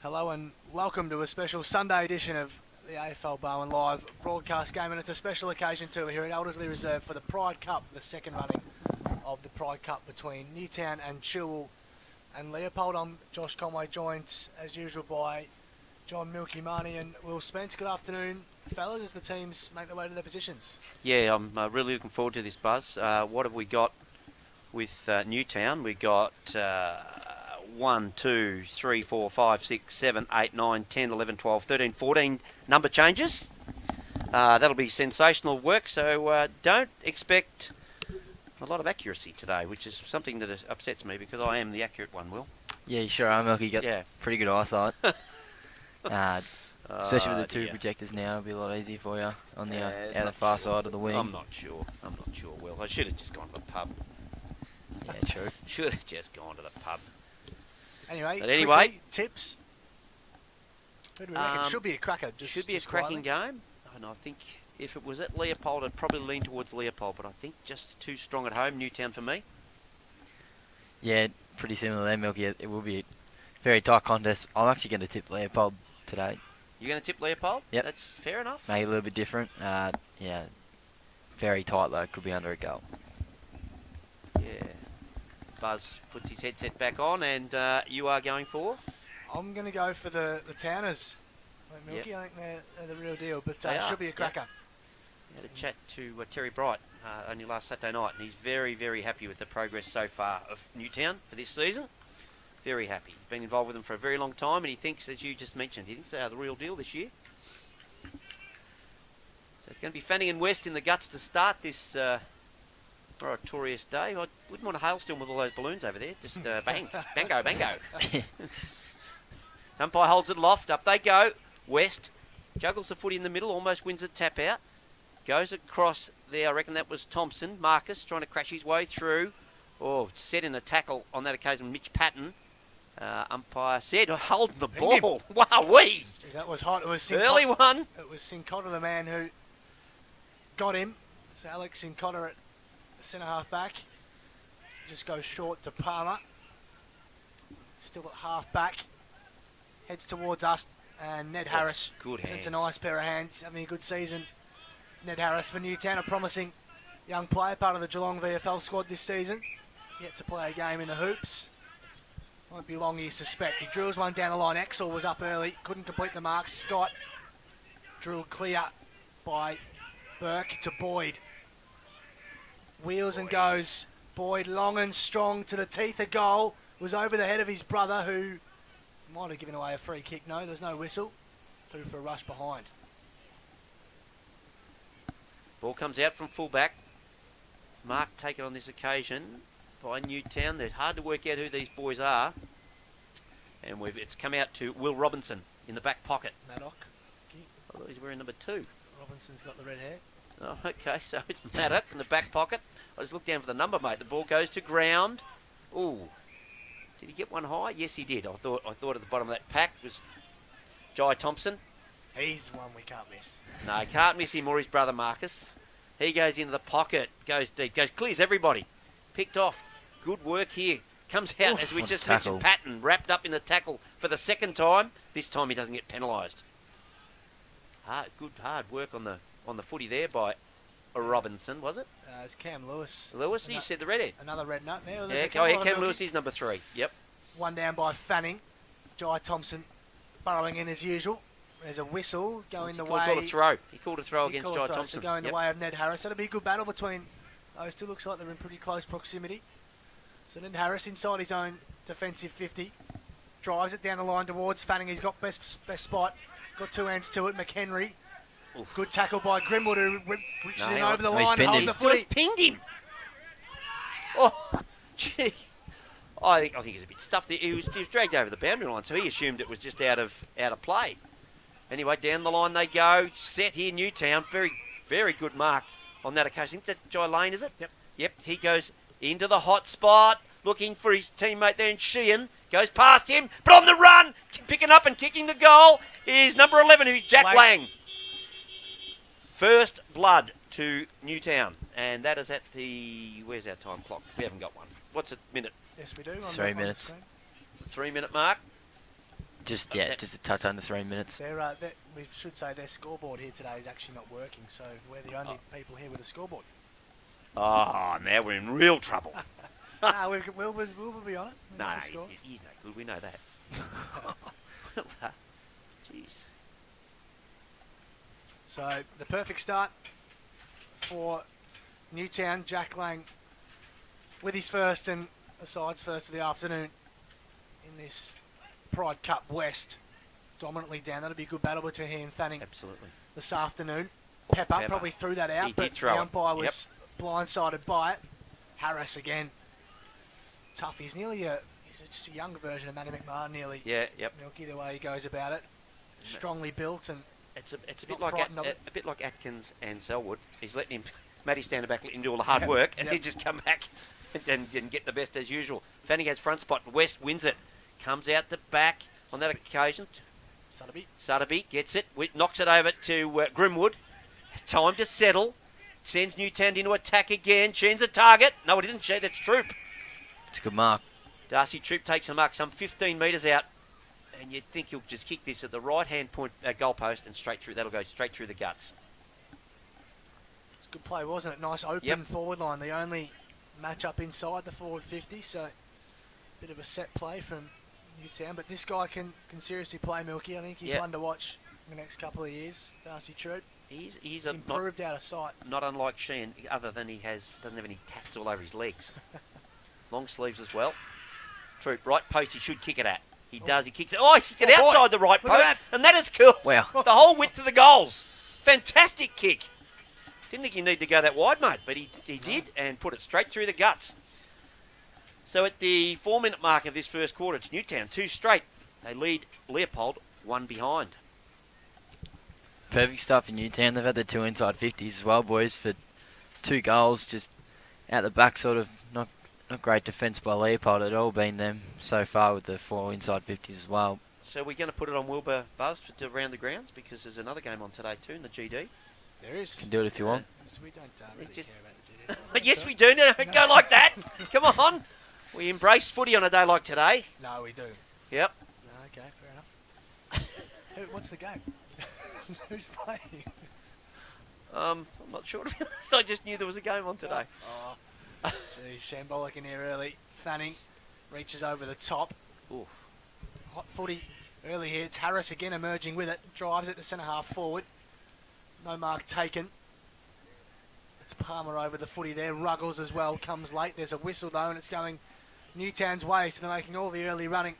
Hello and welcome to a special Sunday edition of the AFL Bowen Live broadcast game, and it's a special occasion too. We're here at Elderslie Reserve for the Pride Cup, the second running of the Pride Cup between Newtown and Chilwell and Leopold. I'm Josh Conway, joined as usual by John Milky Marnie and Will Spence. Good afternoon, fellas, as the teams make their way to their positions. Yeah, I'm really looking forward to this, Buzz. What have we got with Newtown? We got 1, 2, 3, 4, 5, 6, 7, 8, 9, 10, 11, 12, 13, 14 number changes. That'll be sensational work, so don't expect a lot of accuracy today, which is something that upsets me because I am the accurate one, Will. Yeah, you sure are, Milky. You got pretty good eyesight. Especially with the two projectors now, it'll be a lot easier for you on the out the far side of the wing. I'm not sure, Will. I should have just gone to the pub. Yeah, true. Should have just gone to the pub. Anyway, quickly, tips. Who do we reckon? Should be a cracker. Should be a cracking game. And I think if it was at Leopold, I'd probably lean towards Leopold. But I think just too strong at home, Newtown for me. Yeah, pretty similar there, Milky. It will be a very tight contest. I'm actually going to tip Leopold today. You're going to tip Leopold? Yep. That's fair enough. Make it a little bit different. Yeah, very tight though. Could be under a goal. Yeah. Buzz puts his headset back on, and you are going for? I'm going to go for the Towners. Milky, I think they're the real deal, but it should be a cracker. I had a chat to Terry Bright only last Saturday night, and he's very, very happy with the progress so far of Newtown for this season. Very happy. He's been involved with them for a very long time, and he thinks, as you just mentioned, he thinks they are the real deal this year. So it's going to be Fanning and West in the guts to start this meritorious day. I wouldn't want a hailstorm with all those balloons over there. Just bang, bango, bango. Umpire holds it aloft. Up they go. West juggles the footy in the middle, almost wins a tap out. Goes across there. I reckon that was Thompson. Marcus trying to crash his way through. Oh, set in the tackle on that occasion, Mitch Patton. Umpire said, hold the ball. Wowee. Jeez, that was hot. It was early one. It was Sincotta, the man who got him. So Alex Sincotta at centre half back. Just goes short to Palmer. Still at half back. Heads towards us. And Ned Harris. Good hands. It's a nice pair of hands. Having a good season. Ned Harris for Newtown, a promising young player, part of the Geelong VFL squad this season. Yet to play a game in the hoops. Won't be long, you suspect. He drills one down the line. Axel was up early, couldn't complete the mark. Scott drilled clear by Burke to Boyd. Wheels and goes. Boyd long and strong to the teeth of goal. Was over the head of his brother, who might have given away a free kick. No, there's no whistle. Through for a rush behind. Ball comes out from fullback. Mark taken on this occasion by Newtown. They're hard to work out who these boys are. And it's come out to Will Robinson in the back pocket. Maddock. I thought he was wearing number 2. Robinson's got the red hair. Oh, okay, so it's Maddock in the back pocket. I just looked down for the number, mate. The ball goes to ground. Ooh. Did he get one high? Yes, he did. I thought at the bottom of that pack was Jai Thompson. He's the one we can't miss. No, can't miss him or his brother Marcus. He goes into the pocket, goes deep, clears everybody. Picked off. Good work here. Comes out, as we just mentioned, Patton, wrapped up in the tackle for the second time. This time he doesn't get penalised. Good hard work on the footy there by Robinson, was it? It's Cam Lewis. Lewis, you said the redhead. Another red nut now. Cam Lewis is number 3. Yep. One down by Fanning. Jai Thompson burrowing in as usual. There's a whistle going the way. He called a throw. He called a throw against Jai Thompson. So going the way of Ned Harris. That'll be a good battle between those two. Looks like they're in pretty close proximity. So Ned Harris inside his own defensive 50. Drives it down the line towards Fanning. He's got best spot. Got 2 hands to it. McHenry. Oof. Good tackle by Grimwood, who reaches in over the line, holds the footy. He's pinned him. Oh, gee. I think he's a bit stuffed. He was dragged over the boundary line, so he assumed it was just out of play. Anyway, down the line they go. Set here, Newtown. Very, very good mark on that occasion. I think that's Jai Lane, is it? Yep. He goes into the hot spot, looking for his teammate there, and Sheehan goes past him, but on the run, picking up and kicking the goal is number 11, who's Jack Lang. First blood to Newtown, and that is at the... Where's our time clock? We haven't got one. What's a minute? Yes, we do. 3 minutes. 3 minute mark. Just a touch under 3 minutes. We should say their scoreboard here today is actually not working, so we're the only people here with a scoreboard. Oh, now we're in real trouble. We'll be on it. No, he's no good. We know that. Jeez. So the perfect start for Newtown. Jack Lang with his first and the side's first of the afternoon in this Pride Cup West. Dominantly down. That'll be a good battle between he and Fanning. Absolutely. This afternoon. Pepper probably threw that out, but the umpire was blindsided by it. Harris again. Tough. He's just a younger version of Matty McMahon, nearly. Yeah, yep. Milky, the way he goes about it. Strongly built and it's a bit like Atkins and Selwood. He's letting Matty stand back, let him do all the hard work, and he just come back and get the best as usual. Fanning has front spot. West wins it. Comes out the back on that occasion. Sutterby gets it. Knocks it over to Grimwood. Has time to settle. Sends Newtown into attack again. Sheen's a target. No, it isn't Sheen. That's Troop. It's a good mark. Darcy Troop takes a mark some 15 metres out. And you'd think he'll just kick this at the right-hand point goalpost and straight through. That'll go straight through the guts. It's a good play, wasn't it? Nice open forward line. The only match up inside the forward 50. So, bit of a set play from Newtown. But this guy can seriously play, Milky. I think he's one to watch in the next couple of years. Darcy Troop. He's improved out of sight. Not unlike Sheen, other than doesn't have any tats all over his legs. Long sleeves as well. Troop, right post, he should kick it at. He does, he kicks it. Oh, he kicked it outside the right post. And that is cool. Wow. The whole width of the goals. Fantastic kick. Didn't think you need to go that wide, mate, but he did and put it straight through the guts. So at the 4-minute mark of this first quarter, it's Newtown 2 straight. They lead Leopold 1 behind. Perfect stuff in Newtown. They've had the 2 inside 50s as well, boys, for 2 goals. Just out the back, sort of not great defence by Leopold at all. Been them so far with the 4 inside 50s as well. So we're going to put it on Wilbur Buzz to round the grounds because there's another game on today too in the GD. There is. You can do it if you want. So we don't really care about the GD. But yes, we do. No, go like that. Come on. We embrace footy on a day like today. No, we do. Yep. No, okay, fair enough. What's the game? Who's playing? I'm not sure. To be honest. I just knew there was a game on today. Gee, Shambolic in here early. Fanning reaches over the top. Ooh. Hot footy early here. It's Harris again emerging with it. Drives it to centre half forward. No mark taken. It's Palmer over the footy there. Ruggles as well comes late. There's a whistle though, and it's going Newtown's way. So they're making all the early running.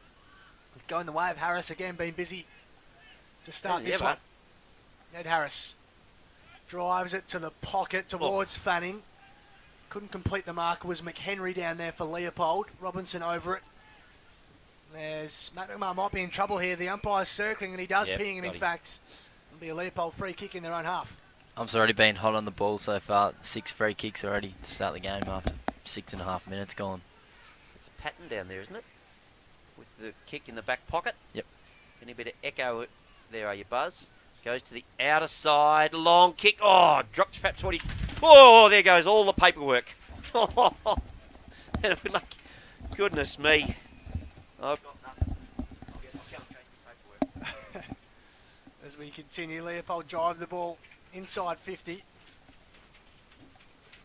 It's going the way of Harris again, being busy to start this one. Ned Harris drives it to the pocket towards Fanning. Couldn't complete the mark. It was McHenry down there for Leopold. Robinson over it. There's Matt McMahon might be in trouble here. The umpire's circling and he does ping him. In fact, it'll be a Leopold free kick in their own half. Ump's already been hot on the ball so far. 6 free kicks already to start the game after 6.5 minutes gone. It's a pattern down there, isn't it? With the kick in the back pocket. Yep. Any bit of echo there, are you, Buzz? Goes to the outer side. Long kick. Oh, drops perhaps what he... Oh, there goes all the paperwork. And like, goodness me. I've got nothing. I'll come and change the paperwork. As we continue, Leopold drive the ball inside 50.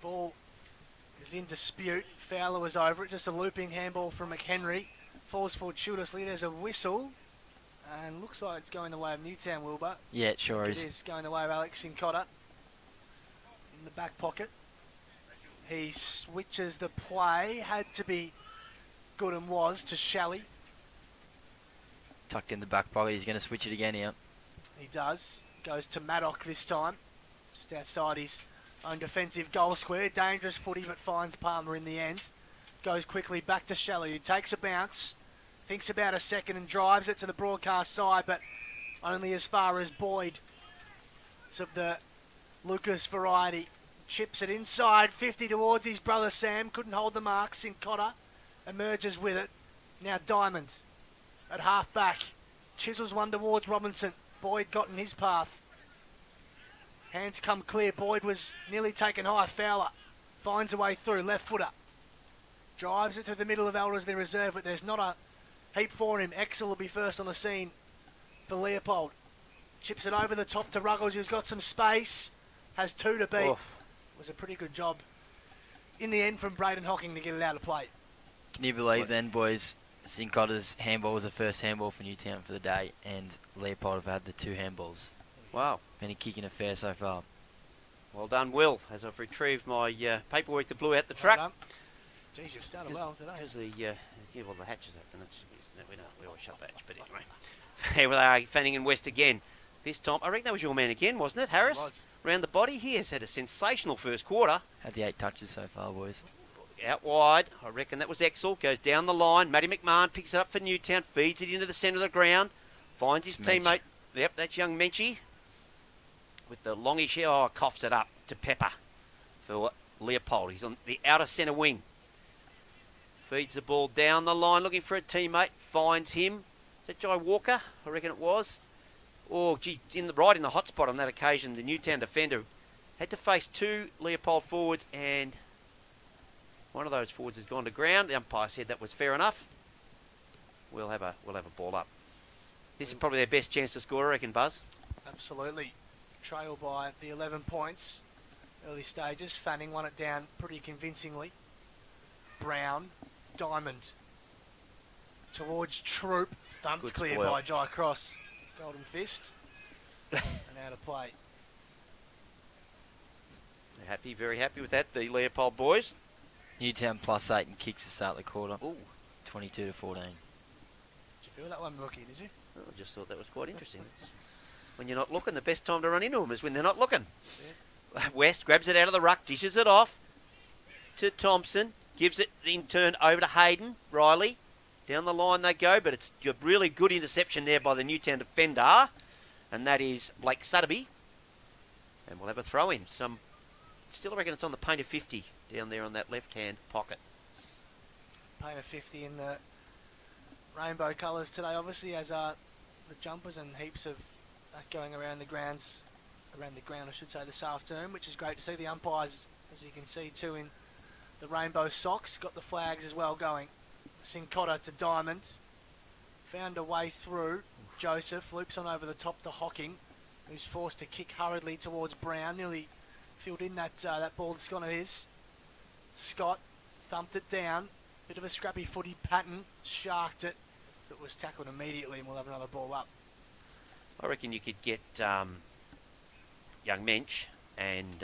Ball is in dispute. Fowler was over it. Just a looping handball from McHenry. Falls forward shootlessly. There's a whistle. And looks like it's going the way of Newtown, Wilbur. Yeah, it sure is. It is going the way of Alex Sincotta. In the back pocket. He switches the play. Had to be good and was to Shalley. Tucked in the back pocket. He's going to switch it again here. He does. Goes to Maddock this time. Just outside his own defensive goal square. Dangerous footy, but finds Palmer in the end. Goes quickly back to Shalley, who takes a bounce. Thinks about a second and drives it to the broadcast side, but only as far as Boyd. It's of the Lucas variety. Chips it inside, 50 towards his brother Sam. Couldn't hold the mark. Sincotta emerges with it. Now Diamond at half back. Chisels one towards Robinson. Boyd got in his path. Hands come clear. Boyd was nearly taken high. Fowler finds a way through. Left footer. Drives it through the middle of Elders, the reserve, but there's not a Heap for him. Exel will be first on the scene for Leopold. Chips it over the top to Ruggles, who's got some space. Has 2 to beat. Oh. Was a pretty good job in the end from Braden Hocking to get it out of play. Can you believe then, boys, Sincotter's handball was the first handball for Newtown for the day, and Leopold have had the 2 handballs. Wow. Been a kicking affair so far. Well done, Will, as I've retrieved my paperwork that blew out the truck. Well done. Jeez, you've started well today. Because the hatch is open. We always shut the hatch, but anyway. Here they are, Fanning and West again. This time, I reckon that was your man again, wasn't it, Harris? It was. Round the body. He has had a sensational first quarter. Had the 8 touches so far, boys. Out wide, I reckon that was Exel. Goes down the line. Matty McMahon picks it up for Newtown, feeds it into the centre of the ground, finds his teammate. Yep, that's young Menchie. With the longish hair, coughs it up to Pepper for Leopold. He's on the outer centre wing. Feeds the ball down the line, looking for a teammate. Finds him. Is that Jai Walker? I reckon it was. Oh, gee, right in the hot spot on that occasion, the Newtown defender had to face 2 Leopold forwards, and one of those forwards has gone to ground. The umpire said that was fair enough. We'll have a ball up. This is probably their best chance to score, I reckon, Buzz. Absolutely. Trail by the 11 points. Early stages. Fanning won it down pretty convincingly. Brown, Diamond towards Troop. Thumped Good clear spoil. by Jai Cross. Golden Fist. And out of play. They're happy, very happy with that, the Leopold boys. Newtown +8 and kicks to start the quarter. Ooh. 22 to 14. Did you feel that one, Mookie, did you? Oh, I just thought that was quite interesting. When you're not looking, the best time to run into them is when they're not looking. West grabs it out of the ruck, dishes it off to Thompson, gives it in turn over to Hayden, Riley. Down the line they go, but it's a really good interception there by the Newtown defender, and that is Blake Sutterby. And we'll have a throw in. Still I reckon it's on the paint of 50 down there on that left-hand pocket. Paint of 50 in the rainbow colours today, obviously, as the jumpers and heaps of that going around the ground, I should say, this afternoon, which is great to see. The umpires, as you can see, too, in the rainbow socks, got the flags as well going. Sincotta to Diamond, found a way through. Joseph loops on over the top to Hocking, who's forced to kick hurriedly towards Brown, nearly filled in that ball that's gone at his. Scott thumped it down, bit of a scrappy footy pattern, sharked it, but was tackled immediately, and we'll have another ball up. I reckon you could get young Mensch and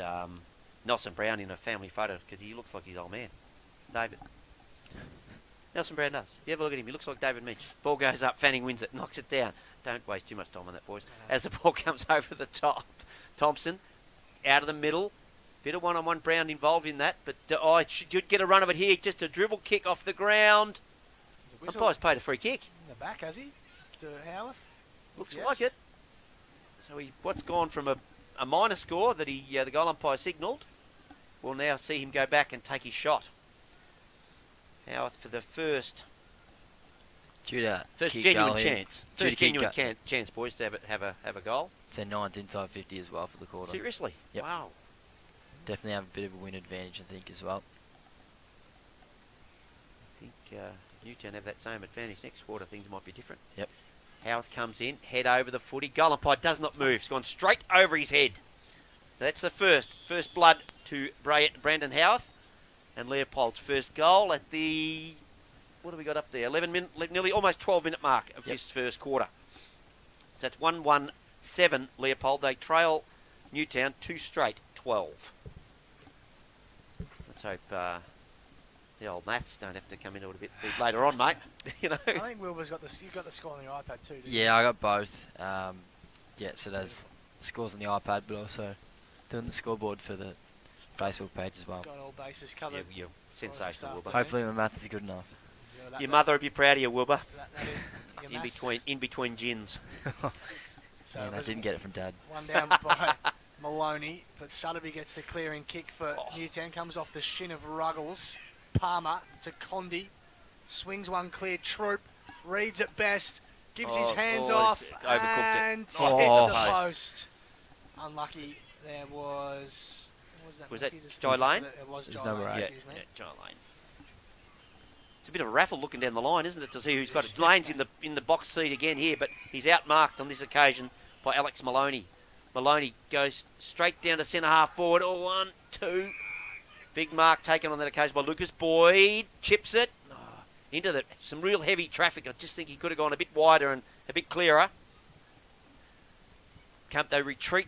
Nelson Brown in a family photo because he looks like his old man, David. Nelson Brown does. You have a look at him. He looks like David Mensch. Ball goes up. Fanning wins it. Knocks it down. Don't waste too much time on that, boys. As the ball comes over the top, Thompson out of the middle. Bit of one-on-one. Brown involved in that, but you'd get a run of it here. Just a dribble kick off the ground. Umpire's paid a free kick. In the back, has he? To Howarth? Looks like it. So what's gone from a minor score that the goal umpire signalled. We'll now see him go back and take his shot. Howarth for the first genuine chance. First genuine chance, boys, to have a goal. It's a 9th inside 50 as well for the quarter. Seriously? Yep. Wow. Definitely have a bit of a win advantage, I think, as well. I think Newtown have that same advantage. Next quarter, things might be different. Yep. Howarth comes in, head over the footy. Goal umpire does not move. It's gone straight over his head. So that's the first blood to Brandon Howarth. And Leopold's first goal at the, what have we got up there? 11 minute, nearly almost 12 minute mark of this first quarter. So that's 1-1-7 Leopold. They trail Newtown 2 straight 12. Let's hope the old maths don't have to come into it a bit later on, mate. You know. I think Wilbur's got you've got the score on your iPad too, didn't you? Yeah, I got both. So there's scores on the iPad, but also doing the scoreboard for the Facebook page as well. Got all bases covered. Yeah, you're sensational, Wilbur. Hopefully my maths is good enough. Your mother would be proud of you, Wilbur. That is your in between gins. So I didn't get it from Dad. One down by Maloney, but Sutterby gets the clearing kick for Newtown. Comes off the shin of Ruggles. Palmer to Condi. Swings one clear. Troop reads it best. Gives his hands off. Overcooked and it. hits the post. Unlucky. There was... Was that Jai Lane? It was There's Jai number Lane, 8. excuse me. Yeah, Jai Lane. It's a bit of a raffle looking down the line, isn't it, to see who's got it. Lane's in the box seat again here, but he's outmarked on this occasion by Alex Maloney. Maloney goes straight down to centre half forward. Oh, 1, 2. Big mark taken on that occasion by Lucas Boyd. Chips it into some real heavy traffic. I just think he could have gone a bit wider and a bit clearer. They retreat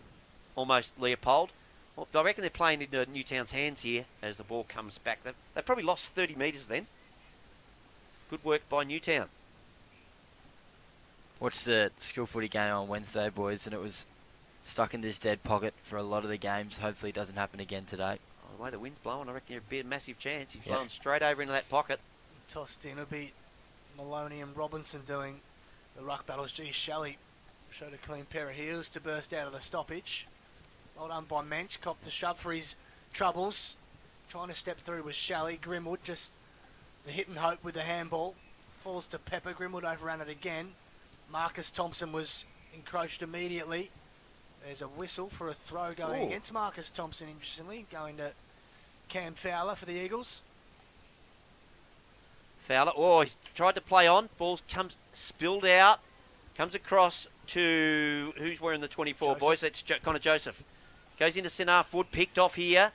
almost, Leopold. Well, I reckon they're playing into Newtown's hands here as the ball comes back. They've probably lost 30 metres then. Good work by Newtown. Watched the school footy game on Wednesday, boys, and it was stuck in this dead pocket for a lot of the games. Hopefully it doesn't happen again today. Oh, the way the wind's blowing, I reckon you're a bit massive chance. He's blowing straight over into that pocket. Tossed in a bit. Maloney and Robinson doing the ruck battles. Gee, Shelley showed a clean pair of heels to burst out of the stoppage. Well done by Mensch. Copped a shove for his troubles. Trying to step through was Shelley. Grimwood just the hit and hope with the handball. Falls to Pepper. Grimwood overran it again. Marcus Thompson was encroached immediately. There's a whistle for a throw going against Marcus Thompson, interestingly. Going to Cam Fowler for the Eagles. Fowler, he tried to play on. Ball comes spilled out. Comes across to, who's wearing the 24, Joseph. boys? That's Connor Joseph. Goes into centre half forward, picked off here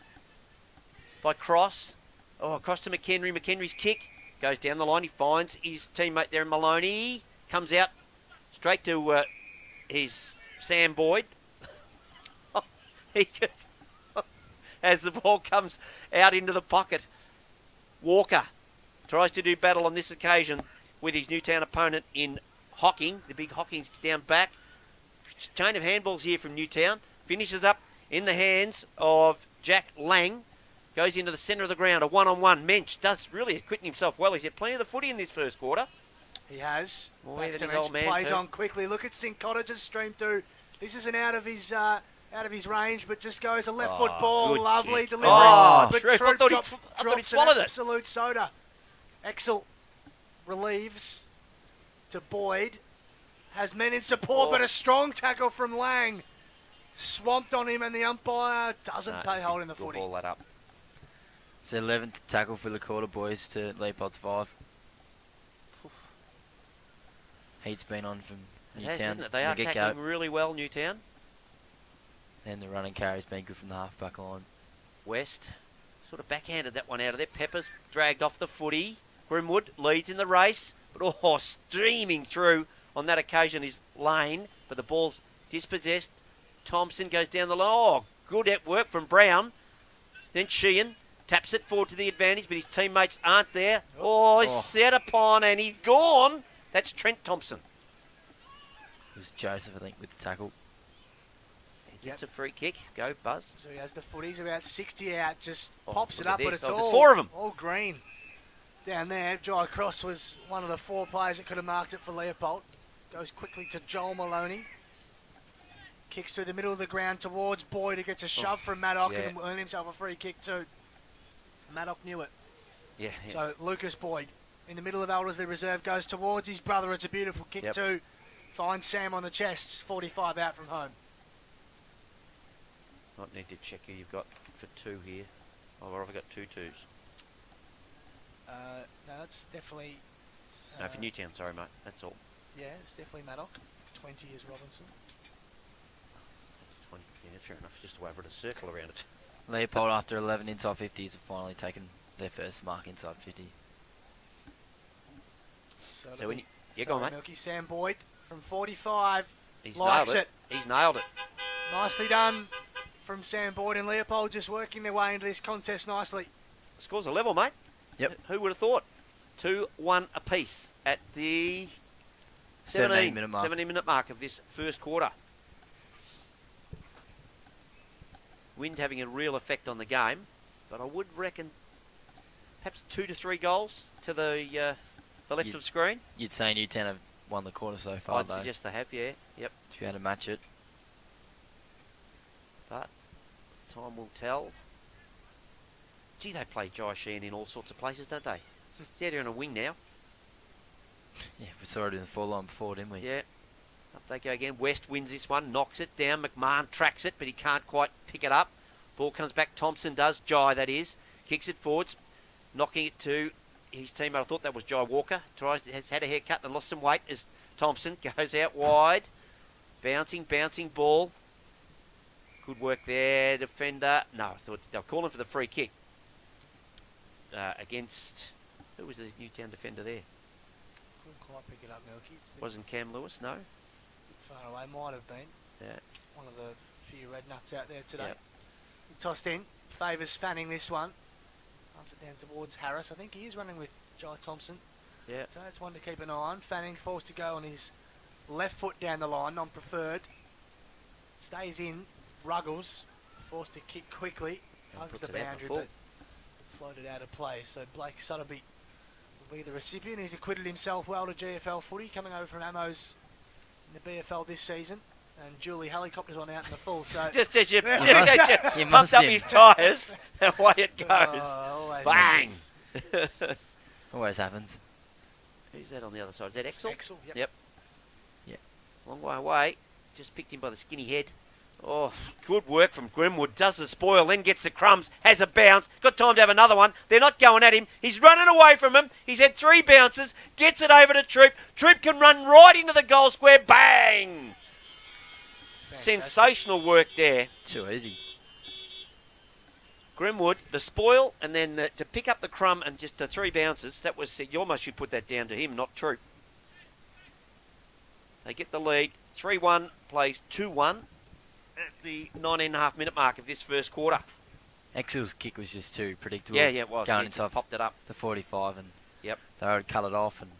by Cross. Across to McHenry. McHenry's kick goes down the line. He finds his teammate there in Maloney. Comes out straight to his Sam Boyd. He just, as the ball comes out into the pocket, Walker tries to do battle on this occasion with his Newtown opponent in Hocking. The big Hocking's down back. Chain of handballs here from Newtown. Finishes up in the hands of Jack Lang. Goes into the centre of the ground. A one-on-one. Mensch does really acquitting himself well. He's had plenty of the footy in this first quarter. He has. Boy, that Baxter is old man plays too. on quickly. Look at St Cotter stream through. This isn't out of his range, but just goes a left foot ball. good Lovely kick. delivery. But Troop I thought drops he swallowed an it. absolute soda. Exel relieves to Boyd. Has men in support, but a strong tackle from Lang. Swamped on him, and the umpire doesn't pay hold in the footy. Ball that up. It's the 11th tackle for the quarter, boys, to Leopold's 5. Heat's been on from It has, Newtown. isn't it? They are from the get-go. tackling really well, Newtown. And the running carry's been good from the half-back line. West sort of backhanded that one out of there. Pepper's dragged off the footy. Grimwood leads in the race, but streaming through on that occasion is Lane, but the ball's dispossessed. Thompson goes down the line. Good at work from Brown. Then Sheehan taps it forward to the advantage, but his teammates aren't there. He's set upon and he's gone. That's Trent Thompson. It was Joseph, I think, with the tackle. He gets a free kick. Go, Buzz. So he has the footies about 60 out, just Oh, pops it look at up, but this. it's Oh, all there's four of 'em. all green. Down there, Jai Cross was one of the 4 players that could have marked it for Leopold. Goes quickly to Joel Maloney. Kicks through the middle of the ground towards Boyd, who gets a shove from Maddock and earned himself a free kick too. Maddock knew it. Yeah. So Lucas Boyd in the middle of Elders, the reserve, goes towards his brother. It's a beautiful kick too. Finds Sam on the chest. 45 out from home. Might need to check who you've got for 2 here. Or have I got 2 twos? No, that's definitely... No, for Newtown, sorry, mate. That's all. Yeah, it's definitely Maddock. 20 is Robinson. 20. Yeah, fair enough. Just to over a circle around it. Leopold, after 11 inside 50s, have finally taken their first mark inside 50. So when you go on, mate. Milky Sam Boyd from 45. He's likes nailed it. He's nailed it. Nicely done from Sam Boyd and Leopold, just working their way into this contest nicely. Scores a level, mate. Yep. Who would have thought? 2-1 apiece at the 17-minute mark. 17-minute mark of this first quarter. Wind having a real effect on the game, but I would reckon perhaps 2 to 3 goals to the left of screen. You'd say Newtown have won the quarter so far, I'd though. suggest they have, yeah. Yep. If you had to match it. But time will tell. Gee, they play Jai Sheehan in all sorts of places, don't they? He's out here on a wing now. Yeah, we saw it in the 4-line before, didn't we? Yeah. Up they go again. West wins this one, knocks it down. McMahon tracks it, but he can't quite pick it up. Ball comes back. Thompson does. Jai, that is. Kicks it forwards, knocking it to his teammate. I thought that was Jai Walker. Has had a haircut and lost some weight as Thompson goes out wide. Bouncing ball. Good work there, defender. No, I thought they were calling for the free kick. Against... Who was the Newtown defender there? Couldn't quite pick it up, Milky. Wasn't Cam Lewis, no? Far away, might have been. Yeah. One of the few red nuts out there today. Yep. Tossed in. Favours Fanning this one. Pumps it down towards Harris. I think he is running with Jai Thompson. Yeah. So that's one to keep an eye on. Fanning forced to go on his left foot down the line, non-preferred. Stays in. Ruggles. Forced to kick quickly. Hugs the boundary, but floated out of play. So Blake Sutterby will be the recipient. He's acquitted himself well to GFL footy, coming over from Amos in the BFL this season. And Julie helicopters on out in the full. So just as you You pumped must up him. his tyres, away it goes. always Bang! happens. Always happens. Who's that on the other side? Is that Exel? Exel, yep. Yep. Yep. Long way away. Just picked him by the skinny head. Oh, good work from Grimwood. Does the spoil, then gets the crumbs, has a bounce. Got time to have another one. They're not going at him. He's running away from him. He's had 3 bounces. Gets it over to Troop. Troop can run right into the goal square. Bang! Fantastic. Sensational work there. Too easy. Grimwood, the spoil, and then to pick up the crumb and just the 3 bounces. That was, you almost should put that down to him, not Troop. They get the lead. 3-1 plays 2-1 at the 19.5 minute mark of this first quarter. Exel's kick was just too predictable. Yeah, it was. Going He inside popped it up. the 45 and Yep. they would cut it off, and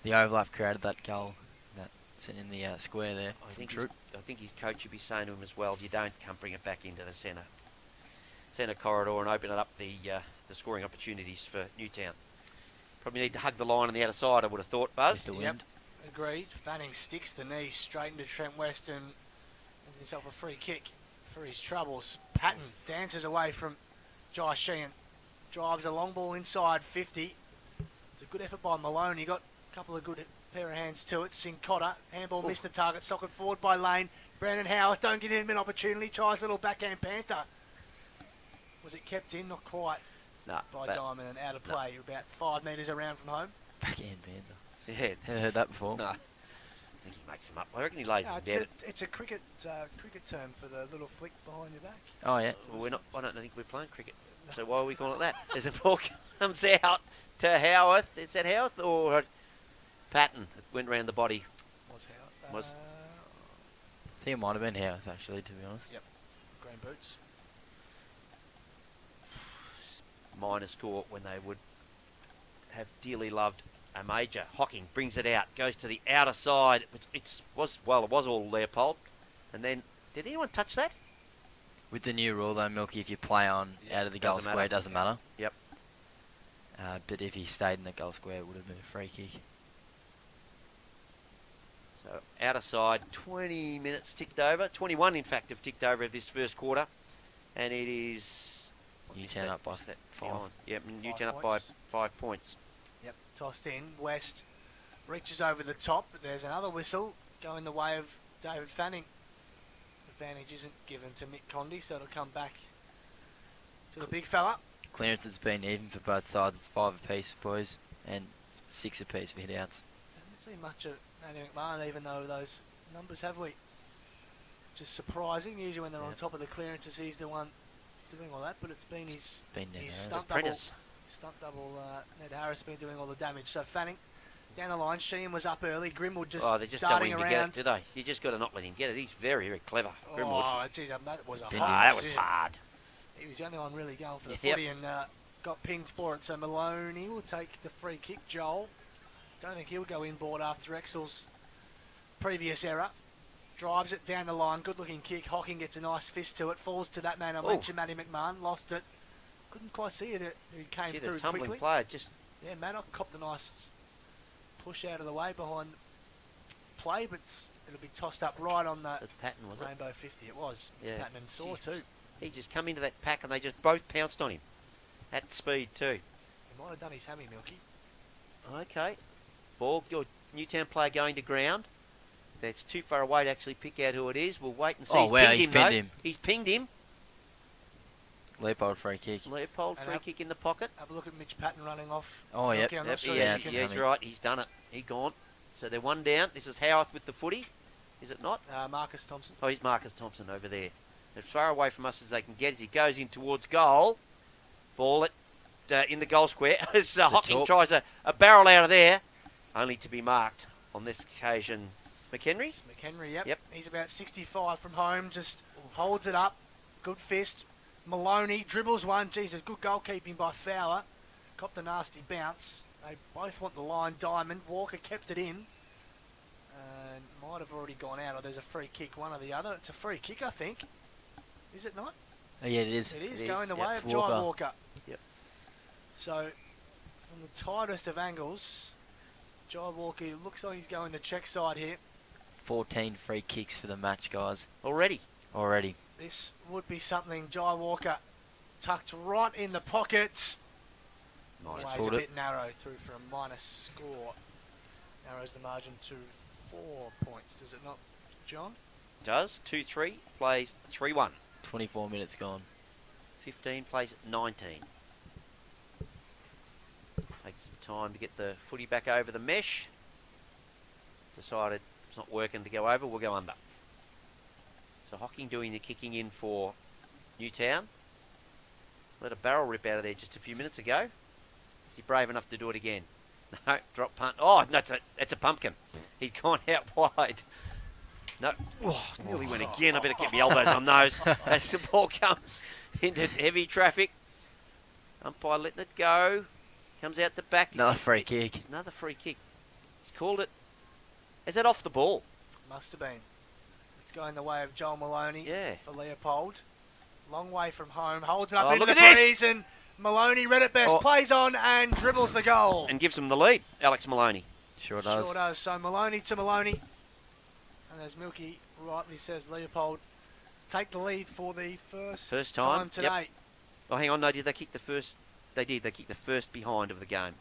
the overlap created that goal that sent in the square there. I think, Troop. I think his coach should be saying to him as well, if you don't, come bring it back into the centre corridor and open it up the scoring opportunities for Newtown. Probably need to hug the line on the outer side, I would have thought, Buzz. Just the Yep. wind. Agreed. Fanning sticks the knee straight into Trent Weston. Gives himself a free kick for his troubles. Patton dances away from Jai Sheehan. Drives a long ball inside 50. It's a good effort by Malone. He got a couple of good pair of hands to it. Sincotta. Handball missed the target. Socket forward by Lane. Brandon Howarth. Don't give him an opportunity. Tries a little backhand Panther. Was it kept in? Not quite. No, By but- Diamond and out of play. About 5 metres around from home. Backhand Panther. Yeah, Never heard that before. No, I think he makes them up. I reckon he lays them down. It's a cricket term for the little flick behind your back. Oh, yeah. Well, I don't think we're playing cricket. So why are we calling it that? As the ball comes out to Howarth. Is that Howarth or Patton? It went round the body. Was how? Was- I think it might have been Howarth, actually, to be honest. Yep. Green boots. Minor score when they would have dearly loved a major. Hocking brings it out, goes to the outer side. It was all Leopold. And then, did anyone touch that? With the new rule, though, Milky, if you play on out of the goal doesn't square, matter. it doesn't matter. Yep. But if he stayed in the goal square, it would have been a free kick. So outer side, 20 minutes ticked over. 21, in fact, have ticked over of this first quarter. And it is... Newtown up by 5. Yep, Newtown up by points. 5 points. Yep. Tossed in. West reaches over the top, but there's another whistle going the way of David Fanning. Advantage isn't given to Mick Condy, so it'll come back to the big fella. Clearance has been even for both sides. It's 5 apiece, boys, and 6 apiece for hit-outs. Haven't seen much of Andy McMahon, even though those numbers, have we? Just surprising. Usually when they're on top of the clearances, he's the one doing all that, but it's been his Ned his Harris. stunt double. Apprentice. Ned Harris been doing all the damage. So Fanning down the line. Sheehan was up early. Grimwood just Oh, they just don't darting want him to get around. it, do they? You just got to not let him get it. He's very, very clever. Grimwood. Oh, geez, that was a Been hot that was decision. hard. He was the only one really going for the Yep. footy and got pinged for it. So Maloney will take the free kick. Joel, don't think he'll go inboard after Exel's previous error. Drives it down the line. Good looking kick. Hocking gets a nice fist to it. Falls to that man I mentioned, Matty McMahon. Lost it. Couldn't quite see it. He came Gee, through the tumbling quickly. player just... Yeah, Maddock copped a nice push out of the way behind play, but it'll be tossed up right on the That Patton, was it? Rainbow 50. It was. Yeah. Patton and Saw Jeez. too. He just come into that pack and they just both pounced on him. At speed too. He might have done his hammy, Milky. Okay. Ball, your Newtown player going to ground. That's too far away to actually pick out who it is. We'll wait and see. Oh, wow, he's though. pinned him. He's pinged him. Leopold free kick. Leopold And free kick in the pocket. Have a look at Mitch Patton running off. Oh, yep. Okay, I'm Yep, not sure yeah, if you he's can- right. He's done it. He's gone. So they're one down. This is Howarth with the footy. Is it not? Marcus Thompson. Oh, he's Marcus Thompson over there. As far away from us as they can get as he goes in towards goal. Ball in the goal square as Hocking tries a barrel out of there, only to be marked on this occasion. McHenry? It's McHenry, yep. Yep. He's about 65 from home, just holds it up. Good fist. Maloney dribbles one. Jesus, good goalkeeping by Fowler. Got the nasty bounce. They both want the line. Diamond. Walker kept it in. And might have already gone out, or there's a free kick, one or the other. It's a free kick, I think. Is it not? Oh, yeah, it is. It is It going is, the yep. way It's of Jai Walker. Walker. Yep. So, from the tightest of angles, Jai Walker looks like he's going the check side here. 14 free kicks for the match, guys. Already. This would be something. Jai Walker tucked right in the pockets. Nice. Always a Pulled it. bit narrow through for a minus score. Narrows the margin to 4 points, does it not, John? Does 2-3, plays 3-1. 24 minutes gone. 15 plays 19. Takes some time to get the footy back over the mesh. Decided it's not working to go over, we'll go under. So Hocking doing the kicking in for Newtown. Let a barrel rip out of there just a few minutes ago. Is he brave enough to do it again? No, drop punt. Oh, that's a pumpkin. He's gone out wide. No, oh, nearly went again. I better keep my elbows on those as the ball comes into heavy traffic. Umpire letting it go. Comes out the back. Another free kick. Another free kick. He's called it. Is that off the ball? Must have been. It's going the way of Joel Maloney Yeah. for Leopold. Long way from home. Holds it up Oh, into look the at this! breeze, and Maloney read it best. Oh. Plays on and dribbles the goal. And gives them the lead. Alex Maloney. Sure does. Sure does. So Maloney to Maloney. And as Milky rightly says, Leopold take the lead for the first time, today. yep. Oh, hang on. No, did they kick the first? They did. They kicked the first behind of the game.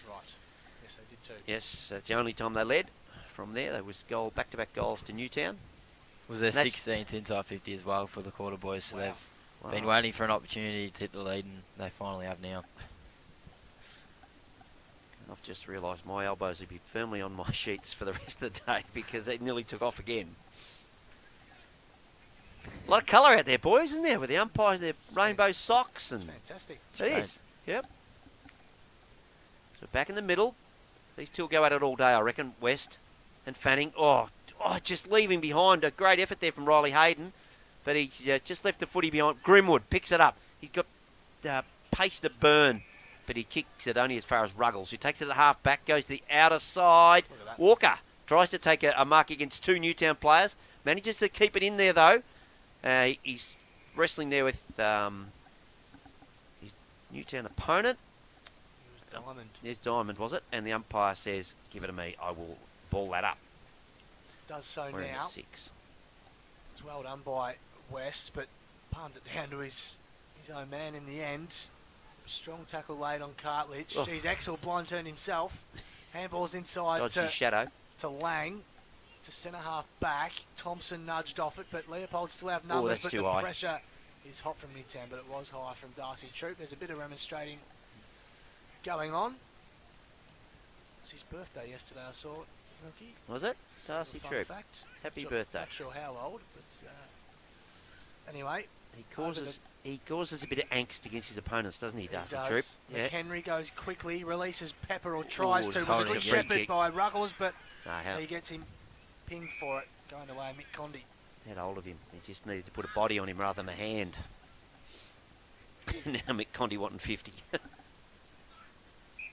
Right. Yes, they did too. Yes, that's the only time they led. From there, there was back-to-back goals to Newtown. Was their That's- 16th inside 50 as well for the quarter boys, so Wow. they've been waiting for an opportunity to hit the lead, and they finally have now. I've just realised my elbows would be firmly on my sheets for the rest of the day because they nearly took off again. A lot of colour out there, boys, isn't there? With the umpires, their rainbow socks It's and fantastic. it is. Yep. So back in the middle. These two will go at it all day, I reckon. West and Fanning. Oh, just leaving behind. A great effort there from Riley Hayden, but he just left the footy behind. Grimwood picks it up. He's got pace to burn, but he kicks it only as far as Ruggles, who takes it at the half back, goes to the outer side. Look at that. Walker tries to take a mark against two Newtown players. Manages to keep it in there, though. He's wrestling there with his Newtown opponent. Diamond. There's Diamond, was it? And the umpire says, give it to me. I will ball that up. Does so We're in now. the 6. It's well done by West, but palmed it down to his own man in the end. Strong tackle laid on Cartledge. Oh. Geez, Axel blind turned himself. Handball's inside Dodged his shadow. to Lang. To centre half back. Thompson nudged off it, but Leopold still have numbers. that's But too the high. pressure is hot from Newtown, but it was high from Darcy Troop. There's a bit of remonstrating going on. It was his birthday yesterday, I saw it, Milky. Was it? It's a Darcy fun Troop. fact. Happy Not birthday. Not sure how old, but anyway. He causes a bit of angst against his opponents, doesn't he, He Darcy does. Troop? Yeah. McHenry goes quickly, releases Pepper, or tries Ooh, to. it's Was a holding good a free shepherd kick. by Ruggles, but No, how he gets him pinged for it. Going away, Mick Condi. had hold of him. He just needed to put a body on him rather than a hand. Now Mick Condi wanting 50.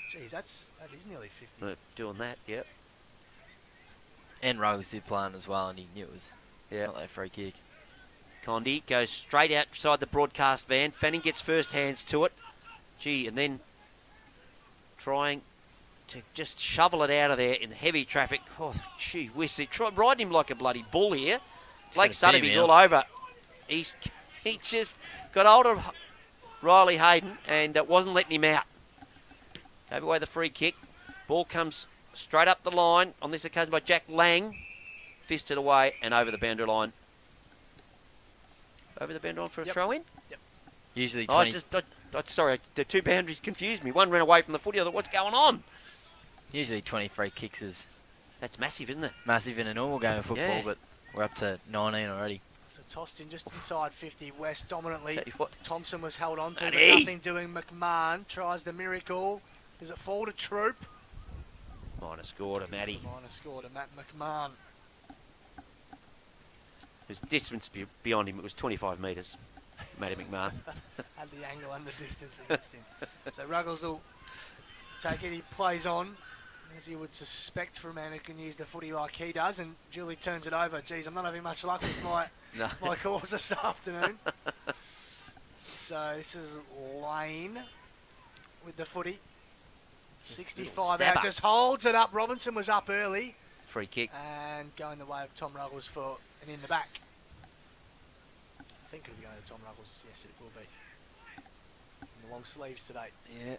Geez, that is nearly 50. Doing that, yep. And Ruggles did play on as well, and he knew it was Yeah. not that free kick. Condi goes straight outside the broadcast van. Fanning gets first hands to it. Gee, and then trying to just shovel it out of there in heavy traffic. Oh, gee whiz. They tried riding him like a bloody bull here. Blake gonna beat Sutterby's him all over. He just got hold of Riley Hayden and wasn't letting him out. Gave away the free kick. Ball comes straight up the line, on this occasion by Jack Lang. Fisted away and over the boundary line. Over the boundary line for a Yep. throw in? Yep. Usually Oh, 20. sorry, the two boundaries confused me. One ran away from the footy. I thought, what's going on? Usually 23 kicks is That's massive, isn't it? massive in a normal game of football, Yeah. but we're up to 19 already. So tossed in just inside 50. West dominantly. Tell you what. Thompson was held on to, but Matty. nothing doing. McMahon tries the miracle. Does it fall to Troop? Minor score to Matty. Minor score to Matt McMahon. His distance beyond him, it was 25 metres. Matty McMahon. Had the angle and the distance against him. So Ruggles will take it. He plays on, as you would suspect for a man who can use the footy like he does. And Julie turns it over. Geez, I'm not having much luck with No. my calls this afternoon. So this is Lane with the footy. 65 Stabber. out, just holds it up. Robinson was up early Free kick. and going the way of Tom Ruggles for an in the back. I think it'll be going to Tom Ruggles. Yes, it will be. In the long sleeves today. Yeah.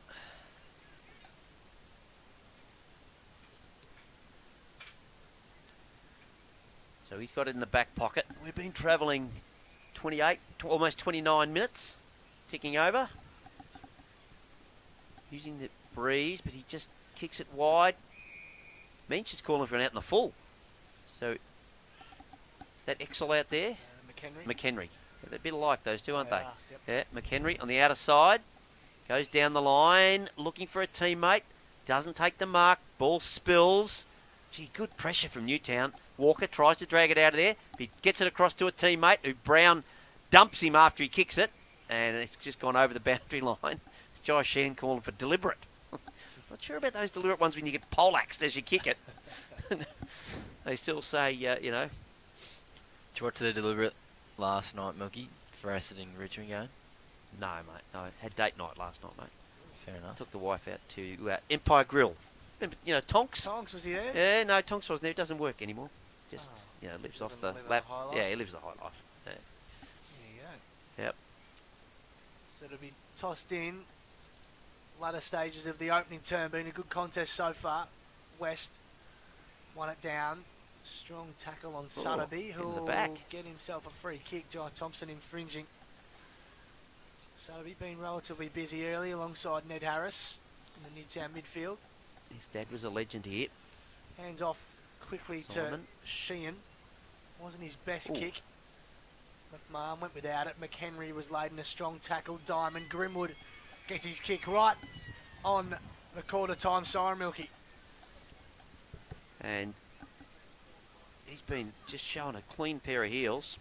So he's got it in the back pocket. We've been travelling 28, almost 29 minutes, ticking over. Using the breeze, but he just kicks it wide. Minch is calling for an out in the full. So, that Exel out there? McHenry. McHenry. They're a bit alike, those two, aren't they? Yep. Yeah, McHenry on the outer side. Goes down the line, looking for a teammate. Doesn't take the mark. Ball spills. Gee, good pressure from Newtown. Walker tries to drag it out of there. He gets it across to a teammate who Brown dumps him after he kicks it. And it's just gone over the boundary line. Josh Shan calling for deliberate. Not sure about those deliberate ones when you get poleaxed as you kick it. They still say, you know. Did you watch the deliberate last night, Milky, for Acid in Richmond game? No, mate. No, had date night last night, mate. Fair enough. Took the wife out to Empire Grill. Remember, you know, Tonks? Tonks, was he there? Yeah, no, Tonks wasn't there. It doesn't work anymore. Just, lives off the Doesn't live lap. the high life? Yeah, he lives the high life. Yeah. There you go. Yep. So it'll be tossed in. Latter stages of the opening term. Been a good contest so far. West won it down. Strong tackle on Sutterby, in the who'll back. get himself a free kick. Jai Thompson infringing. Sutterby been relatively busy early alongside Ned Harris in the Newtown midfield. His dad was a legend here. Hands off quickly Simon. to Sheehan. Wasn't his best Ooh. kick. McMahon went without it. McHenry was laid in a strong tackle. Diamond Grimwood gets his kick right on the quarter time siren, Milky. And he's been just showing a clean pair of heels.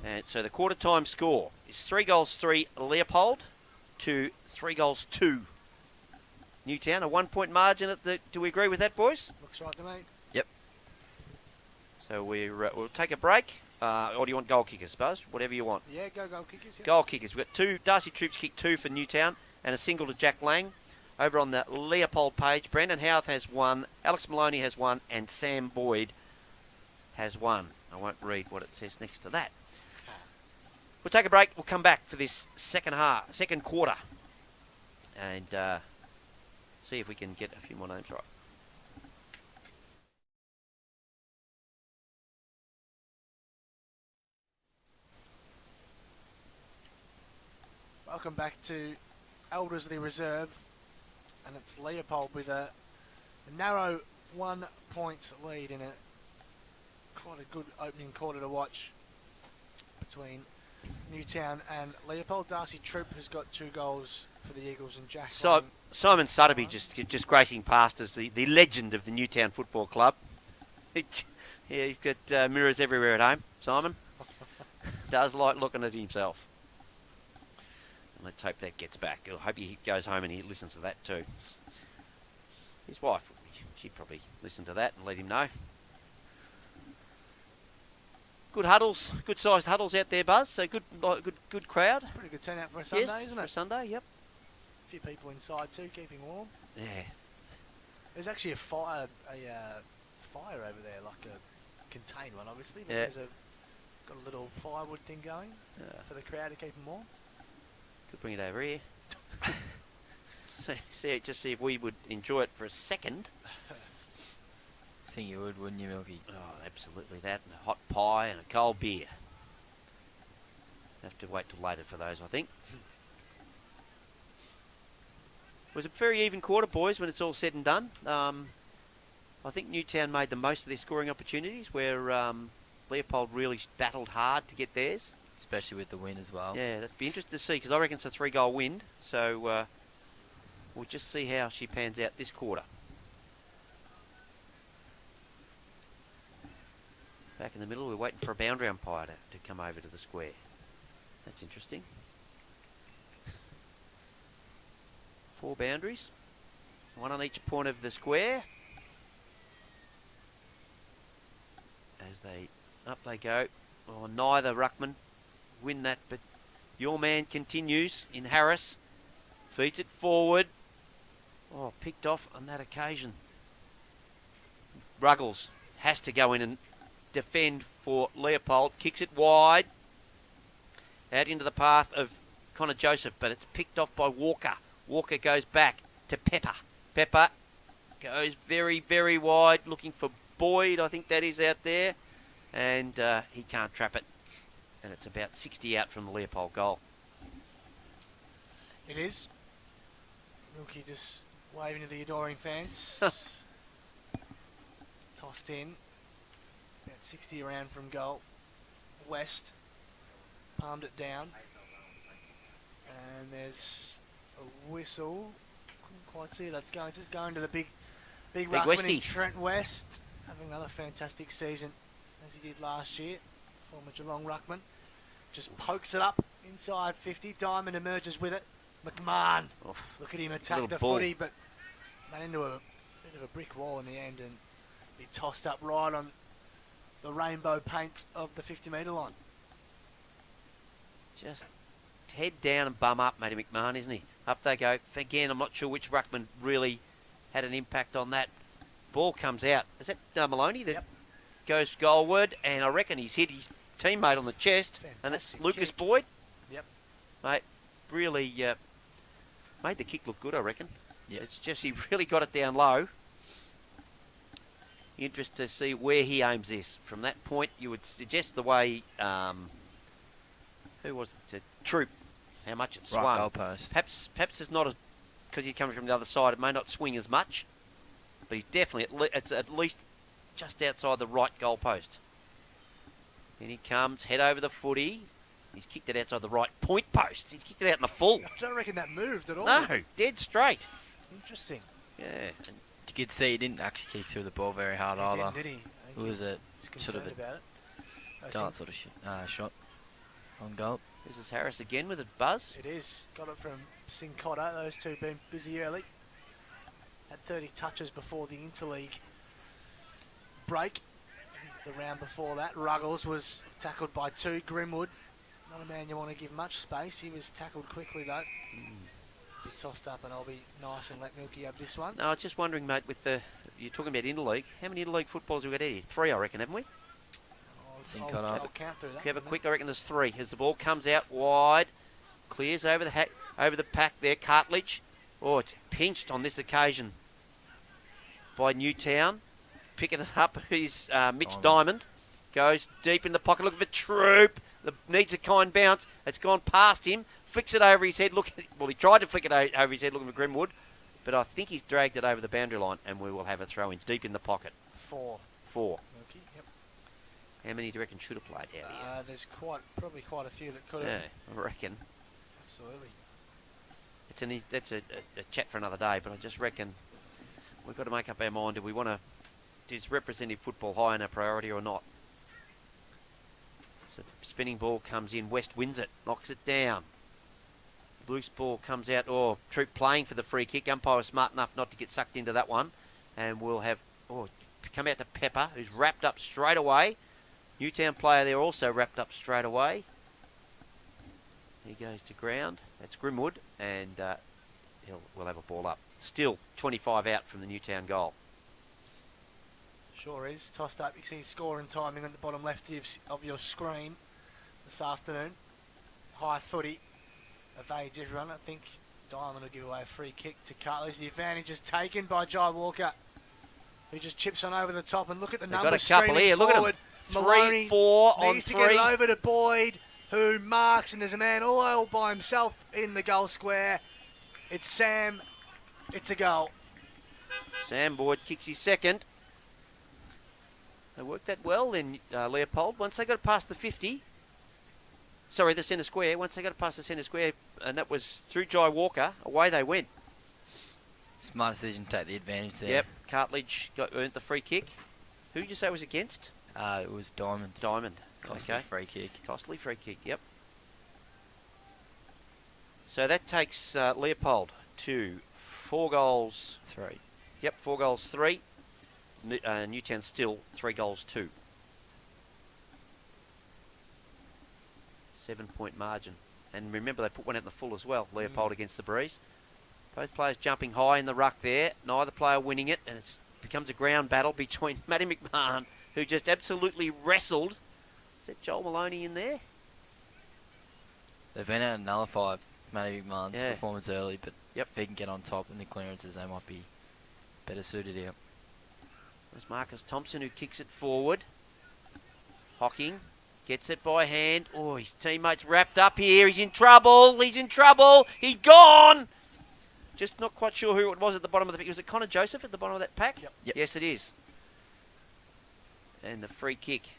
And so the quarter time score is 3 goals 3 Leopold to 3 goals 2 Newtown. A 1 point margin at the. Do we agree with that, boys? Looks right to me. So we'll take a break. Or do you want goal kickers, Buzz? Whatever you want. Yeah, go kickers. Yeah. Goal kickers. We've got 2. Darcy Troops kicked 2 for Newtown and a single to Jack Lang. Over on the Leopold page, Brandon Howarth has 1, Alex Maloney has 1, and Sam Boyd has 1. I won't read what it says next to that. We'll take a break. We'll come back for this second quarter, and see if we can get a few more names right. Welcome back to Eldersley Reserve, and it's Leopold with a narrow 1 point lead in quite a good opening quarter to watch between Newtown and Leopold. Darcy Troop has got 2 goals for the Eagles, and Jack. So Simon Sutterby just gracing past as the legend of the Newtown Football Club. Yeah, he's got mirrors everywhere at home. Simon does like looking at himself. And let's hope that gets back. I hope he goes home and he listens to that too. His wife, she'd probably listen to that and let him know. Good huddles, good sized huddles out there, Buzz. So good crowd. It's a pretty good turnout for a Sunday, Yes, isn't for a it? Sunday, yep. A few people inside too, keeping warm. Yeah. There's actually a fire over there, like a contained one, obviously. But Yeah. there's got a little firewood thing going for the crowd to keep them warm. Could bring it over here. See if we would enjoy it for a second. I think you would, wouldn't you, Milky? Oh, absolutely that. And a hot pie and a cold beer. Have to wait till later for those, I think. It was a very even quarter, boys, when it's all said and done. I think Newtown made the most of their scoring opportunities, where Leopold really battled hard to get theirs. Especially with the win as well. Yeah, that'd be interesting to see, because I reckon it's a 3-goal win. So we'll just see how she pans out this quarter. Back in the middle, we're waiting for a boundary umpire to come over to the square. That's interesting. 4 boundaries, 1 on each point of the square. As up they go. Oh, neither ruckman win that, but your man continues in Harris. Feeds it forward. Oh, picked off on that occasion. Ruggles has to go in and defend for Leopold. Kicks it wide. Out into the path of Connor Joseph, but it's picked off by Walker. Walker goes back to Pepper. Pepper goes very, very wide, looking for Boyd, I think that is out there. And he can't trap it. And it's about 60 out from the Leopold goal. It is. Rookie just waving to the adoring fans. Tossed in. About 60 around from goal. West palmed it down. And there's a whistle. Couldn't quite see that's going. Just going to the big ruckman in Trent West. Having another fantastic season as he did last year. Former Geelong ruckman. Just pokes it up inside 50. Diamond emerges with it. McMahon. Oh, look at him attack the footy, but ran into a bit of a brick wall in the end and be tossed up right on the rainbow paint of the 50-metre line. Just head down and bum up, Matty McMahon, isn't he? Up they go. Again, I'm not sure which ruckman really had an impact on that. Ball comes out. Is that Maloney that goes goalward? And I reckon he's hit his teammate on the chest. Fantastic and it's Lucas kick. Boyd. Yep. Mate, really made the kick look good, I reckon. Yep. It's just he really got it down low. Interested to see where he aims this. From that point, you would suggest the way... who was it? Troop. How much it swung. Right goalpost. Perhaps it's not as... Because he's coming from the other side, it may not swing as much. But he's definitely it's at least just outside the right goalpost. In he comes, head over the footy. He's kicked it outside the right point post. He's kicked it out in the full. I don't reckon that moved at all. No, dead straight. Interesting. Yeah. You could see he didn't actually kick through the ball very hard He either. didn't, did he? It was a He's sort of concerned a about it. dart sort of shot on goal. This is Harris again with a buzz. It is. Got it from Sincotta. Those two been busy early. Had 30 touches before the interleague break. The round before that, Ruggles was tackled by 2. Grimwood, not a man you want to give much space. He was tackled quickly though. Be tossed up, and I'll be nice and let Milky have this one. No, I was just wondering, mate, with you're talking about interleague. How many interleague footballs have we got here? 3, I reckon, haven't we? I'll count through that. Have a quick, I reckon there's 3. As the ball comes out wide, clears over the pack there, Cartledge. Oh, it's pinched on this occasion by Newtown. Picking it up is Mitch Diamond. Goes deep in the pocket. Look at the Troop. Needs a kind bounce. It's gone past him. Flicks it over his head. Well, he tried to flick it over his head looking for Grimwood. But I think he's dragged it over the boundary line, and we will have a throw-in deep in the pocket. 4. Okay, yep. How many do you reckon should have played out here? There's probably quite a few that could have. Yeah, I reckon. Absolutely. That's a chat for another day, but I just reckon we've got to make up our mind. Do we want to... Is representative football high on our priority or not? So spinning ball comes in. West wins it. Knocks it down. Loose ball comes out. Oh, Troop playing for the free kick. Umpire was smart enough not to get sucked into that one. And we'll have... Oh, come out to Pepper, who's wrapped up straight away. Newtown player there also wrapped up straight away. He goes to ground. That's Grimwood. And we'll have a ball up. Still 25 out from the Newtown goal. Sure is. Tossed up. You see scoring timing on the bottom left of your screen this afternoon. High footy. Evades everyone. I think Diamond will give away a free kick to Cartledge. The advantage is taken by Jai Walker, who just chips on over the top. And look at the numbers. Got a couple here. Look at them. 3, 4 on needs 3. to get it over to Boyd. who marks, and there's a man all by himself in the goal square. It's Sam. It's a goal. Sam Boyd kicks his second. They worked that well then, Leopold. Once they got past the 50, sorry, the centre square, once they got past the centre square, and that was through Jai Walker, away they went. Smart decision to take the advantage there. Yep, Cartledge earned the free kick. Who did you say was against? It was Diamond. Diamond. Costly Okay. free kick. Costly free kick, yep. So that takes Leopold to 4 goals. 3. Yep, 4 goals, 3. Newtown still 3 goals, 2. 7-point margin. And remember, they put one out in the full as well. Leopold against the Breeze. Both players jumping high in the ruck there. Neither player winning it, and it becomes a ground battle between Matty McMahon, who just absolutely wrestled. Is that Joel Maloney in there? They've been able to nullify Matty McMahon's Yeah. performance early, but Yep. if he can get on top in the clearances, they might be better suited here. There's Marcus Thompson, who kicks it forward. Hocking gets it by hand. Oh, his teammate's wrapped up here. He's in trouble. He's in trouble. He's gone. Just not quite sure who it was at the bottom of the pack. Was it Connor Joseph at the bottom of that pack? Yep. Yes, it is. And the free kick.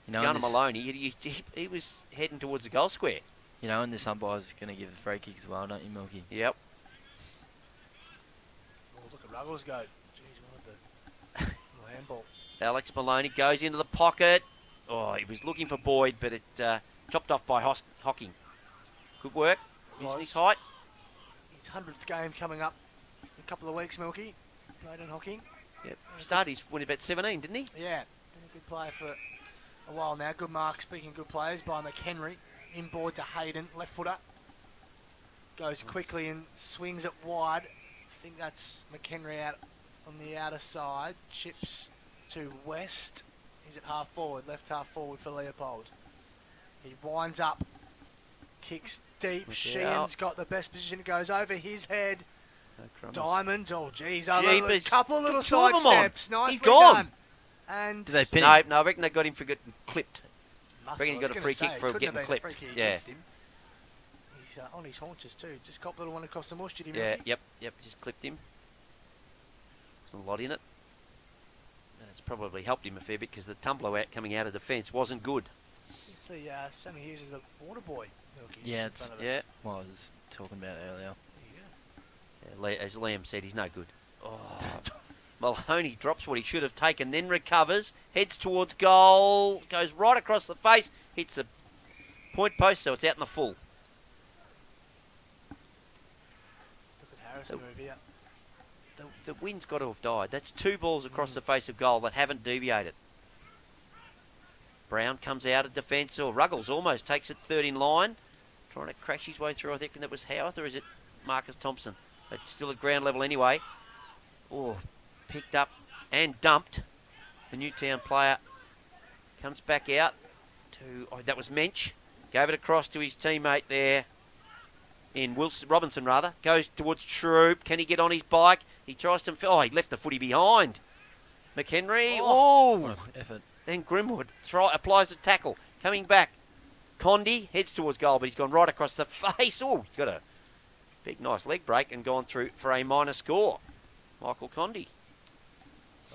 You know, Gunnar and this, Maloney, he was heading towards the goal square. you know, and this umpire's going to give the free kick as well, don't you, Milky? Yep. Oh, look at Ruggles go. Jeez, what a handball. Alex Maloney goes into the pocket. Oh, he was looking for Boyd, but it chopped off by Hocking. Good work. Using his height. His 100th game coming up in a couple of weeks, Milky. Braden Hocking. Yep. Started his when about 17, didn't he? Yeah, been a good player for a while now. Good mark, speaking of good players, by McHenry. Inboard to Hayden, left footer. Goes quickly and swings it wide. I think that's McHenry out on the outer side. Chips to West. He's at half forward, left half forward for Leopold. He winds up, kicks deep. Look Sheehan's got the best position. It goes over his head. No crumbs. Diamond, oh geez, Jeepers. a couple of little Took 2 of side them on. steps. Nicely He's gone. done. And Did they pin No, him? I reckon they got him for getting clipped. Muscle, reckon he I was got a gonna free say, kick for couldn't getting have been a clipped. free kick Yeah. against him. He's on his haunches too. Just copped the little one across the mush, did he? Yeah, Milky? yep, just clipped him. Wasn't a lot in it. And it's probably helped him a fair bit because the tumbler out coming out of defence wasn't good. You see, Sammy Hughes is the water boy. Milky, just Yeah, in it's- front of us. Yeah. What I was talking about earlier. There you As Liam said, he's no good. Oh. Maloney drops what he should have taken, then recovers, heads towards goal, goes right across the face, hits the point post, so it's out in the full. go. Look at Harris So- move here. The wind's got to have died. That's 2 balls across the face of goal that haven't deviated. Brown comes out of defence, or Ruggles almost takes it third in line, trying to crash his way through. I think that was Howarth, or is it Marcus Thompson? But still at ground level anyway. Oh, picked up and dumped. The Newtown player comes back out to, that was Mensch. Gave it across to his teammate there in Robinson rather. Goes towards Troop. Can he get on his bike? He tries to, he left the footy behind. McHenry, What an effort. then Grimwood applies the tackle. Coming back. Condi heads towards goal, but he's gone right across the face. Oh, he's got a big, nice leg break and gone through for a minor score. Michael Condi.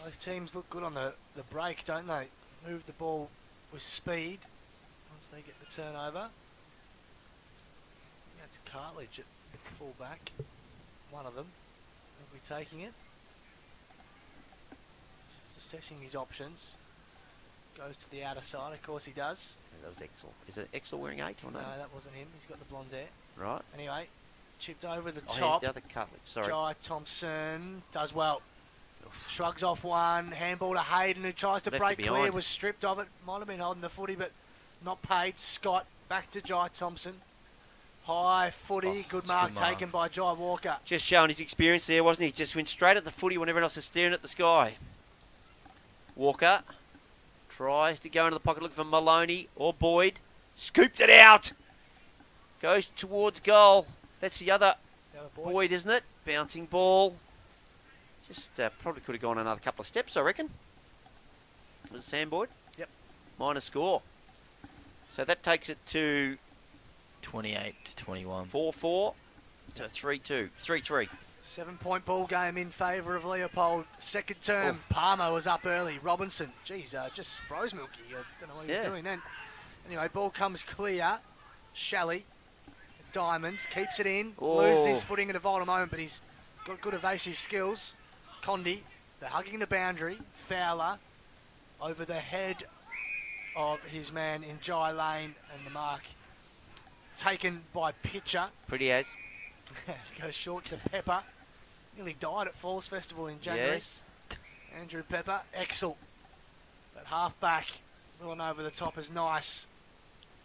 Both teams look good on the break, don't they? Move the ball with speed once they get the turnover. That's Cartledge at full back. One of them will be taking it. Just assessing his options. Goes to the outer side, of course he does. That was Exel. Is it Exel wearing 8 or no? No, that wasn't him. He's got the blonde hair. Right. Anyway, chipped over the Oh, yeah, top. the other Cartledge. Sorry. Jai Thompson does well. Shrugs off one. Handball to Hayden, who tries to Left break it clear. behind. Was stripped of it. Might have been holding the footy, but not paid. Scott back to Jai Thompson. High footy. Good it's a mark good mark. taken by Jai Walker. Just showing his experience there, wasn't he? Just went straight at the footy when everyone else was staring at the sky. Walker tries to go into the pocket looking for Maloney or Boyd. Scooped it out. Goes towards goal. That's the other The other boy. Boyd, isn't it? Bouncing ball. Just probably could have gone another couple of steps, I reckon. Was it Sam Boyd? Yep. Minor score. So that takes it to 28 to 21. 4-4 to 3-2. 3-3. 7-point ball game in favour of Leopold. Second term, Palmer was up early. Robinson, geez, just froze Milky. I don't know what he was doing then. Anyway, ball comes clear. Shelley, Diamond, keeps it in. Loses his footing at a vital moment, but he's got good evasive skills. Condi, they're hugging the boundary. Fowler, over the head of his man in Jai Lane, and the mark taken by Pitcher. Pretty as. Goes short to Pepper. Nearly died at Falls Festival in January. Yes. Andrew Pepper, Exel. That half back, going over the top is nice.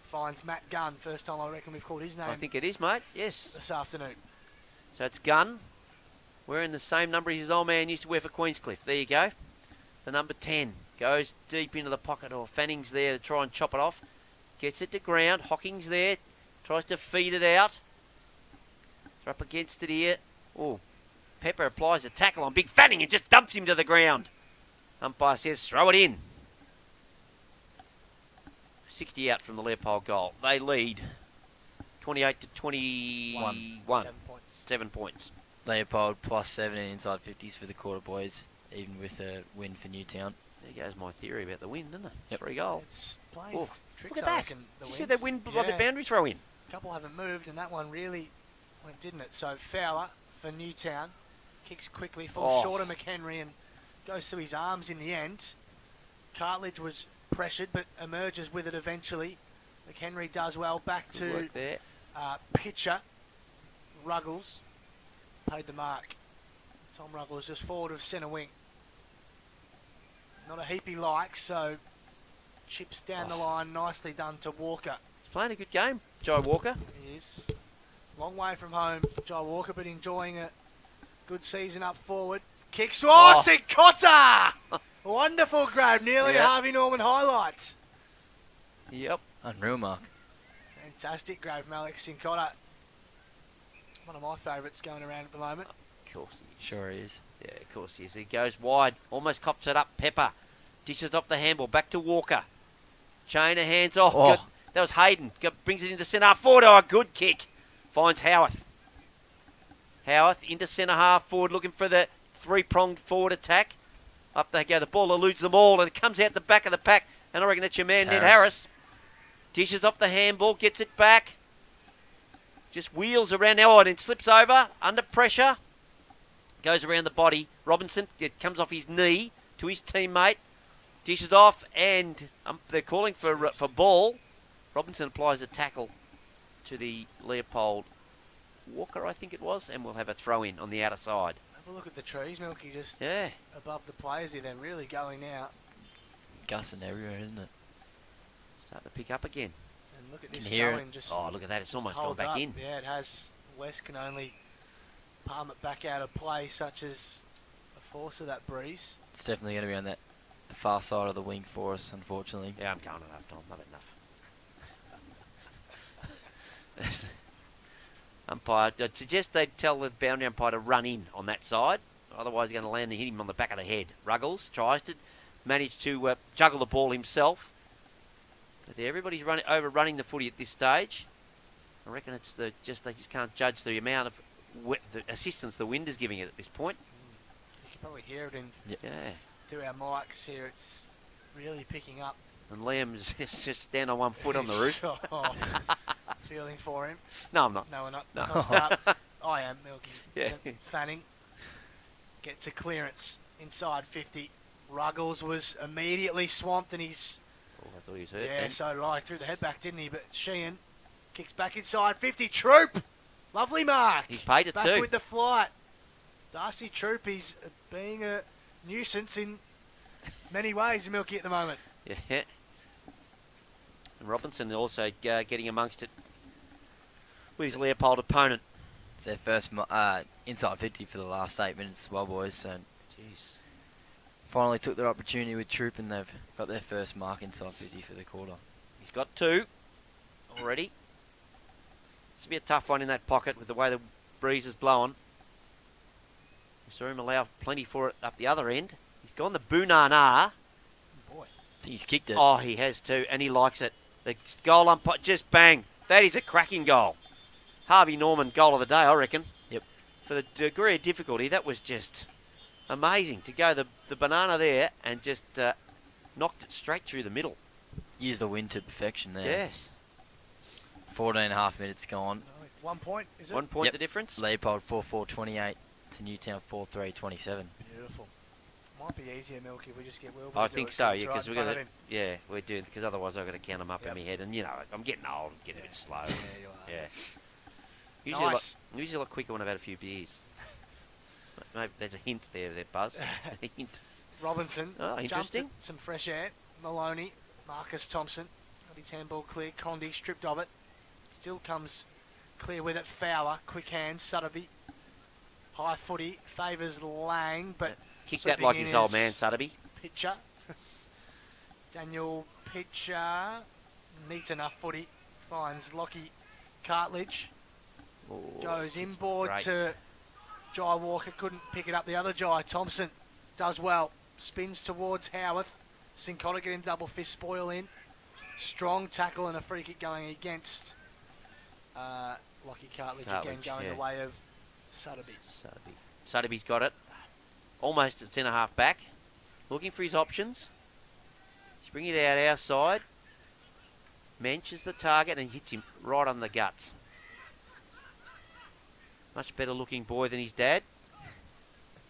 Finds Matt Gunn. First time I reckon we've called his name. I think it is, mate. Yes. This afternoon. So it's Gunn. Wearing the same number his old man used to wear for Queenscliff. There you go. The number 10 goes deep into the pocket, or Fanning's there to try and chop it off. Gets it to ground. Hocking's there. Tries to feed it out. They're up against it here. Oh, Pepper applies a tackle on Big Fanning and just dumps him to the ground. Umpire says throw it in. 60 out from the Leopold goal. They lead 28 to 21. 7 points. 7 points. Leopold +7 in inside 50s for the quarter, boys, even with a win for Newtown. There goes my theory about the win, doesn't it? Yep. 3 goals. It's playing Oh, tricks, look at I that. reckon, the You wins. said they win by the boundary throw in. A couple haven't moved, and that one really went, didn't it? So Fowler for Newtown. Kicks quickly, falls short of McHenry and goes to his arms in the end. Cartledge was pressured, but emerges with it eventually. McHenry does well. Back Good to work there. Pitcher. Ruggles paid the mark. Tom Ruggles just forward of centre wing. Not a heap he likes, so chips down the line. Nicely done to Walker. He's playing a good game, Jai Walker. He is. Long way from home, Jai Walker, but enjoying a good season up forward. Kicks. Sikota! Wonderful grab. Nearly a Harvey Norman highlight. Yep. Unreal, Mark. Fantastic grab from Alex Sincotta. One of my favourites going around at the moment. Of course he is. Sure he is. Yeah, of course he is. He goes wide. Almost cops it up. Pepper. Dishes off the handball. Back to Walker. Chain of hands. Good. That was Hayden. Brings it into centre half forward. Oh, a good kick. Finds Howarth. Howarth into centre half forward, looking for the three-pronged forward attack. Up they go. The ball eludes them all, and it comes out the back of the pack. And I reckon that's your man, Ned Harris. Dishes off the handball, gets it back. Just wheels around now and slips over, under pressure. Goes around the body. Robinson, it comes off his knee to his teammate. Dishes off, and they're calling for ball. Robinson applies a tackle to the Leopold Walker, I think it was, and we'll have a throw in on the outer side. Have a look at the trees, Milky, just Yeah. above the players here. They're really going out. Gussing everywhere, isn't it? Start to pick up again. And look at this Can hear throwing. it. Just Oh, look at that. It's just almost gone holds back up. in. Yeah, it has. West can only palm it back out of play, such as the force of that breeze. It's definitely going to be on the far side of the wing for us, unfortunately. Yeah, I'm going at half time. I've had enough. Umpire, I'd suggest they'd tell the boundary umpire to run in on that side. Otherwise, he's going to land and hit him on the back of the head. Ruggles tries to manage to juggle the ball himself. But everybody's overrunning the footy at this stage. I reckon it's they just can't judge the amount of the assistance the wind is giving it at this point. You can probably hear it through our mics here. It's really picking up. And Liam's just stand on one foot on the roof. Feeling for him. No, I'm not. No, we're not. No. It's not start. I am, Milky. Yeah. Fanning gets a clearance inside 50. Ruggles was immediately swamped, and he's... Oh, I thought he was hurt. Yeah, then. so did I. Threw the head back, didn't he? But Sheehan kicks back inside 50. Troop! Lovely mark. He's paid it back too. with the flight. Darcy Troop, he's being a nuisance in many ways, Milky, at the moment. Yeah. And Robinson also getting amongst it with his Leopold opponent. It's their first inside 50 for the last 8 minutes as well, boys. So Jeez. finally took their opportunity with Troop, and they've got their first mark inside 50 for the quarter. He's got 2 already. This will be a tough one in that pocket with the way the breeze is blowing. We saw him allow plenty for it up the other end. He's gone the Boonana. Boy. He's kicked it. Oh, he has too, and he likes it. The goal umpire, just bang. That is a cracking goal. Harvey Norman goal of the day, I reckon. Yep. For the degree of difficulty, that was just amazing to go the banana there and just knocked it straight through the middle. Use the wind to perfection there. Yes. 14.5 minutes gone. 1 point, is it? 1 point Yep. the difference. Leopold 4-4-28 to Newtown 4-3-27. Beautiful. Might be easier, Milk, if we just get Wilbur I to do think it, so, it's yeah, right because in we're front gonna, of him. yeah, we're doing because otherwise I've got to count them up in my head, and you know I'm getting old, getting a bit slow. Yeah, you are. Yeah. Usually, Nice. usually a lot quicker when I've had a few beers. Maybe there's a hint there, Buzz. A hint. Robinson Oh, jumped interesting. at some fresh air. Maloney, Marcus Thompson, got his handball clear. Condi stripped of it. Still comes clear with it. Fowler, quick hands. Sutterby, high footy, favours Lang, but Kick that slipping like in his old is man, Sutterby. Pitcher. Daniel Pitcher, neat enough footy, finds Lockie Cartledge. Oh, Goes inboard great. to Jai Walker, couldn't pick it up. The other Jai, Thompson, does well. Spins towards Howarth. Sincotta getting double fist spoil in. Strong tackle and a free kick going against Lockie Cartledge again, Cartledge, going yeah. the way of Sutterby. Sutterby's got it. Almost at centre half back. Looking for his options. He's bringing it out our side. Menches the target and hits him right on the guts. Much better looking boy than his dad.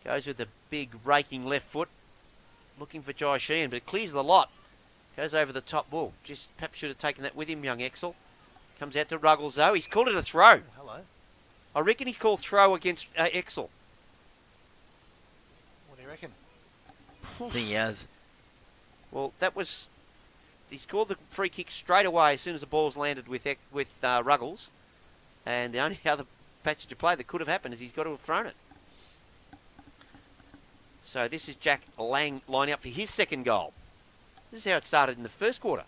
Goes with the big raking left foot. Looking for Jai Sheehan, but it clears the lot. Goes over the top ball. Just perhaps should have taken that with him, young Exel. Comes out to Ruggles though. He's called it a throw. Oh, hello. I reckon he's called throw against Exel. What do you reckon? I think he has. Well, that was... He scored the free kick straight away as soon as the ball's landed with Ruggles. And the only other passage of play that could have happened is he's got to have thrown it. So this is Jack Lang lining up for his second goal. This is how it started in the first quarter.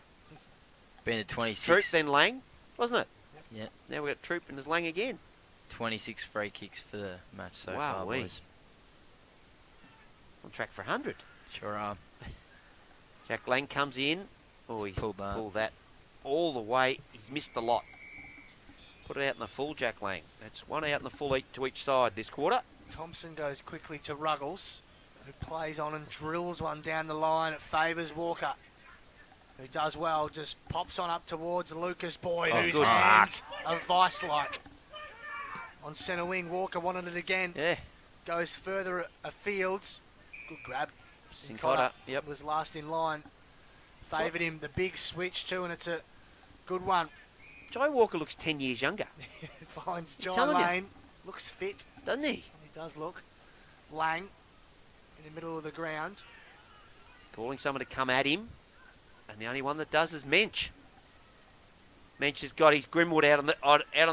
Been to 26. Troop, then Lang, wasn't it? Yep. Now we've got Troop and there's Lang again. 26 free kicks for the match so Wow, far, wee. boys. On track for 100. Sure are. Jack Lang comes in. Oh, he Pulled that. all the way. He's missed the lot. Put it out in the full, Jack Lang. That's one out in the full to each side this quarter. Thompson goes quickly to Ruggles, who plays on and drills one down the line. It favours Walker, who does well, just pops on up towards Lucas Boyd, Oh, whose good hands are vice-like. On centre wing, Walker wanted it again. Yeah. Goes further afield. Good grab. Sincotta, yep. Was last in line. Favoured him, the big switch too, and it's a good one. Jai Walker looks 10 years younger, Finds I'm John telling you. Lane. Looks fit. doesn't he? He does look. Lang in the middle of the ground. Calling someone to come at him. And the only one that does is Mensch. Mensch has got his Grimwood out on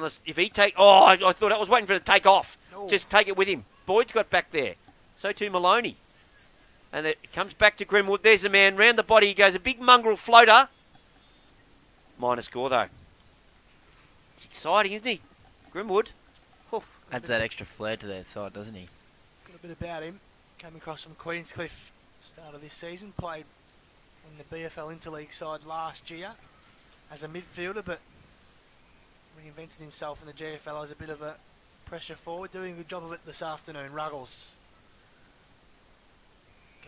the... If he take... Oh, I thought I was waiting for it to take off. Oh. Just take it with him. Boyd's got back there. So too Maloney. And it comes back to Grimwood. There's the man. Round the body he goes. A big mongrel floater. Minor score, though. It's exciting, isn't he? Grimwood. Oh. Adds that extra flair to their side, doesn't he? Got a bit about him. Came across from Queenscliff start of this season. Played in the BFL Interleague side last year as a midfielder, but reinvented himself in the GFL as a bit of a pressure forward. Doing a good job of it this afternoon. Ruggles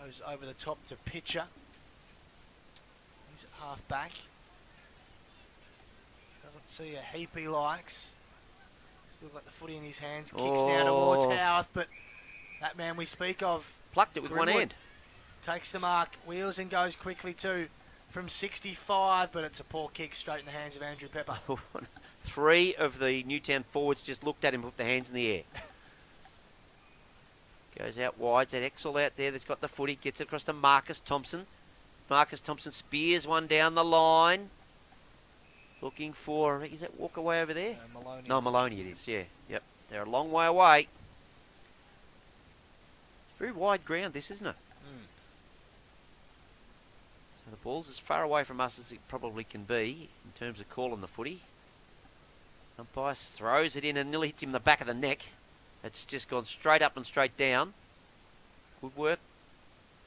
goes over the top to Pitcher. He's at half back. Doesn't see a heap he likes. Still got the footy in his hands. Kicks now towards Howarth, but that man we speak of Plucked it with one Grimwood hand. takes the mark, wheels and goes quickly too from 65, but it's a poor kick straight in the hands of Andrew Pepper. 3 of the Newtown forwards just looked at him, put their hands in the air. Goes out wide. That Exel out there that's got the footy. Gets it across to Marcus Thompson. Marcus Thompson spears one down the line. Looking for... Is that Walker way over there? Maloney. No, Maloney it is, yeah. Yep. They're a long way away. It's very wide ground, this, isn't it? So the ball's as far away from us as it probably can be in terms of calling the footy. Umpire throws it in and nearly hits him in the back of the neck. It's just gone straight up and straight down. Good work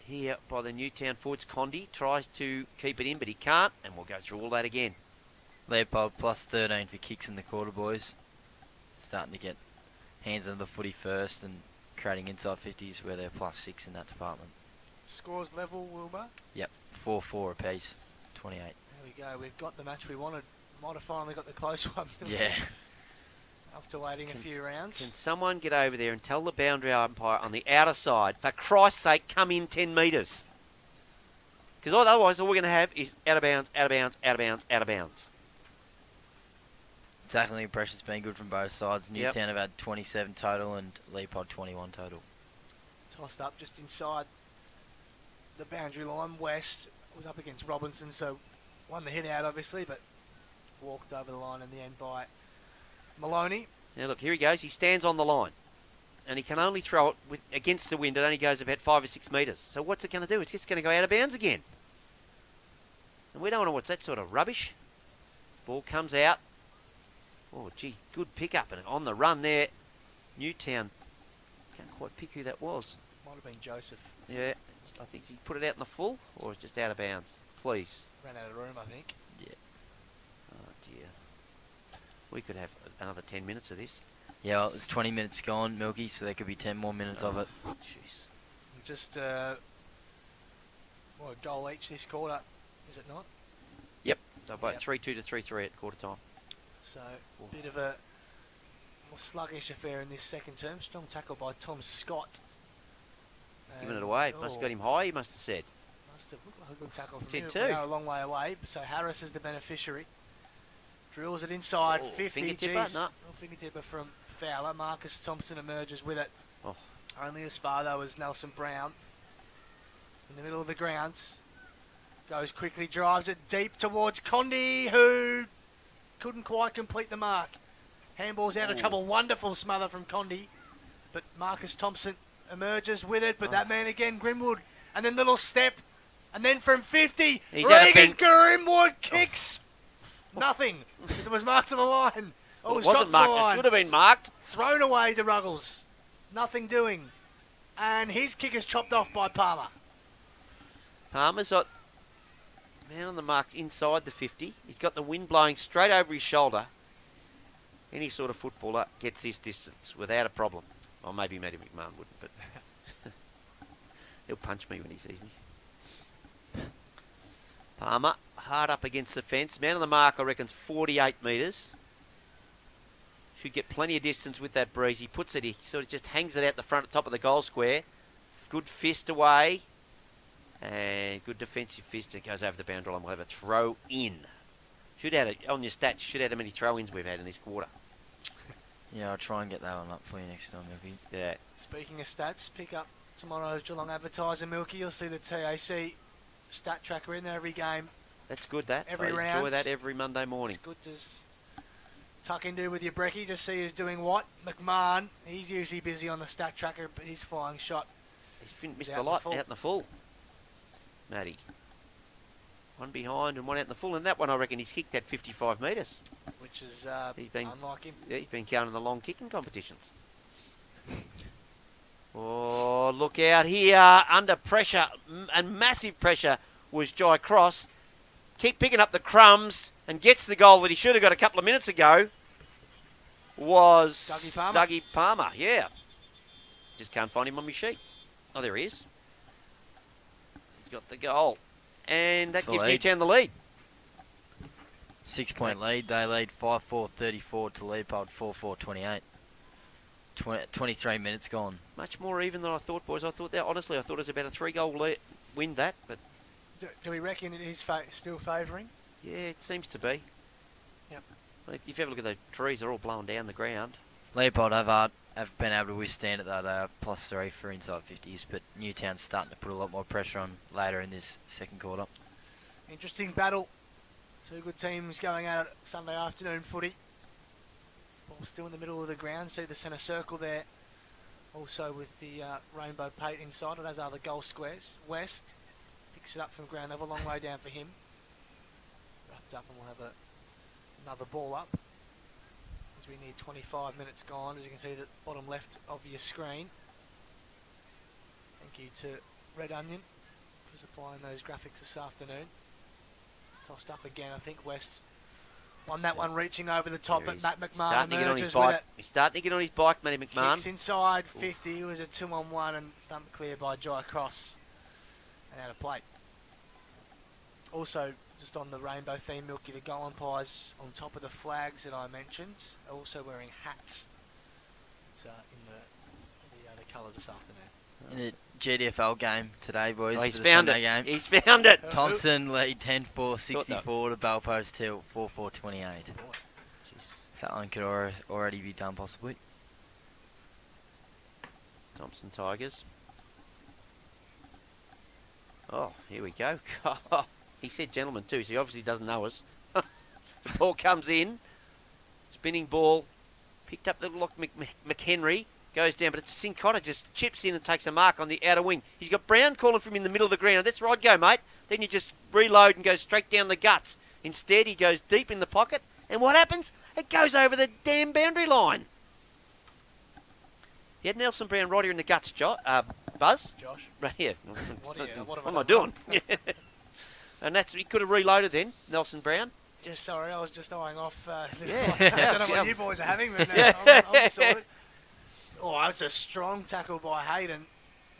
here by the Newtown forwards. Condi tries to keep it in, but he can't, and we'll go through all that again. Leopold plus 13 for kicks in the quarter, boys. Starting to get hands on the footy first and creating inside 50s where they're plus 6 in that department. Scores level, Wilbur. Yep, 4-4 apiece, 28. There we go. We've got the match we wanted. Might have finally got the close one. Yeah. After waiting a few rounds. Can someone get over there and tell the boundary umpire on the outer side, for Christ's sake, come in 10 metres? Because otherwise all we're going to have is out of bounds, out of bounds, out of bounds, out of bounds. Tackling pressure's been good from both sides. Yep. Newtown have had 27 total and Leopold 21 total. Tossed up just inside the boundary line. West was up against Robinson, so won the hit out obviously, but walked over the line in the end by Maloney. Now look, here he goes. He stands on the line. And he can only throw it against the wind. It only goes about 5 or 6 metres. So what's it going to do? It's just going to go out of bounds again. And we don't want to watch that sort of rubbish. Ball comes out. Oh, gee, good pick-up. And on the run there, Newtown. Can't quite pick who that was. Might have been Joseph. Yeah, I think he put it out in the full, or it's just out of bounds. Please. Ran out of room, I think. Yeah. Oh, dear. We could have another 10 minutes of this. Yeah, well, it's 20 minutes gone, Milky, so there could be 10 more minutes of it. Jeez. Just a goal each this quarter, is it not? Yep. They're both Yep. 3-2 to 3-3 at quarter time. So, a bit of a more sluggish affair in this second term. Strong tackle by Tom Scott. He's given it away. Must have got him high, he must have said. Must have looked like a good tackle from Did him. too. We are a long way away, so Harris is the beneficiary. Drills it inside, Oh, 50. fingertipper? Geez, No. little fingertipper from Fowler. Marcus Thompson emerges with it. Oh. Only as far though as Nelson Brown. In the middle of the ground. Goes quickly, drives it deep towards Condi, who couldn't quite complete the mark. Handball's out of trouble. Wonderful smother from Condi. But Marcus Thompson emerges with it. But that man again, Grimwood. And then little step. And then from 50, He's out of Regan bank. Grimwood kicks. Nothing. It was marked to the line. Oh, Well, it it was wasn't dropped to the marked. It line. should have been marked. Thrown away to Ruggles. Nothing doing. And his kick is chopped off by Palmer. Palmer's got man on the mark inside the 50. He's got the wind blowing straight over his shoulder. Any sort of footballer gets this distance without a problem. Or maybe Matty McMahon wouldn't, but he'll punch me when he sees me. Palmer, hard up against the fence. Man on the mark, I reckon's 48 metres. Should get plenty of distance with that breeze. He puts it, he sort of just hangs it out the front, top of the goal square. Good fist away. And good defensive fist. It goes over the boundary line. We'll have a throw in. Should add on your stats. Should add how many throw-ins we've had in this quarter. Yeah, I'll try and get that one up for you next time, Milky. Yeah. Speaking of stats, pick up tomorrow's Geelong Advertiser, Milky. You'll see the TAC stat tracker in there every game. That's good, that. Every I enjoy round. that every Monday morning. It's good to tuck into with your brekkie, just see who's doing what. McMahon, he's usually busy on the stat tracker, but his flying shot. He's missed out a in the lot full. out in the full. Matty. One behind and one out in the full. And that one, I reckon, he's kicked at 55 metres. Which is He's been- unlike him. Yeah, he's been counting the long kicking competitions. Oh, look out here. Under pressure and massive pressure was Jai Cross. Keep picking up the crumbs and gets the goal that he should have got a couple of minutes ago. Was Dougie Palmer. Yeah. Just can't find him on my sheet. Oh, there he is. He's got the goal. And that It's the gives lead. Newtown the lead. 6-point lead. They lead 5-4-34 to Leopold 4-4-28. 23 minutes gone. Much more even than I thought, boys. I thought it was about a 3-goal win, that. But Do we reckon it is still favouring? yeah, it seems to be. Yep. If you have a look at those trees, they're all blowing down the ground. Leopold have been able to withstand it though. They are +3 for inside 50s, but Newtown's starting to put a lot more pressure on later in this second quarter. Interesting battle. Two good teams going at it Sunday afternoon footy. Ball still in the middle of the ground. See the centre circle there. Also with the rainbow paint inside it, as are the goal squares. West picks it up from ground level, long way down for him. Wrapped up, and we'll have another ball up. As we need 25 minutes gone, as you can see the bottom left of your screen. Thank you to Red Onion for supplying those graphics this afternoon. Tossed up again, I think West On that one, reaching over the top, There but he Matt is. McMahon Starting to get on his emerges with bike. it. He's starting to get on his bike, Matty McMahon. Kicks inside 50. It was a 2-on-1 and thumped clear by Jai Cross and out of play. Also, just on the rainbow theme, Milky, the goal umpires on top of the flags that I mentioned are also wearing hats. It's in the colours this afternoon. In the GFL game today, boys. Oh, he's for the found Sunday it. game. He's found it. Thompson lead 10-4, 64 to Belpost Hill, 4-4-28. That one could already be done, possibly. Thompson Tigers. Oh, here we go. He said gentlemen too, so he obviously doesn't know us. The ball comes in. Spinning ball. Picked up the lock McHenry. Goes down, but it's Sincotta just chips in and takes a mark on the outer wing. He's got Brown calling from in the middle of the ground. That's right, go, mate. Then you just reload and go straight down the guts. Instead, he goes deep in the pocket. And what happens? It goes over the damn boundary line. He had Nelson Brown right here in the guts, Buzz. Josh. Right here. What am I doing? And he could have reloaded then, Nelson Brown. Just sorry, I was just eyeing off. Yeah. I don't know what you boys are having, but I'm sorted. Oh, it's a strong tackle by Hayden.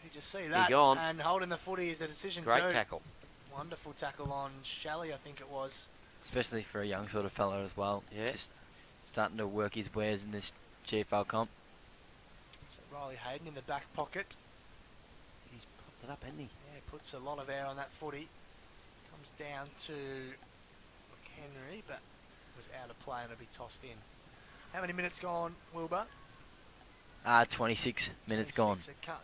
Did you see that? Gone. And holding the footy is the decision Great too. tackle. Wonderful tackle on Shalley, I think it was. Especially for a young sort of fella as well. Yeah. Just starting to work his wares in this GFL comp. So Riley Hayden in the back pocket. He's popped it up, hasn't he? Yeah, puts a lot of air on that footy. Comes down to Henry, but was out of play and it'll be tossed in. How many minutes gone, Wilbur? 26 minutes gone. It can't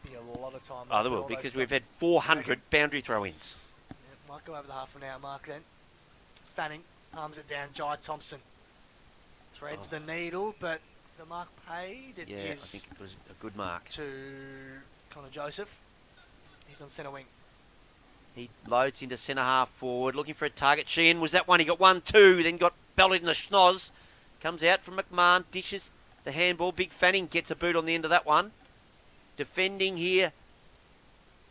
be a lot of time. Oh, there will, because we've had 400 boundary throw-ins. Yeah, might go over the half an hour mark then. Fanning palms it down. Jai Thompson threads the needle, but the mark paid. It Yeah, is I think it was a good mark. to Connor Joseph. He's on centre wing. He loads into centre half forward, looking for a target. Sheehan was that one. He got 1-2, then got belted in the schnoz. Comes out from McMahon, dishes the handball. Big Fanning gets a boot on the end of that one. Defending here,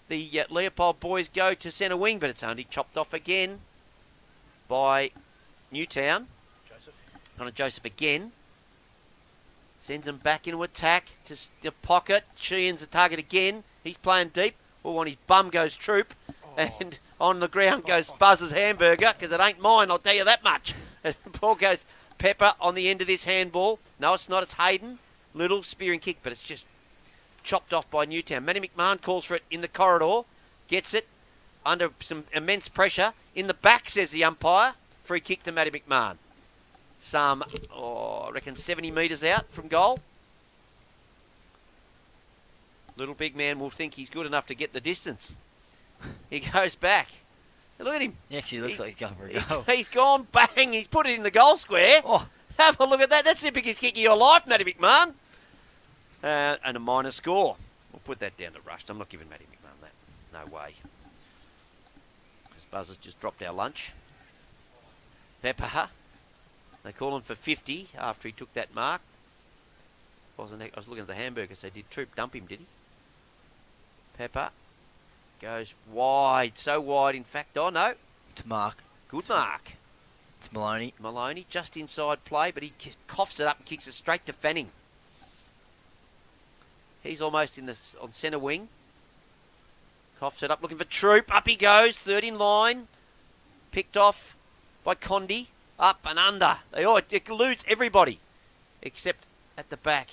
the Leopold boys go to centre wing, but it's only chopped off again by Newtown. Joseph. Connor Joseph again. Sends him back into attack to the pocket. Sheehan's the target again. He's playing deep. Oh, on his bum goes Troop. And on the ground goes Buzz's hamburger, because it ain't mine, I'll tell you that much. As the ball goes Pepper on the end of this handball. No, it's not, it's Hayden. Little spearing kick, but it's just chopped off by Newtown. Matty McMahon calls for it in the corridor. Gets it under some immense pressure. In the back, says the umpire. Free kick to Matty McMahon. Some, I reckon 70 metres out from goal. Little big man will think he's good enough to get the distance. He goes back. Look at him. He actually looks like he's going for a goal. He's gone, bang, he's put it in the goal square. Oh. Have a look at that. That's the biggest kick of your life, Matty McMahon. And a minor score. We'll put that down to Rushed. I'm not giving Matty McMahon that. No way. Because Buzz has just dropped our lunch. Pepper. They call him for 50 after he took that mark. I was looking at the hamburger, so did Troop dump him, did he? Pepper. Goes wide, so wide in fact. Oh no, It's Mark. good mark. It's Maloney. Maloney just inside play, but he coughs it up and kicks it straight to Fanning. He's almost on centre wing. Coughs it up, looking for Troop. Up he goes, third in line. Picked off by Condi. Up and under. It eludes everybody except at the back.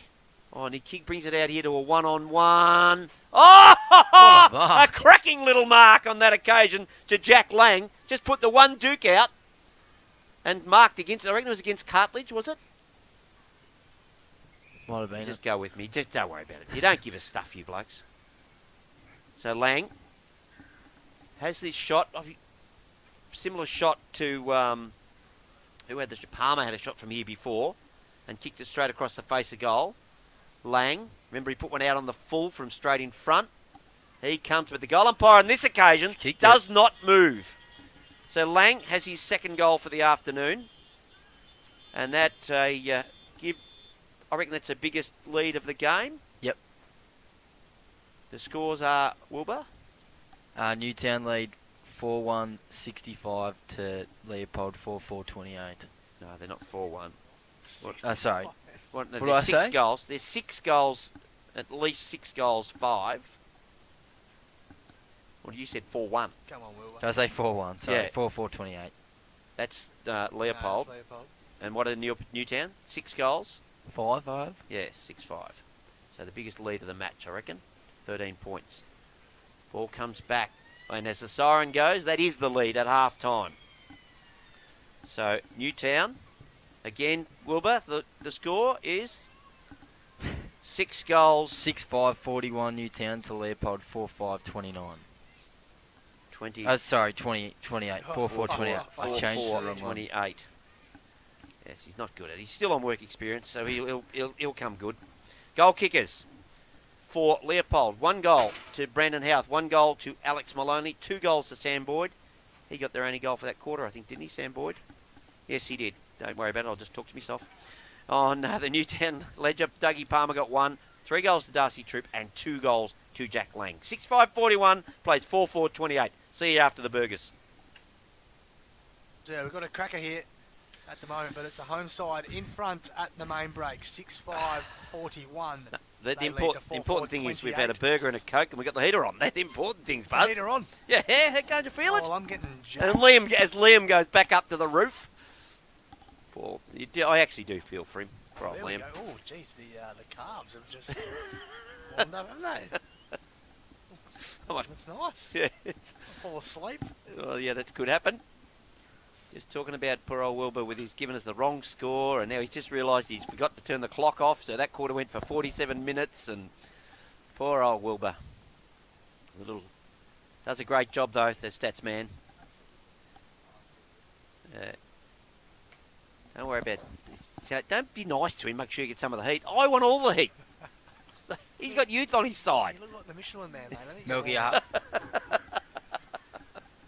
Oh, and he brings it out here to a one-on-one. Oh! What a mark. A cracking little mark on that occasion to Jack Lang. Just put the one Duke out and marked against, I reckon it was against Cartledge, was it? Might have been. Just go with me. Just don't worry about it. You don't give us stuff, you blokes. So Lang has this shot, similar shot to who had Palmer had a shot from here before and kicked it straight across the face of goal. Lang, remember he put one out on the full from straight in front. He comes, but the goal umpire on this occasion does not move. So Lang has his second goal for the afternoon, and that I reckon that's the biggest lead of the game. Yep. The scores are Wilbur. Newtown lead 4-1, 65 to Leopold 4-4-28. No, they're not 4-1. Sorry. What did I say? 6 goals. There's 6 goals, at least 6 goals, 5. Well, you said 4-1. Come on, Wilbur. Did I say 4-1? Sorry, Yeah. 4-4-28. That's No, Leopold. it's Leopold. And what are Newtown? 6 goals? 5. Yeah, 6-5. So the biggest lead of the match, I reckon. 13 points. Ball comes back. And as the siren goes, that is the lead at half time. So Newtown, again, Wilbur, the score is 6 goals. 6-5-41 Newtown to Leopold 4-5-29. 20. Sorry, 28. 4-4-28. I changed the wrong one. 28. Yes, he's not good at it. He's still on work experience, so he'll come good. Goal kickers for Leopold. 1 goal to Brandon Houth. 1 goal to Alex Maloney. 2 goals to Sam Boyd. He got their only goal for that quarter, I think, didn't he, Sam Boyd? Yes, he did. Don't worry about it. I'll just talk to myself. On the Newtown ledger, Dougie Palmer got 1. 3 goals to Darcy Troop and 2 goals to Jack Lang. 6-5-41, plays 4-4-28. See you after the burgers. So we've got a cracker here at the moment, but it's the home side in front at the main break. 6-5-41. The important thing is we've had a burger and a Coke and we've got the heater on. That's the important thing, Buzz. Heater on. Yeah, how can't you feel it? Oh, well, I'm getting And jacked. as Liam goes back up to the roof, well, I actually do feel for him. Poor old There we Liam. go. Oh, geez, the calves have just warmed up, haven't they? That's nice. Yeah, I'll fall asleep. well, yeah, that could happen. Just talking about poor old Wilbur with he's given us the wrong score, and now he's just realised he's forgot to turn the clock off, so that quarter went for 47 minutes, and poor old Wilbur. Does a great job though, the stats man. Don't worry about it. Don't be nice to him, make sure you get some of the heat. I want all the heat. He's got youth on his side. You look like the Michelin man, mate. I think Milky you're up.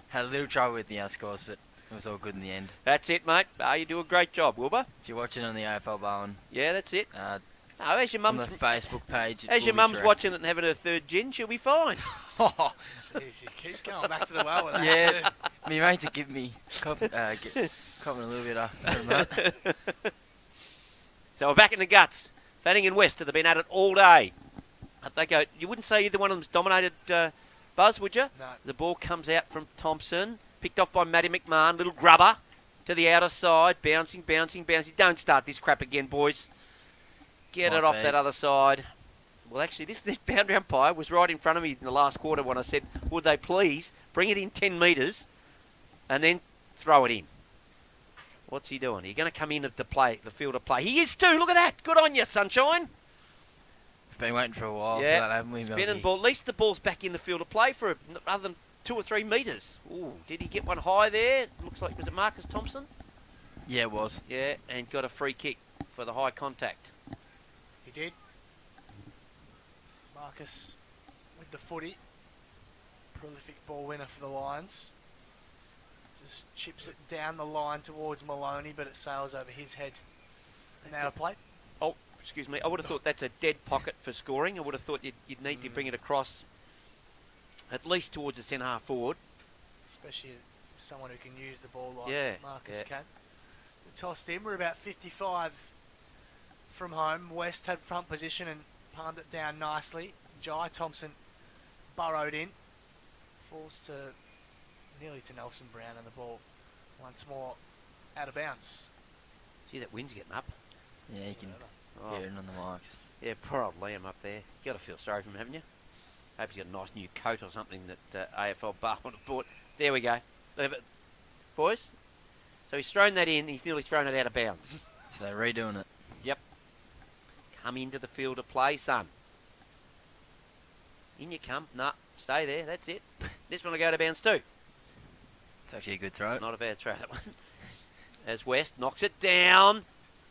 Had a little trouble with the scores, but it was all good in the end. That's it, mate. You do a great job, Wilbur. If you're watching on the AFL Barn, Yeah, that's it. No, as your on mum's, the Facebook page, as your mum's watching it and having her 3rd gin, she'll be fine. Jeez, you keep going back to the well with that Yeah. too. Me mate to give me copping a little bit from that. So we're back in the guts. Fanning and West have been at it all day. You wouldn't say either one of them's dominated, Buzz, would you? No. The ball comes out from Thompson, picked off by Matty McMahon, little grubber to the outer side, bouncing. Don't start this crap again, boys. Get Might it off be. that other side. Well, actually, this boundary umpire was right in front of me in the last quarter when I said, would they please bring it in 10 metres and then throw it in. What's he doing? Are you going to come in at the field of play? He is too. Look at that. Good on you, sunshine. Been waiting for a while Yeah, for that, haven't we, spinning Milky? ball. At least the ball's back in the field of play for other than 2 or 3 metres. Ooh, did he get one high there? Looks like, was it Marcus Thompson? Yeah, it was. Yeah, and got a free kick for the high contact. He did. Marcus with the footy. Prolific ball winner for the Lions. Just chips it down the line towards Maloney, but it sails over his head. And out of play. Oh, excuse me. I would have thought that's a dead pocket for scoring. I would have thought you'd need to bring it across at least towards the centre half forward. Especially someone who can use the ball like Yeah, Marcus yeah. can. We tossed in. We're about 55 from home. West had front position and palmed it down nicely. Jai Thompson burrowed in. Falls to nearly to Nelson Brown, and the ball once more out of bounds. Gee, that wind's getting up. Yeah, you can Oh, hear it on the mics. yeah, poor old Liam up there. You got to feel sorry for him, haven't you? Hope he's got a nice new coat or something that AFL Bar would have bought. There we go. Boys. So he's thrown that in. He's nearly thrown it out of bounds. So they're redoing it. Yep. Come into the field of play, son. In you come. Nah, stay there. That's it. This one will go to bounds too. It's actually a good throw. Not a bad throw, that one. As West knocks it down.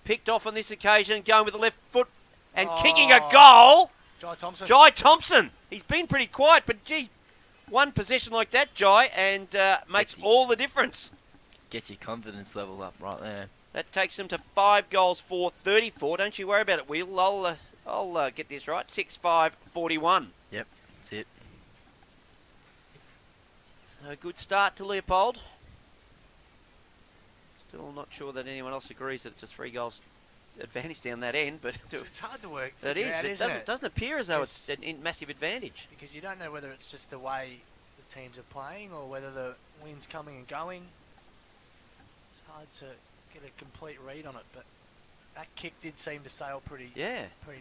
Picked off on this occasion, going with the left foot and kicking a goal. Jai Thompson. Jai Thompson. He's been pretty quiet, but gee, one possession like that, Jai, and makes all the difference. Gets your confidence level up right there. That takes them to 5 goals for 34. Don't you worry about it, Wheel. I'll get this right. 6-5-41. Yep, that's it. A good start to Leopold. Still not sure that anyone else agrees that it's a 3 goals advantage down that end, but It's hard to work. it is. Out, It doesn't appear as though it's a massive advantage. Because you don't know whether it's just the way the teams are playing or whether the wind's coming and going. It's hard to get a complete read on it, but that kick did seem to sail pretty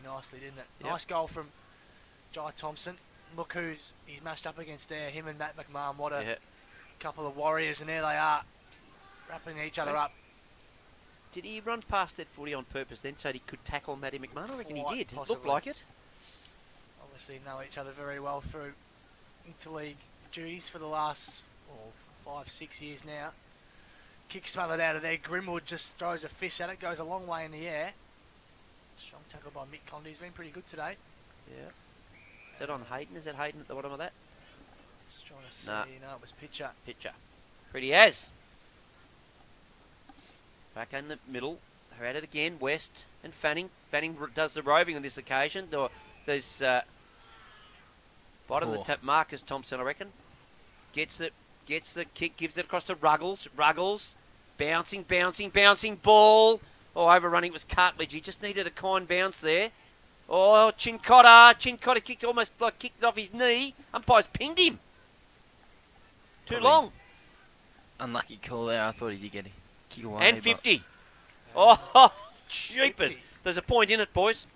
nicely, didn't it? Yep. Nice goal from Jai Thompson. Look who's he's matched up against there. Him and Matt McMahon. What a couple of warriors, and there they are, wrapping each other up. Did he run past that footy on purpose then so that he could tackle Matty McMahon? I reckon he did. Possibly. It looked like it. Obviously know each other very well through interleague duties for the last 5-6 years now. Kick smothered out of there. Grimwood just throws a fist at it, goes a long way in the air. Strong tackle by Mick Condy. He's been pretty good today. Yeah. Is that on Hayden? Is that Hayden at the bottom of that? Just trying to see. Nah. No, it was Pitcher. Pitcher. Pretty as. Back in the middle. They're at it again. West and Fanning. Fanning does the roving on this occasion. There's bottom of the tap. Marcus Thompson, I reckon. Gets the kick. Gives it across to Ruggles. Ruggles. Bouncing ball. Oh, overrunning. It was Cartledge. He just needed a kind bounce there. Oh, Chincotta kicked almost like kicked off his knee. Umpire's pinged him. Too long. Unlucky call there. I thought he did get a kick away. And 50. Oh, cheapers. There's a point in it, boys.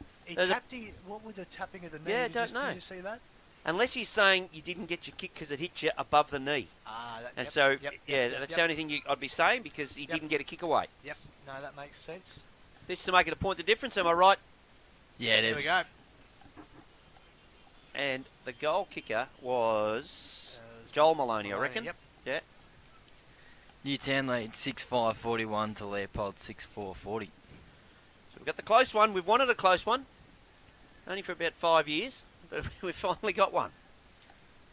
What was the tapping of the knee? Yeah, I don't know. Did you see that? Unless he's saying you didn't get your kick because it hit you above the knee. That's the only thing I'd be saying, because he didn't get a kick away. Yep. No, that makes sense. This is to make it a point of difference, am I right? Yeah, it There is. we go. And the goal kicker was Joel Maloney, I reckon. Yep. Yeah. Newtown lead 6-5-41 to Leopold 6-4-40. So we've got the close one. We've wanted a close one. Only for about 5 years, but we finally got one.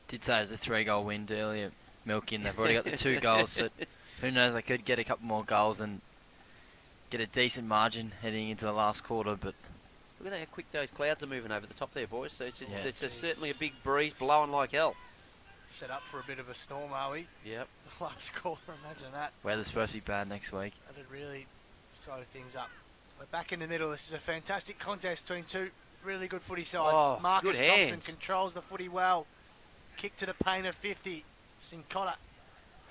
Did say it was a 3-goal win earlier, Milky, and they've already got the 2 goals. So who knows, they could get a couple more goals and get a decent margin heading into the last quarter. But look at how quick those clouds are moving over the top there, boys. So it's certainly a big breeze blowing like hell. Set up for a bit of a storm, are we? Yep. Last quarter, imagine that. weather's supposed to be bad next week. That'd really throw things up. We're back in the middle. This is a fantastic contest between two really good footy sides. Oh, Marcus good Thompson hands. controls the footy well. Kick to the paint of 50. Sincotta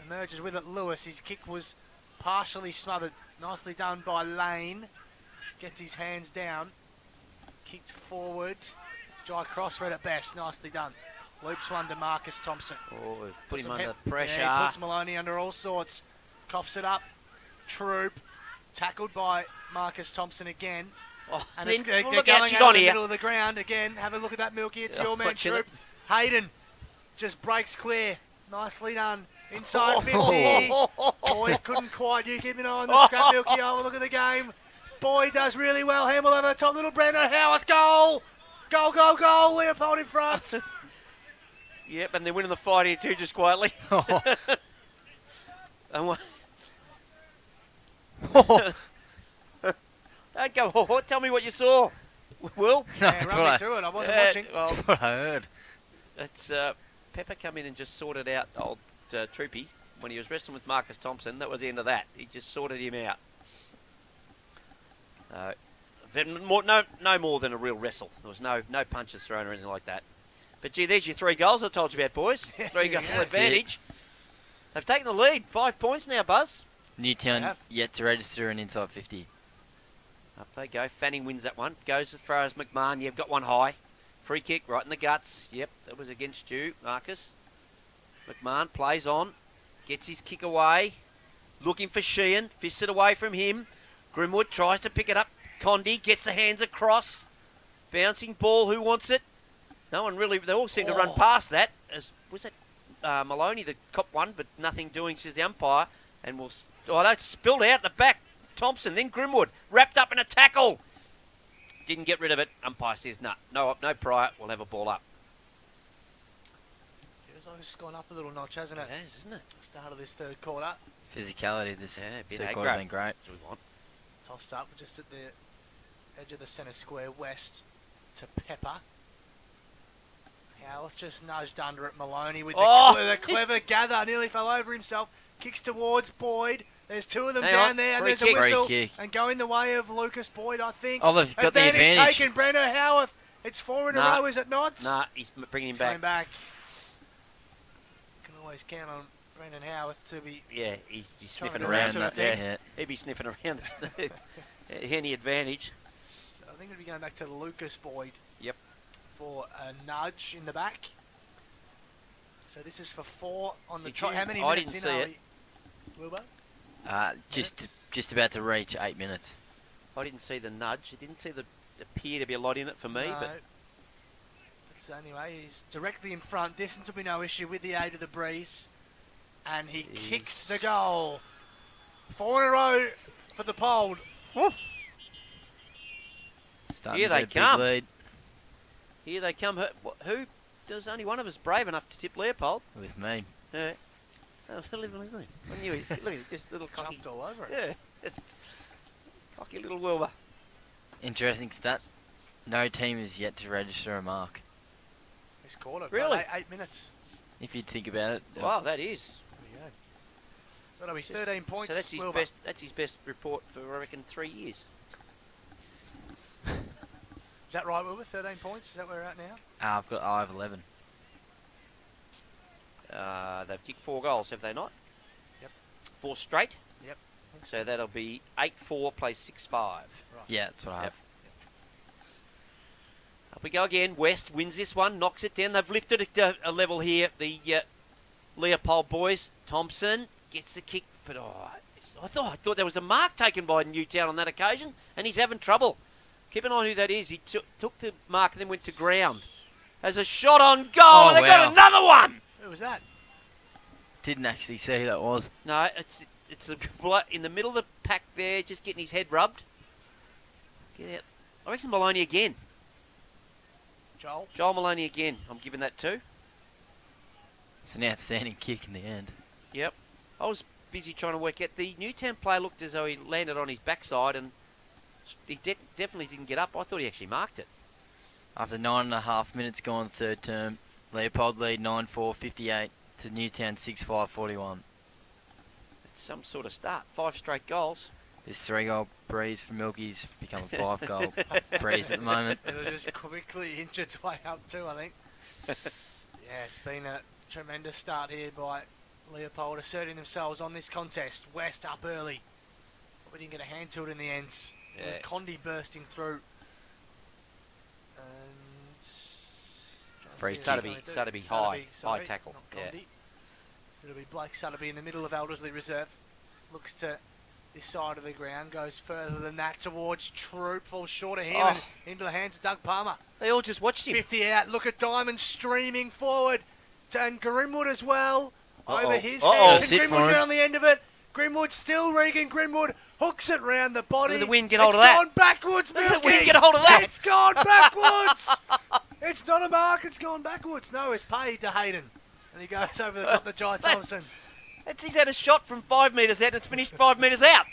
emerges with it. Lewis, his kick was partially smothered. Nicely done by Lane. Gets his hands down. Kicked forward. Jai Cross read it best. Nicely done. Loops one to Marcus Thompson. Oh, put him Some under hip- pressure. Yeah, he puts Maloney under all sorts. Coughs it up. Troop. Tackled by Marcus Thompson again. Oh, And then, they're look going out, she's out on in the here. middle of the ground again. Have a look at that, Milky. It's Oh, your man, watching Troop. it. Hayden just breaks clear. Nicely done. Inside 50. Boy, couldn't quite. You keep an eye on the scrap, Milky. Oh, look at the game. Boy does really well. Hamble over the top. Little Brandon Howarth. Goal. Goal, goal, goal. Leopold in front. Yep, and they're winning the fight here too, just quietly. And don't go, tell me what you saw, Will. No, Yeah, that's run what me I, through it. I wasn't watching. Well, that's what I heard. it's Pepper come in and just sorted out old Troopy when he was wrestling with Marcus Thompson. That was the end of that. He just sorted him out. But no more than a real wrestle. There was no punches thrown or anything like that. But gee, there's your 3 goals I told you about, boys. 3 goal advantage. They've taken the lead. 5 points now, Buzz. Newtown yet to register an inside 50. Up they go. Fanning wins that one. Goes as far as McMahon. You've got one high. Free kick right in the guts. Yep, that was against you, Marcus. McMahon plays on. Gets his kick away. Looking for Sheehan. Fists it away from him. Grimwood tries to pick it up. Condy gets the hands across. Bouncing ball. Who wants it? No one really. They all seem to run past that. Was it Maloney that cop one, but nothing doing, says the umpire. And that's spilled out the back. Thompson, then Grimwood, wrapped up in a tackle. Didn't get rid of it. Umpire says, no prior. We'll have a ball up. Feels like it's gone up a little notch, hasn't it? It is, isn't it? Start of this third quarter. Physicality this bit third aggro. quarter's been great. That's what we want. Tossed up just at the edge of the centre square west to Pepper. Howarth just nudged under it. Maloney with Oh! the clever gather. Nearly fell over himself. Kicks towards Boyd. There's two of them Hang down on. there, and Free there's kick. a whistle. Free kick. And going the way of Lucas Boyd, I think. Oh, they've got the advantage. Taken. Breno Howarth. It's 4 in a row, is it not? Nah, he's bringing him It's coming back. back. Can always count on Brendan Howarth to be. Yeah, he's sniffing to around. sort of Yeah. thing. He'd be sniffing around any advantage. So I think it'll be going back to Lucas Boyd. Yep. For a nudge in the back. So this is for 4 on the Did trot. you? How many I minutes didn't in see are it. we? Wilbur? Just about to reach 8 minutes. I didn't see the nudge. I didn't see the appear to be a lot in it for me. No. But So anyway, he's directly in front. Distance will be no issue with the aid of the breeze. And he kicks the goal. 4 in a row for the pole. Starting Here to they get a big come. lead here they come. Who? There's only one of us brave enough to tip Leopold. with me. Yeah. Oh, little, isn't he? I knew he. Look at it, just little cocky. Jumped all over it. Yeah. Just cocky little Wilbur. Interesting stat. No team is yet to register a mark. He's caught it. Really? 8 minutes. If you think about it. Wow, that is. There we go. So that'll be 13 points. So that's his Wilbur. best. That's his best report for I reckon 3 years. Is that right, Wilbur? 13 points? Is that where we're at now? I have 11. They've kicked 4 goals, have they not? Yep. 4 straight. Yep. So that'll be 8-4 plays 6-5. Right. Yeah, that's what I have. Up we go again. West wins this one, knocks it down. They've lifted it a level here. The Leopold boys. Thompson gets the kick, but I thought there was a mark taken by Newtown on that occasion, and he's having trouble. Keep an eye on who that is. He took the mark and then went to ground. As a shot on goal, and they got another one. Who was that? Didn't actually see who that was. No, it's in the middle of the pack there, just getting his head rubbed. Get out. I reckon Maloney again. Joel Maloney again. I'm giving that to. It's an outstanding kick in the end. Yep. I was busy trying to work out. The Newtown player looked as though he landed on his backside, and he definitely didn't get up. I thought he actually marked it. After 9.5 minutes gone third term, Leopold lead 9-4, 58 to Newtown 6-5, 41. It's some sort of start. 5 straight goals. This 3-goal breeze for Milky's become a 5-goal breeze at the moment. It'll just quickly inch its way up too, I think. Yeah, it's been a tremendous start here by Leopold asserting themselves on this contest. West up early. But we didn't get a hand to it in the end. Yeah. With Condi bursting through. And Free Sutterby high tackle. Yeah. So it'll be Blake Sutterby in the middle of Elderslie Reserve. Looks to this side of the ground, goes further than that towards Troop, falls short of him and into the hands of Doug Palmer. They all just watched him. 50 out, look at Diamond streaming forward. And Grimwood as well. Over his Uh-oh. head. Can Sit Grimwood for get him. on the end of it? Grimwood still, Regan Grimwood hooks it round the body. Look at the wind get hold of that. It's gone backwards, Look at the Milky. wind get hold of that. It's gone backwards. It's not a mark, it's gone backwards. No, it's paid to Hayden. And he goes over the top of Jai Thompson. He's had a shot from 5 metres out and it's finished 5 metres out.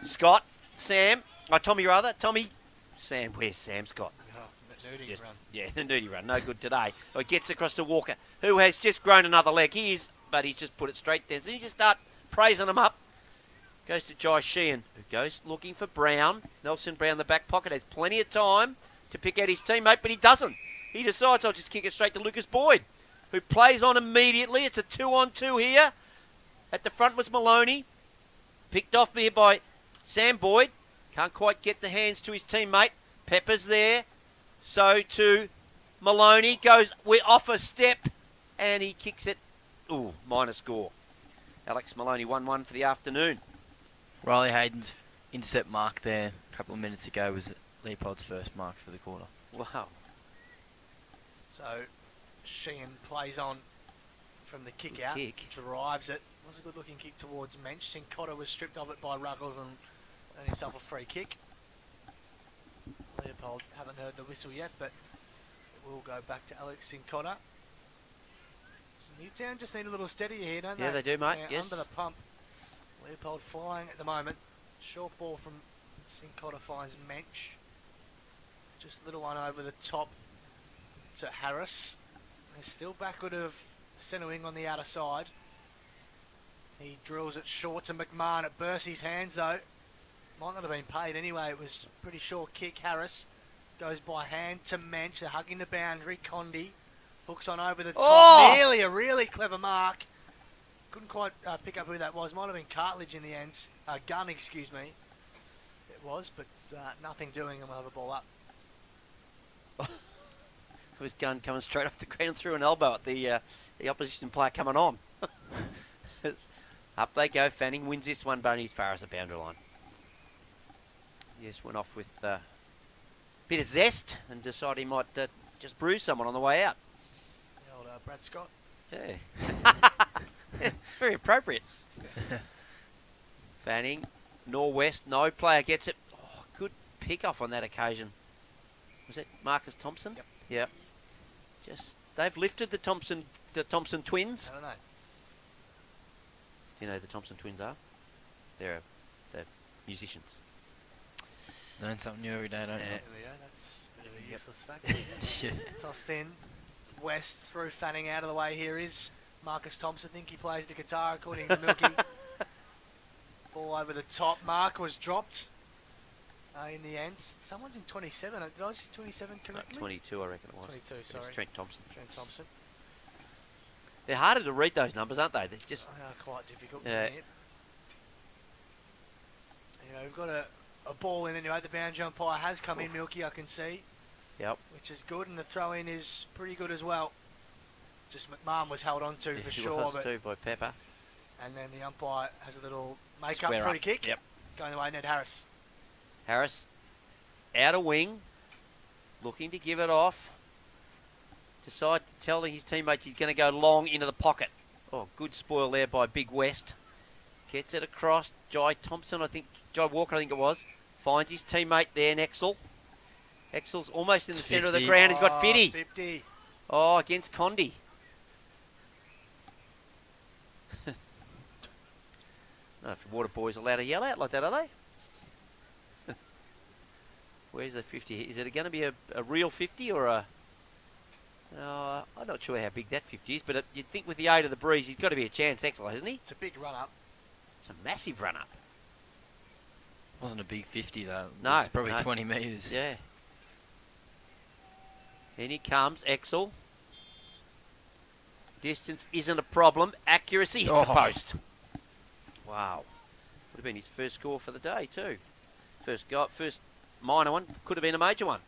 Scott, Sam, Sam, where's Sam Scott? Nudie run. Yeah, the nudie run, no good today. He gets across to Walker, who has just grown another leg. But he's just put it straight down. So you just start praising him up. Goes to Jai Sheehan, who goes looking for Brown. Nelson Brown in the back pocket has plenty of time to pick out his teammate, but he doesn't. He decides I'll just kick it straight to Lucas Boyd, who plays on immediately. It's a 2-on-2 here. At the front was Maloney. Picked off here by Sam Boyd. Can't quite get the hands to his teammate. Pepper's there. So to Maloney. Goes off a step. And he kicks it. Ooh, minor score. Alex Maloney 1-1 for the afternoon. Riley Hayden's intercept mark there a couple of minutes ago was Leopold's first mark for the quarter. Wow. So Sheehan plays on from the kick out. Kick. Drives it. Was a good looking kick towards Mensch. Sincotta was stripped of it by Ruggles and earned himself a free kick. Leopold haven't heard the whistle yet, but it will go back to Alex Sincotta. So Newtown just need a little steadier here, don't they? Yeah, they do, mate. They're Yes. under the pump. Leopold flying at the moment. Short ball from Sincotta finds Mensch. Just little one over the top to Harris. They're still backward of centre wing on the outer side. He drills it short to McMahon. It bursts his hands though. Might not have been paid anyway. It was a pretty short kick. Harris goes by hand to Mensch. They're hugging the boundary. Condi hooks on over the top. Oh! Nearly a really clever mark. Couldn't quite pick up who that was. Might have been Cartledge in the end. Gunn, excuse me. It was, but nothing doing, and we'll have a ball up. It was Gunn coming straight off the ground through an elbow at the opposition player coming on. Up they go. Fanning wins this one, but as far as the boundary line. Yes, went off with a bit of zest and decided he might just bruise someone on the way out. The old Brad Scott. Yeah. Very appropriate. Fanning, Norwest, no player gets it. Oh, good pick off on that occasion. Was it Marcus Thompson? Yep. Just they've lifted the Thompson twins. I don't know. Do you know who the Thompson twins are? They're musicians. Learn something new every day, don't There we go. That's a bit of a useless fact. you? Tossed in. West through Fanning out of the way. Here is Marcus Thompson. I think he plays the guitar according to Milky. Ball over the top. Mark was dropped in the end. Someone's in 27. Did I see 27 correctly? 22, I reckon it was. 22, sorry. It's Trent Thompson. Trent Thompson. They're harder to read, those numbers, aren't they? They're just Quite difficult. Yeah. We've got a ball in anyway. The boundary umpire has come in, Milky, I can see. Yep. Which is good, and the throw in is pretty good as well. Just McMahon was held on to for he sure. was But too by Pepper. and then the umpire has a little make-up Square free up. kick. Yep. Going the way of Ned Harris. Harris, outer wing, looking to give it off. Decide to tell his teammates he's going to go long into the pocket. Oh, good spoil there by Big West. Gets it across. Jai Walker, I think it was. Finds his teammate there, Nexel. Exel's almost in the centre of the ground. He's got 50. 50. Oh, against Condi. No, if Water Boys allowed to yell out like that, are they? Where's the 50? Is it going to be a real 50 or a... I'm not sure how big that 50 is, but you'd think with the aid of the breeze, he's got to be a chance, Exel, hasn't he? It's a big run-up. It's a massive run-up. Wasn't a big 50 though. No, It was probably no. 20 metres. Yeah. In he comes, Exel. Distance isn't a problem. Accuracy hits the post. Wow. Would have been his first score for the day too. First minor one. Could have been a major one.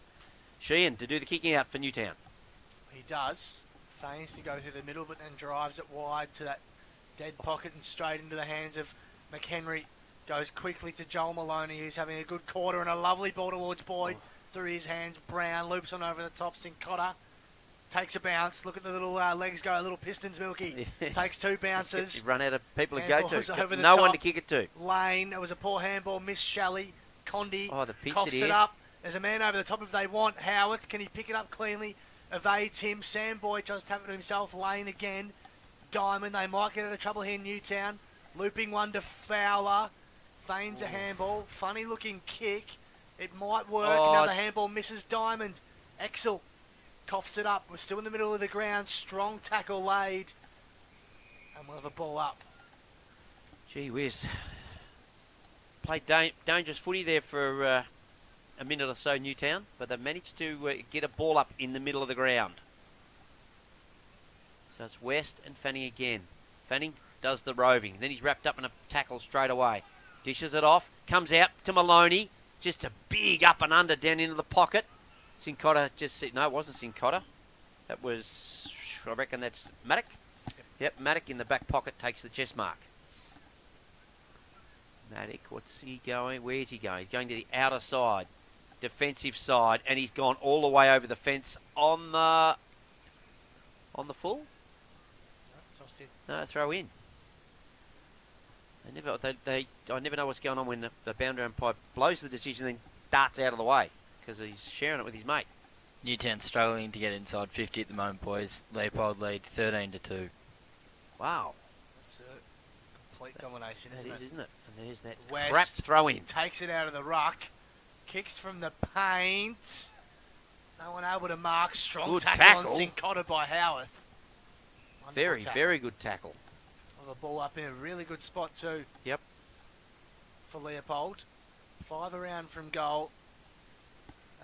Sheehan to do the kicking out for Newtown. He does. Feigns to go through the middle, but then drives it wide to that dead pocket and straight into the hands of McHenry. Goes quickly to Joel Maloney, who's having a good quarter and a lovely ball towards Boyd. Through his hands, Brown loops on over the top. Sincotta takes a bounce. Look at the little legs go, little Pistons, Milky. Yes. Takes two bounces. You've run out of people to go Handball's to. over the No one top. to kick it to. Lane, it was a poor handball. Miss Shelley. Condi Oh, the pinch coughs it it in. up. There's a man over the top if they want. Howarth, can he pick it up cleanly? Evades him. Sam Boyd tries to tap it to himself. Lane again. Diamond, they might get out of trouble here, Newtown. Looping one to Fowler. Feigns a handball. Funny looking kick. It might work. Another handball misses Diamond. Exel coughs it up. We're still in the middle of the ground. Strong tackle laid. And we'll have a ball up. Gee whiz. Played dangerous footy there for a minute or so, Newtown, but they've managed to get a ball up in the middle of the ground. So it's West and Fanning again. Fanning does the roving. Then he's wrapped up in a tackle straight away. Dishes it off. Comes out to Maloney. Just a big up and under down into the pocket. Sincotta no, it wasn't Sincotta. That was, I reckon that's Maddock. Yep, Maddock in the back pocket takes the chest mark. Maddock, what's he going? Where's he going? He's going to the outer side, defensive side, and he's gone all the way over the fence on the full. Tossed in. No, throw in. I never know what's going on when the boundary umpire blows the decision and then darts out of the way because he's sharing it with his mate. Newtown struggling to get inside 50 at the moment, boys. Leopold lead 13-2. Wow. That's a complete domination, That isn't is, it? isn't it? And there's that West crap throw in. Takes it out of the ruck. Kicks from the paint. No one able to mark. Strong Good tackle on tackle. Sincotta by Howarth. Wonderful Very, tackle. very good tackle. Well, the ball up in a really good spot too. Yep. For Leopold. 5 around from goal.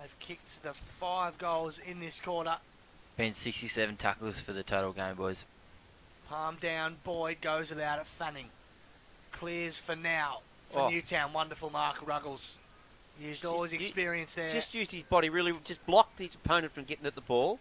They've kicked the 5 goals in this quarter. Been 67 tackles for the total game, boys. Palm down, Boyd goes without it. Fanning clears for now for Newtown. Wonderful mark, Ruggles. Used all his experience there. Just used his body, really, just blocked his opponent from getting at the ball.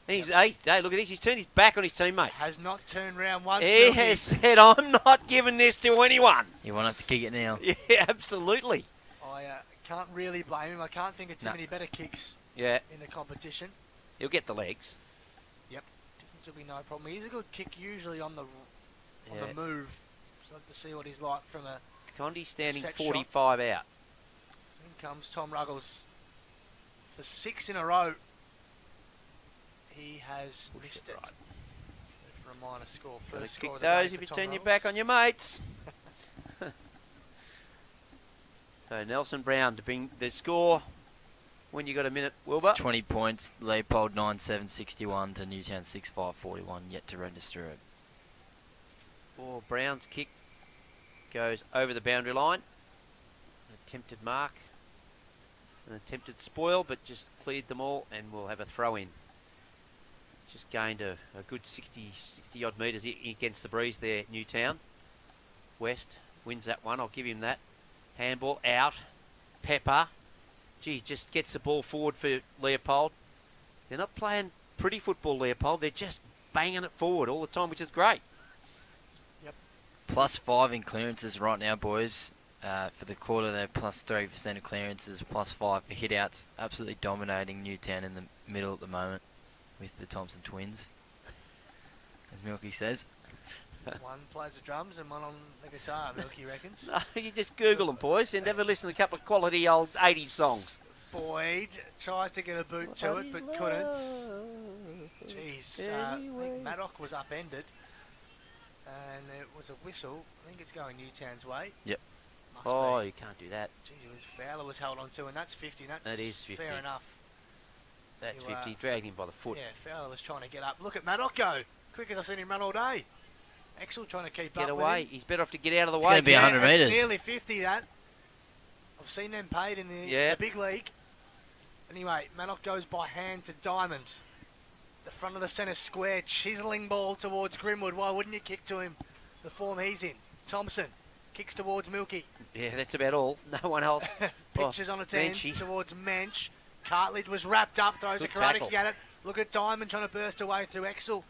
And he's, hey, look at this, he's turned his back on his teammates. Has not turned round once. He has said, I'm not giving this to anyone. You want us to kick it now? Yeah, absolutely. I can't really blame him. I can't think of too many better kicks in the competition. He'll get the legs. Yep, distance will be no problem. He's a good kick usually on the move. So I'd like to see what he's like from a Condi's standing set 45 shot. out. So in comes Tom Ruggles for 6 in a row. He has missed it. For a minor score. First score kick of the day those for if you Tom turn your Ruggles. back on your mates. So Nelson Brown to bring the score when you got a minute, Wilbur. It's 20 points. Leopold 9-7-61 to Newtown 6-5-41. Yet to register it. Brown's kick goes over the boundary line. An attempted mark. An attempted spoil, but just cleared them all, and we'll have a throw in. Just gained a good 60 odd metres against the breeze there, Newtown. West wins that one, I'll give him that. Handball out. Pepper. Gee, just gets the ball forward for Leopold. They're not playing pretty football, Leopold. They're just banging it forward all the time, which is great. +5 in clearances right now, boys. For the quarter, they're +3% of clearances, +5 for hit-outs. Absolutely dominating Newtown in the middle at the moment with the Thompson twins, as Milky says. One plays the drums and one on the guitar, Milky reckons. No, you just Google them, boys, and never listen to a couple of quality old 80s songs. Boyd tries to get a boot to it, but couldn't. Jeez, I think Maddock was upended. And it was a whistle. I think it's going Newtown's way. Yep. Must You be. can't do that. Jeez, Fowler was held on to, and that's 50. That is 50. Fair enough. That's You, 50. Dragged him by the foot. Yeah, Fowler was trying to get up. Look at Maddock go. Quick as I've seen him run all day. Axel trying to keep Get up away. with him. He's better off to get out of the It's way. gonna be 100 it's metres. nearly 50, that. I've seen them paid in the big league. Anyway, Maddock goes by hand to Diamond. The front of the centre square, chiselling ball towards Grimwood. Why wouldn't you kick to him? The form he's in. Thompson kicks towards Milky. Yeah, that's about all. No one else. Pictures on its end Menchie. towards Mensch. Cartledge was wrapped up, throws Good a karate tackle. kick at it. Look at Diamond trying to burst away through Exel.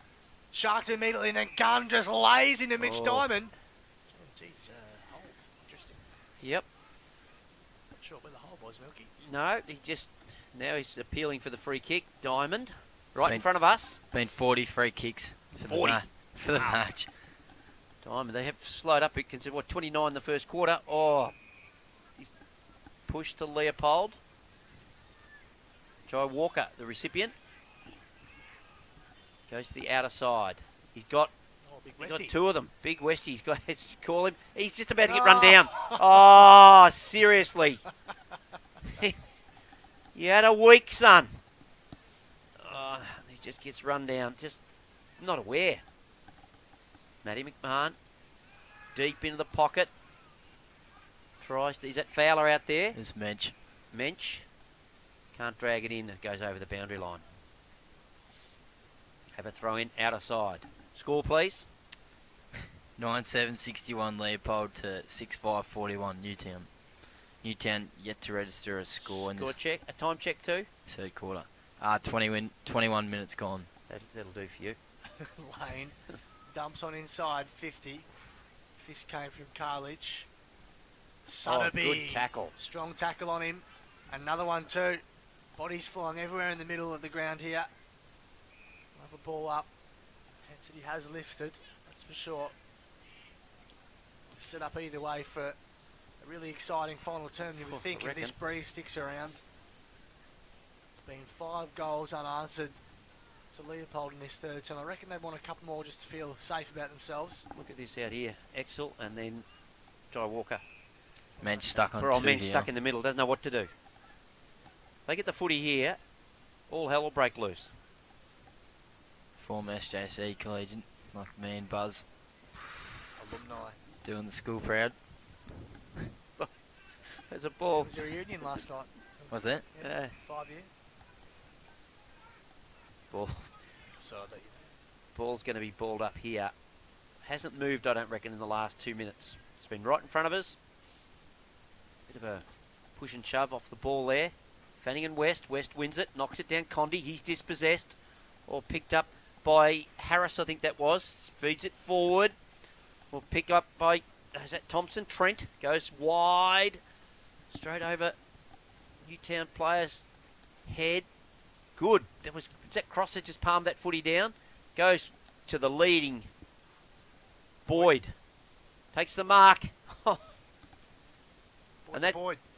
Sharked immediately, and then Gunn just lays into Mitch Diamond. Oh, geez, hold. Interesting. Yep. Not sure where the hold was, Milky. No, now he's appealing for the free kick. Diamond, right in been- front of us. Been 40 free kicks for 40. for the match. Diamond, they have slowed up. It considered 29 in the first quarter. Oh, he's pushed to Leopold. Jai Walker, the recipient, goes to the outer side. He's got Big He's Westy. got 2 of them. Big Westy. He's got to call him. He's just about to get run down. Oh, seriously. You had a week, son. Oh, he just gets run down. Just not aware. Matty McMahon. Deep into the pocket. Tries to... Is that Fowler out there? There's Mensch. Mensch. Can't drag it in. It goes over the boundary line. Have a throw in outer side. Score, please. 9-7-61 Leopold to 6-5-41 Newtown. Newtown yet to register a score in Score this check. A time check too. third quarter. 21 minutes gone. That'll do for you. Lane dumps on inside 50. Fist came from Cartledge. Sotheby. Good tackle. Strong tackle on him. Another one too. Bodies flying everywhere in the middle of the ground here. Another ball up. Intensity has lifted, that's for sure. Set up either way for a really exciting final term, you would think, if this breeze sticks around. It's been 5 goals unanswered to Leopold in this third term. I reckon they'd want a couple more just to feel safe about themselves. Look at this out here. Exel and then Jai Walker. Mensch stuck on Poor old 2 man here. stuck in the middle. Doesn't know what to do. They get the footy here. all hell will break loose. Former SJC collegiate, like me and Buzz, Alumni. doing the school proud. There's a ball. Was there a reunion last night? Was that? Yeah. 5 year. Ball. So that Ball's going to be balled up here. Hasn't moved, I don't reckon, in the last 2 minutes. It's been right in front of us. Bit of a push and shove off the ball there. Fanning and West. West wins it, knocks it down. Condi, he's dispossessed. Or picked up by Harris, I think that was. Feeds it forward. Or pick up by, is that Thompson? Trent goes wide. Straight over Newtown player's head. Good. Is that Cross that just palmed that footy down? Goes to the leading Boyd. Takes the mark. And that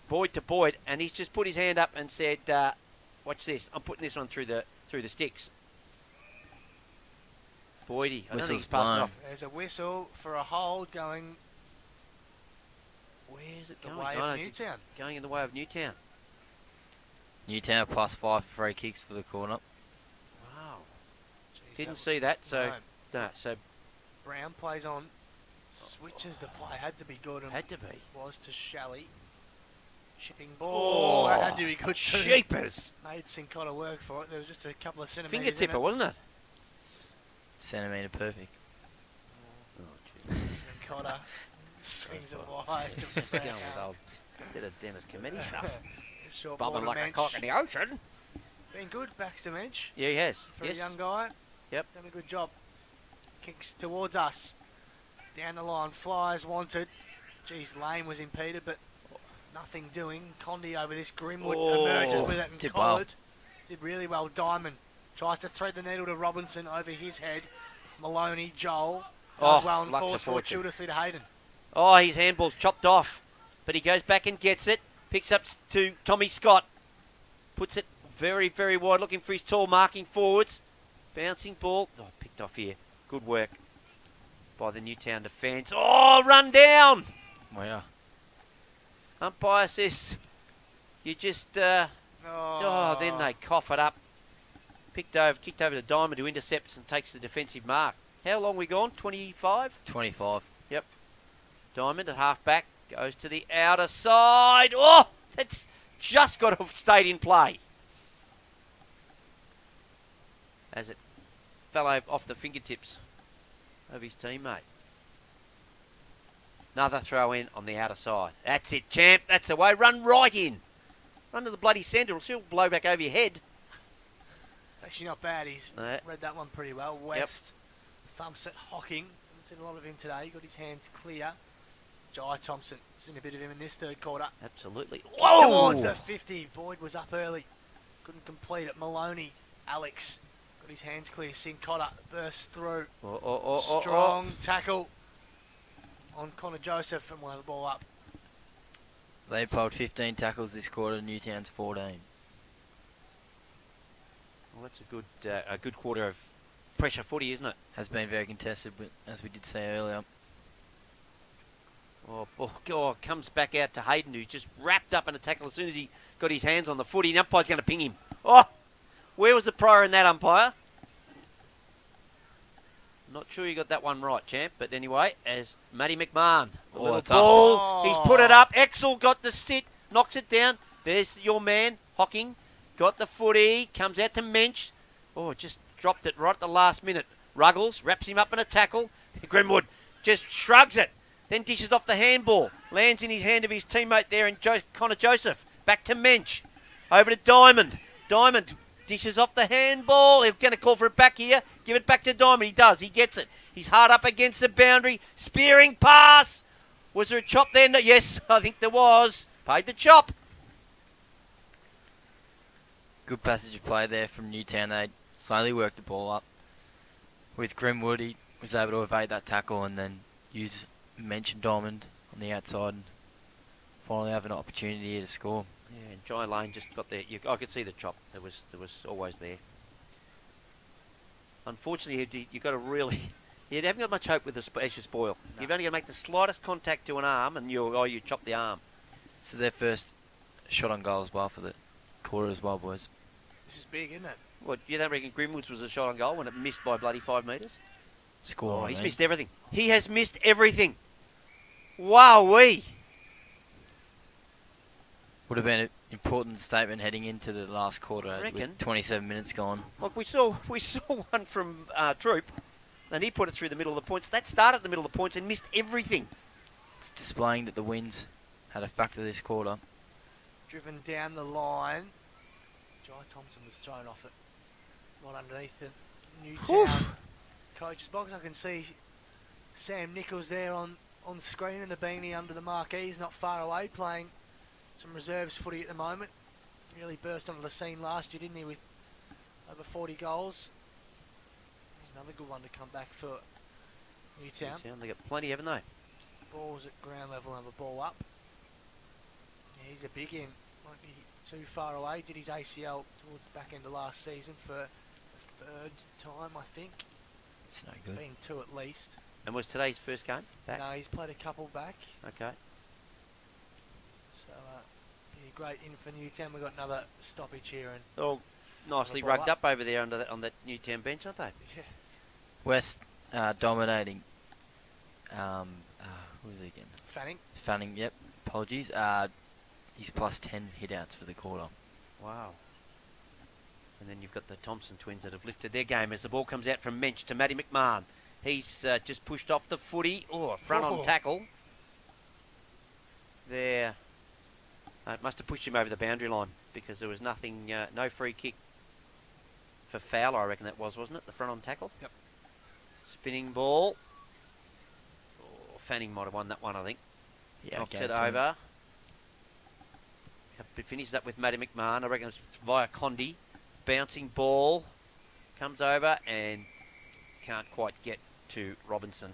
Boyd to Boyd, and he's just put his hand up and said, "Watch this. I'm putting this one through the sticks." Boydie, I don't think he's passing off. There's a whistle for a hold going. Where's it the going? way Oh, of it's Newtown. going in the way of Newtown. Newtown +5 free kicks for the corner. Wow. Jeez, Didn't see that. So no. So Brown plays on, switches the play. Had to be good. And had to be. was to Shalley. Shipping ball. That had to be good too. Sheepers. Made Sincotta work for it. There was just a couple of centimetres. Finger tipper, wasn't it? Centimetre perfect. Sincotta swings it wide. Just going with old bit of Dennis Committee stuff. Short ball Bubbling to like a Mensch. cock in the ocean. Been good, Baxter Mensch. Yeah, he has. For Yes. a young guy. Yep. Done a good job. Kicks towards us. Down the line, flies wanted. Geez, Lane was impeded, but nothing doing. Condi over this. Grimwood emerges with it and Did collared. Did really well. Diamond tries to thread the needle to Robinson over his head. Maloney, Joel does well and luck's a falls forward fortune. fortuitously to Hayden. Oh, his handball's chopped off. But he goes back and gets it. Picks up to Tommy Scott. Puts it very, very wide, looking for his tall marking forwards. Bouncing ball. Oh, picked off here. Good work by the Newtown defence. Oh, run down. Wow. Umpire says you just... then they cough it up. Kicked over to Diamond, who intercepts and takes the defensive mark. How long we gone? 25? 25. Yep. Diamond at half back goes to the outer side. Oh, that's just got to have stayed in play. As it fell off the fingertips of his teammate. Another throw in on the outer side. That's it, champ. That's the way. Run right in. Run to the bloody centre. It'll still blow back over your head. Actually not bad. He's read that one pretty well. West thumps at Hocking. Haven't seen a lot of him today. Got his hands clear. Jai Thompson. Seen a bit of him in this third quarter. Absolutely. Whoa! Towards the 50. Boyd was up early. Couldn't complete it. Maloney. Alex. Got his hands clear. Sincotta bursts through. Strong tackle on Connor Joseph, and we'll have the ball up. Leopold 15 tackles this quarter. Newtown's 14. Well, that's a good quarter of pressure footy, isn't it? Has been very contested, but as we did say earlier. Oh, comes back out to Hayden, who's just wrapped up in a tackle as soon as he got his hands on the footy. The umpire's going to ping him. Oh, where was the prior in that, umpire? Not sure you got that one right, champ. But anyway, as Matty McMahon, a little ball, he's put it up. Exel got the sit, knocks it down. There's your man, Hocking. Got the footy, comes out to Mensch. Oh, just dropped it right at the last minute. Ruggles wraps him up in a tackle. Grimwood just shrugs it, then dishes off the handball. Lands in his hand of his teammate there, and Connor Joseph. Back to Mensch. Over to Diamond. Diamond dishes off the handball. He's going to call for it back here. Give it back to Diamond. He does. He gets it. He's hard up against the boundary. Spearing pass. Was there a chop there? No, yes, I think there was. Paid the chop. Good passage of play there from Newtown. They slowly worked the ball up. With Grimwood, he was able to evade that tackle and then use Mensch and Diamond on the outside and finally have an opportunity here to score. Yeah, and Jai Lane just got there. I could see the chop. There was always there. Unfortunately, you got to really... You haven't got much hope with the as you spoil. No. You've only got to make the slightest contact to an arm and you chop the arm. So their first shot on goal as well for the quarter as well, boys. This is big, isn't it? What, you don't reckon Grimwoods was a shot on goal when it missed by bloody 5 metres? Score. Oh, he's mate. missed everything. He has missed everything. Wowee. Would have been an important statement heading into the last quarter reckon. with 27 minutes gone. Look, we saw one from Troop, and he put it through the middle of the points. That started at the middle of the points and missed everything. It's displaying that the winds had a factor this quarter. Driven down the line. Jai Thompson was thrown off it. Right underneath the Newtown coach's box. I can see Sam Nichols there on screen in the beanie under the marquees, not far away, playing some reserves footy at the moment. Really burst onto the scene last year, didn't he, with over 40 goals. Here's another good one to come back for Newtown. They got plenty, haven't they? Ball's at ground level and the ball up. Yeah, he's a big in. Won't be too far away. Did his ACL towards the back end of last season for the third time, I think. It's no It's good. been two at least. And was today's first game back? No, he's played a couple back. Okay. So, yeah, great in for Newtown. We've got another stoppage here. And Oh, nicely ball rugged up. up over there on that Newtown bench, aren't they? yeah, West dominating. Who is he again? Fanning. Yep. Apologies. He's plus 10 hit-outs for the quarter. Wow. And then you've got the Thompson twins that have lifted their game as the ball comes out from Mensch to Matty McMahon. He's just pushed off the footy. Oh, a front-on tackle. There. It must have pushed him over the boundary line because there was nothing, no free kick for foul, I reckon that was, wasn't it? The front-on tackle? Yep. Spinning ball. Oh, Fanning might have won that one, I think. Yeah, Knocks gave it to him. over. Finishes up with Matty McMahon. I reckon it's via Condi. Bouncing ball. Comes over and can't quite get to Robinson.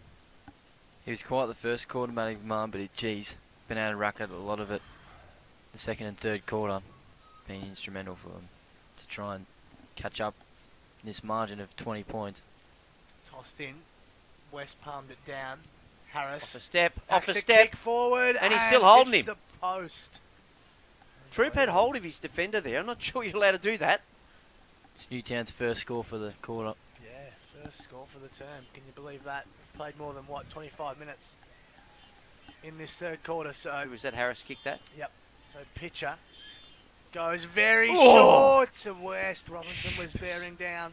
He was quiet the first quarter, Matty McMahon, but geez, been able to rack out a lot of it. The second and third quarter, being instrumental for him to try and catch up in this margin of 20 points. Tossed in. West palmed it down. Harris. Off a step. Backs Off a a step. kick forward. And he's still holding hits him. the post. Troop had hold of his defender there. I'm not sure you're allowed to do that. It's Newtown's first score for the quarter. Yeah, first score for the term. Can you believe that? Played more than, 25 minutes in this third quarter. So, Who was that? Harris kicked that? yep. So pitcher goes very Oh! short to West. Robinson was bearing down.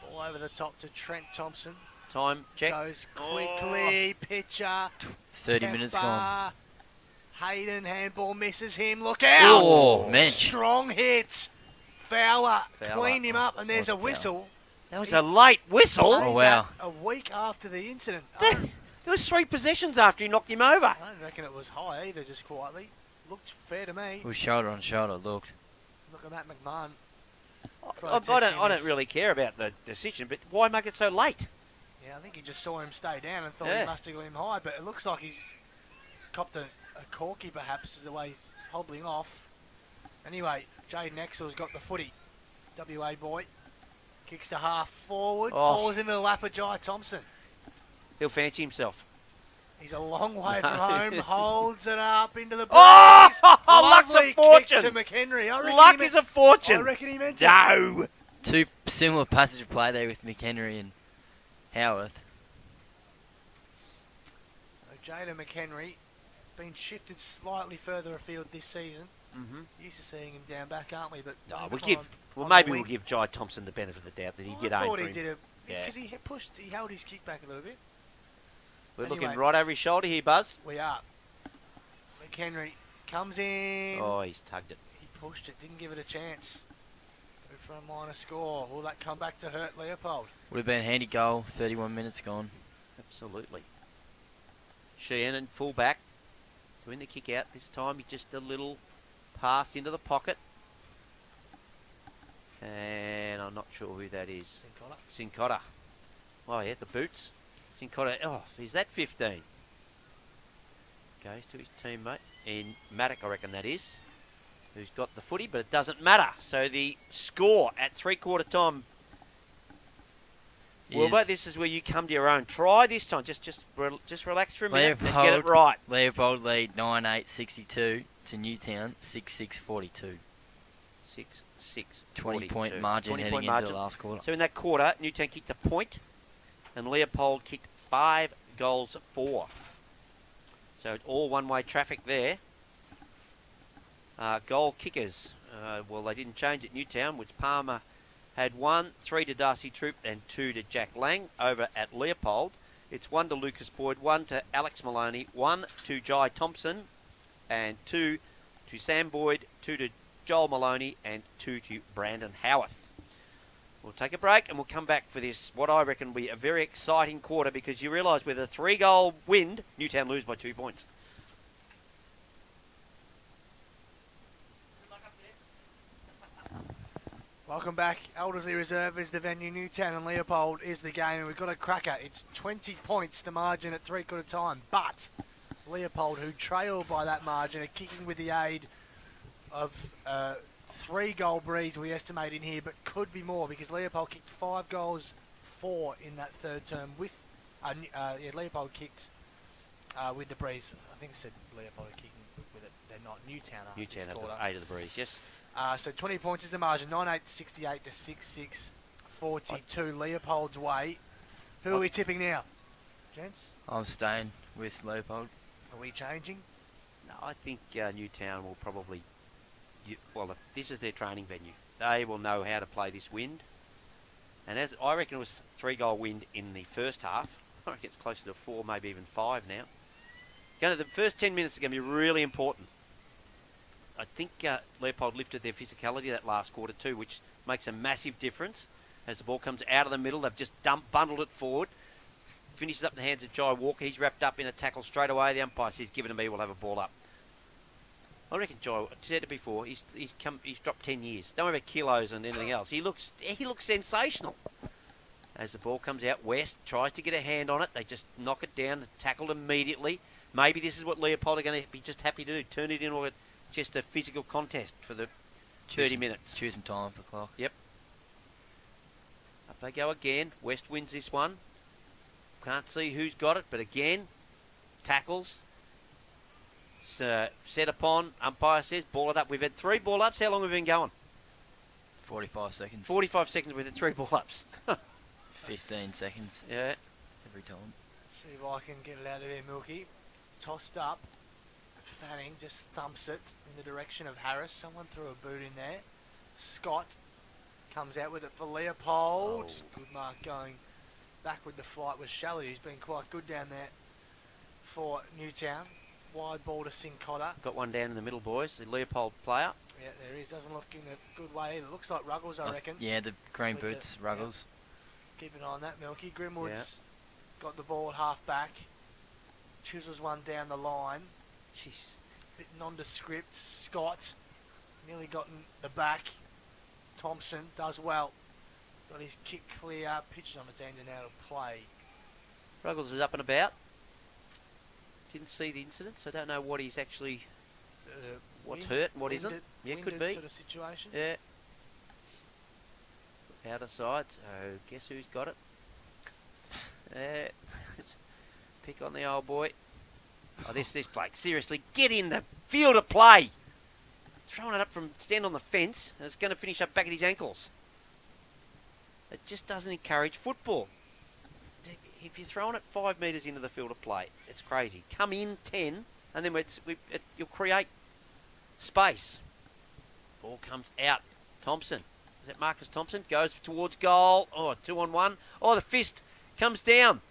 Ball over the top to Trent Thompson. Time check. Goes quickly. Pitcher. 30 minutes gone. Hayden handball misses him. Look out! Oh, Mensch. Strong hit. Fowler Fowler. cleaned him up, and there's a Was whistle. That was a late whistle. Oh, Made wow. that A week after the incident. There was 3 possessions after he knocked him over. I don't reckon it was high either, just quietly. Looked fair to me. It was shoulder on shoulder, looked. Look at Matt McMahon. I don't really care about the decision, but why make it so late? Yeah, I think he just saw him stay down and thought Yeah. he must have got him high, but it looks like he's copped a corky perhaps is the way he's hobbling off. Anyway, Jaden Exel's got the footy. WA boy. Kicks to half forward, Oh. falls into the lap of Jai Thompson. He'll fancy himself. He's a long way from home, holds it up into the Oh, breeze. luck's a Lovely fortune. kick to McHenry. I reckon Luck he is a I fortune. reckon he meant it. No. Two similar passage of play there with McHenry and Howarth. So Jaden McHenry been shifted slightly further afield this season. Mm-hmm. Used to seeing him down back, aren't we? But No, maybe we'll on- give. Well, on the maybe wing. we'll give Jai Thompson the benefit of the doubt that he Oh, did I aim thought for he him. did a Yeah. because he held his kick back a little bit. We're Anyway. looking right over his shoulder here, Buzz. We are. McHenry comes in. Oh, he's tugged it. He pushed it, didn't give it a chance. Go for a minor score. Will that come back to hurt Leopold? Would have been a handy goal, 31 minutes gone. Absolutely. Sheehan and full back. Doing the kick out this time. He just a little pass into the pocket. And I'm not sure who that is. Sincotta. Sincotta. Oh, yeah, the boots. Sincotta. Oh, is that 15? Goes to his teammate. In Maddock, I reckon that is. Who's got the footy, but it doesn't matter. So the score at three-quarter time. Wilbur, this is where you come to your own. Try this time. Just relax for a minute and get it right. Leopold lead 9-8-62 to Newtown 6-6-42. 6, 6. 20-point 42. margin 20 heading point into margin. the last quarter. So in that quarter, Newtown kicked a point, and Leopold kicked 5 goals 4. So it's all one-way traffic there. Goal kickers. Well, they didn't change at Newtown, which Palmer had 1, 3 to Darcy Troop, and 2 to Jack Lang. Over at Leopold, it's 1 to Lucas Boyd, 1 to Alex Maloney, 1 to Jai Thompson, and 2 to Sam Boyd, 2 to Joel Maloney, and 2 to Brandon Howarth. We'll take a break and we'll come back for this, what I reckon will be a very exciting quarter, because you realise with a 3-goal wind, Newtown lose by 2 points. Welcome back. Eldersley Reserve is the venue. Newtown and Leopold is the game, and we've got a cracker. It's 20 points the margin at three-quarter time, but Leopold, who trail by that margin, are kicking with the aid of 3-goal breeze we estimate in here, but could be more because Leopold kicked 5 goals 4 in that third term with Leopold kicked with the breeze. I think I said Leopold are kicking with it. They're not. Newtown are. Newtown have the 8 of the breeze, yes. So 20 points is the margin. 9-8, 68 to 6-6, 42 Leopold's way. Who are we tipping now, gents? I'm staying with Leopold. Are we changing? No, I think Newtown will probably... Well, this is their training venue. They will know how to play this wind. And as I reckon it was 3-goal wind in the first half. I reckon it's closer to 4, maybe even 5 now. The first 10 minutes are going to be really important. I think Leopold lifted their physicality that last quarter too, which makes a massive difference. As the ball comes out of the middle, they've just bundled it forward. Finishes up in the hands of Jai Walker. He's wrapped up in a tackle straight away. The umpire says, "Give it to me, we'll have a ball up." I reckon Jai, I said it before, he's dropped 10 years. Don't worry about kilos and anything else. He looks sensational. As the ball comes out, West tries to get a hand on it. They just knock it down, tackled immediately. Maybe this is what Leopold are going to be just happy to do. Turn it into just a physical contest for the 30 minutes. Choose some time off the clock. Yep. Up they go again. West wins this one. Can't see who's got it, but again, tackles. Set upon, umpire says, ball it up. We've had 3 ball ups. How long have we been going? 45 seconds. 45 seconds with the 3 ball ups. 15 seconds. Yeah. Every time. See if I can get it out of here, Milky. Tossed up. Fanning just thumps it in the direction of Harris. Someone threw a boot in there. Scott comes out with it for Leopold. Oh. Good mark going back with the fight with Shelley. He's been quite good down there for Newtown. Wide ball to Sincotta. Got one down in the middle, boys. The Leopold player. Yeah, there he is. Doesn't look in a good way. It looks like Ruggles, I reckon. Yeah, the green With boots, the- Ruggles. Keep an eye on that, Milky. Grimwood's got the ball at half back. Chisels one down the line. Jeez. Bit nondescript. Scott nearly gotten the back. Thompson does well. Got his kick clear. Pitches on its end and out of play. Ruggles is up and about. Didn't see the incident, so I don't know what he's actually... what's hurt and what isn't. Yeah, could be. Sort of situation. Yeah. Outer side, so guess who's got it? Pick on the old boy. Oh, this bloke. Seriously, get in the field of play. Throwing it up from stand on the fence, and it's going to finish up back at his ankles. It just doesn't encourage football. If you're throwing it 5 metres into the field of play, it's crazy. Come in 10, and then you'll create space. Ball comes out. Thompson. Is that Marcus Thompson? Goes towards goal. Oh, 2-on-1. Oh, the fist comes down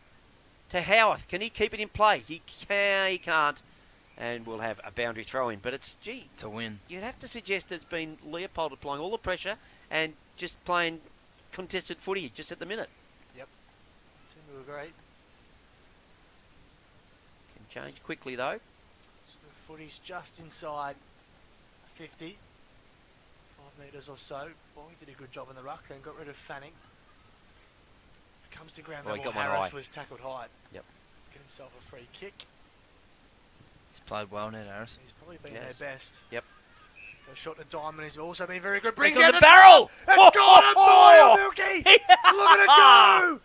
to Howarth. Can he keep it in play? He can't. And we'll have a boundary throw in. But it's You'd have to suggest it's been Leopold applying all the pressure and just playing contested footy just at the minute. Yep. Tend to agree. Can change quickly though. So the footy's just inside 50. 5 metres or so. Boy, he did a good job in the ruck, then got rid of Fanning. Comes to ground Oh, he level. got one Harris high. was tackled high. Yep. Get himself a free kick. He's played well, Ned Harris. He's probably been Yes. their best. Yep. The shot to Diamond has also been very good. Brings It's on out the barrel! It's got a boy, Milky! Look at it go!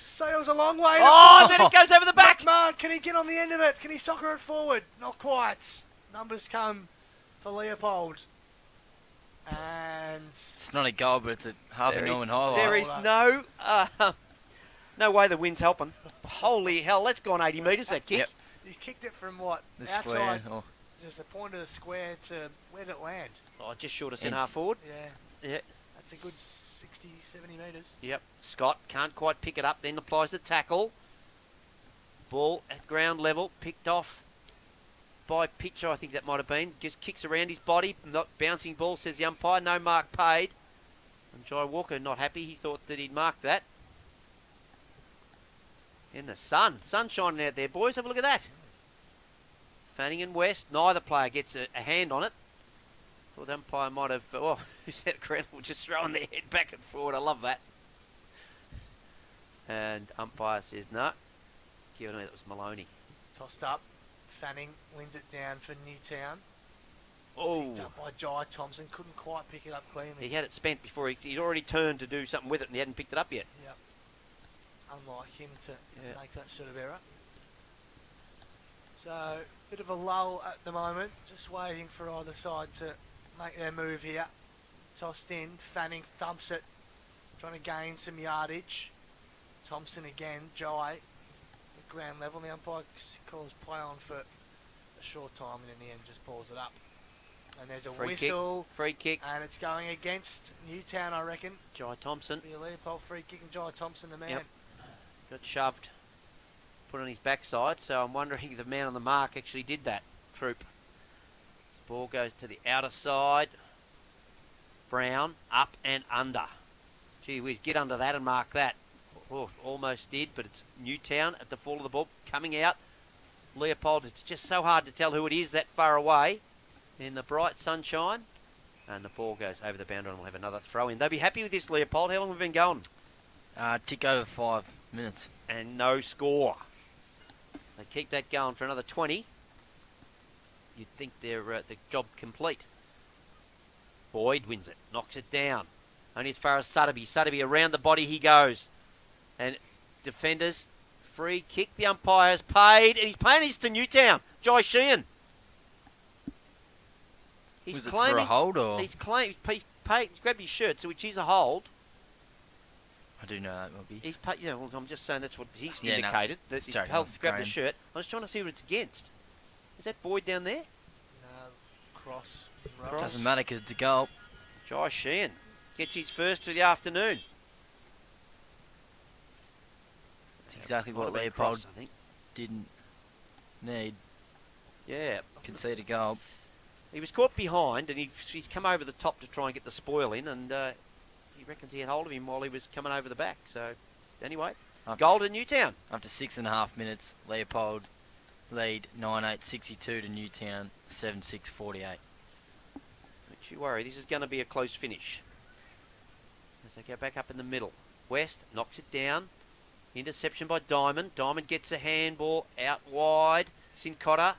Sails a long way. Oh, then it goes over the back. McMahon, can he get on the end of it? Can he soccer it forward? Not quite. Numbers come for Leopold. And It's not a goal, but it's a Harvey There is- Norman highlight. There is no way the wind's helping. Holy hell, that's gone 80 metres, that kick. Yep. he kicked it from what? The outside, square. Oh, just the point of the square to where did it land? Oh, just short of centre It's- half forward. Yeah, Yeah. that's a good 60, 70 metres. Yep. Scott can't quite pick it up, then applies the tackle. Ball at ground level, picked off by Pitcher, I think that might have been. Just kicks around his body, not bouncing ball, says the umpire. No mark paid. And Jai Walker not happy. He thought that he'd marked that. In the sun shining out there, boys. Have a look at that. Fanning and West, neither player gets a hand on it. Thought the umpire might have. Oh, who's that crowd? Just throwing their head back and forward. I love that. And umpire says no. Given me that was Maloney. Tossed up. Fanning wins it down for Newtown. Oh, Picked up by Jai Thompson. Couldn't quite pick it up cleanly. he had it spent before he'd already turned to do something with it, and he hadn't picked it up yet. Yep. It's unlike him to Yeah. make that sort of error. So, bit of a lull at the moment. Just waiting for either side to make their move here. Tossed in. Fanning thumps it. Trying to gain some yardage. Thompson again. Jai at ground level. The umpire calls play on for a short time and in the end just pulls it up. And there's a Free kick. whistle. Free kick. And it's going against Newtown, I reckon. Jai Thompson Be a Leopold free kick and Jai Thompson the man. Yep. got shoved, put on his backside. So I'm wondering if the man on the mark actually did that. Troop. Ball goes to the outer side. Brown up and under. Gee whiz, get under that and mark that. Oh, almost did, but it's Newtown at the fall of the ball coming out. Leopold, it's just so hard to tell who it is that far away in the bright sunshine. And the ball goes over the boundary and we'll have another throw in. They'll be happy with this, Leopold. How long have we been going? Tick over 5 minutes. And no score. They keep that going for another 20. You'd think they're the job complete. Boyd wins it, knocks it down. Only as far as Sutterby. Sutterby around the body he goes. And defenders, free kick. The umpire's paid, and he's paying this to Newtown. Jai Sheehan. He's Was it claiming for a hold or? he's grabbed his shirt, so which is a hold. I do know that, Bobby. He's well, I'm just saying that's what he's Yeah, no, indicated. That it's he's joking, held, that's grabbed the Graham. shirt. I was trying to see what it's against. Is that Boyd down there? No, cross. Cross. Doesn't matter because it's a goal. Jai Sheehan gets his first of the afternoon. It's exactly Might what have been Leopold cross, I think. didn't need. Yeah. Concede a goal. He was caught behind, and he's come over the top to try and get the spoil in, and he reckons he had hold of him while he was coming over the back. So, anyway, goal to Newtown. After 6.5 minutes, Leopold lead 9-8-62 to Newtown 7-6-48. Don't you worry, this is going to be a close finish. As they go back up in the middle. West knocks it down. Interception by Diamond. Diamond gets a handball out wide. Sincotta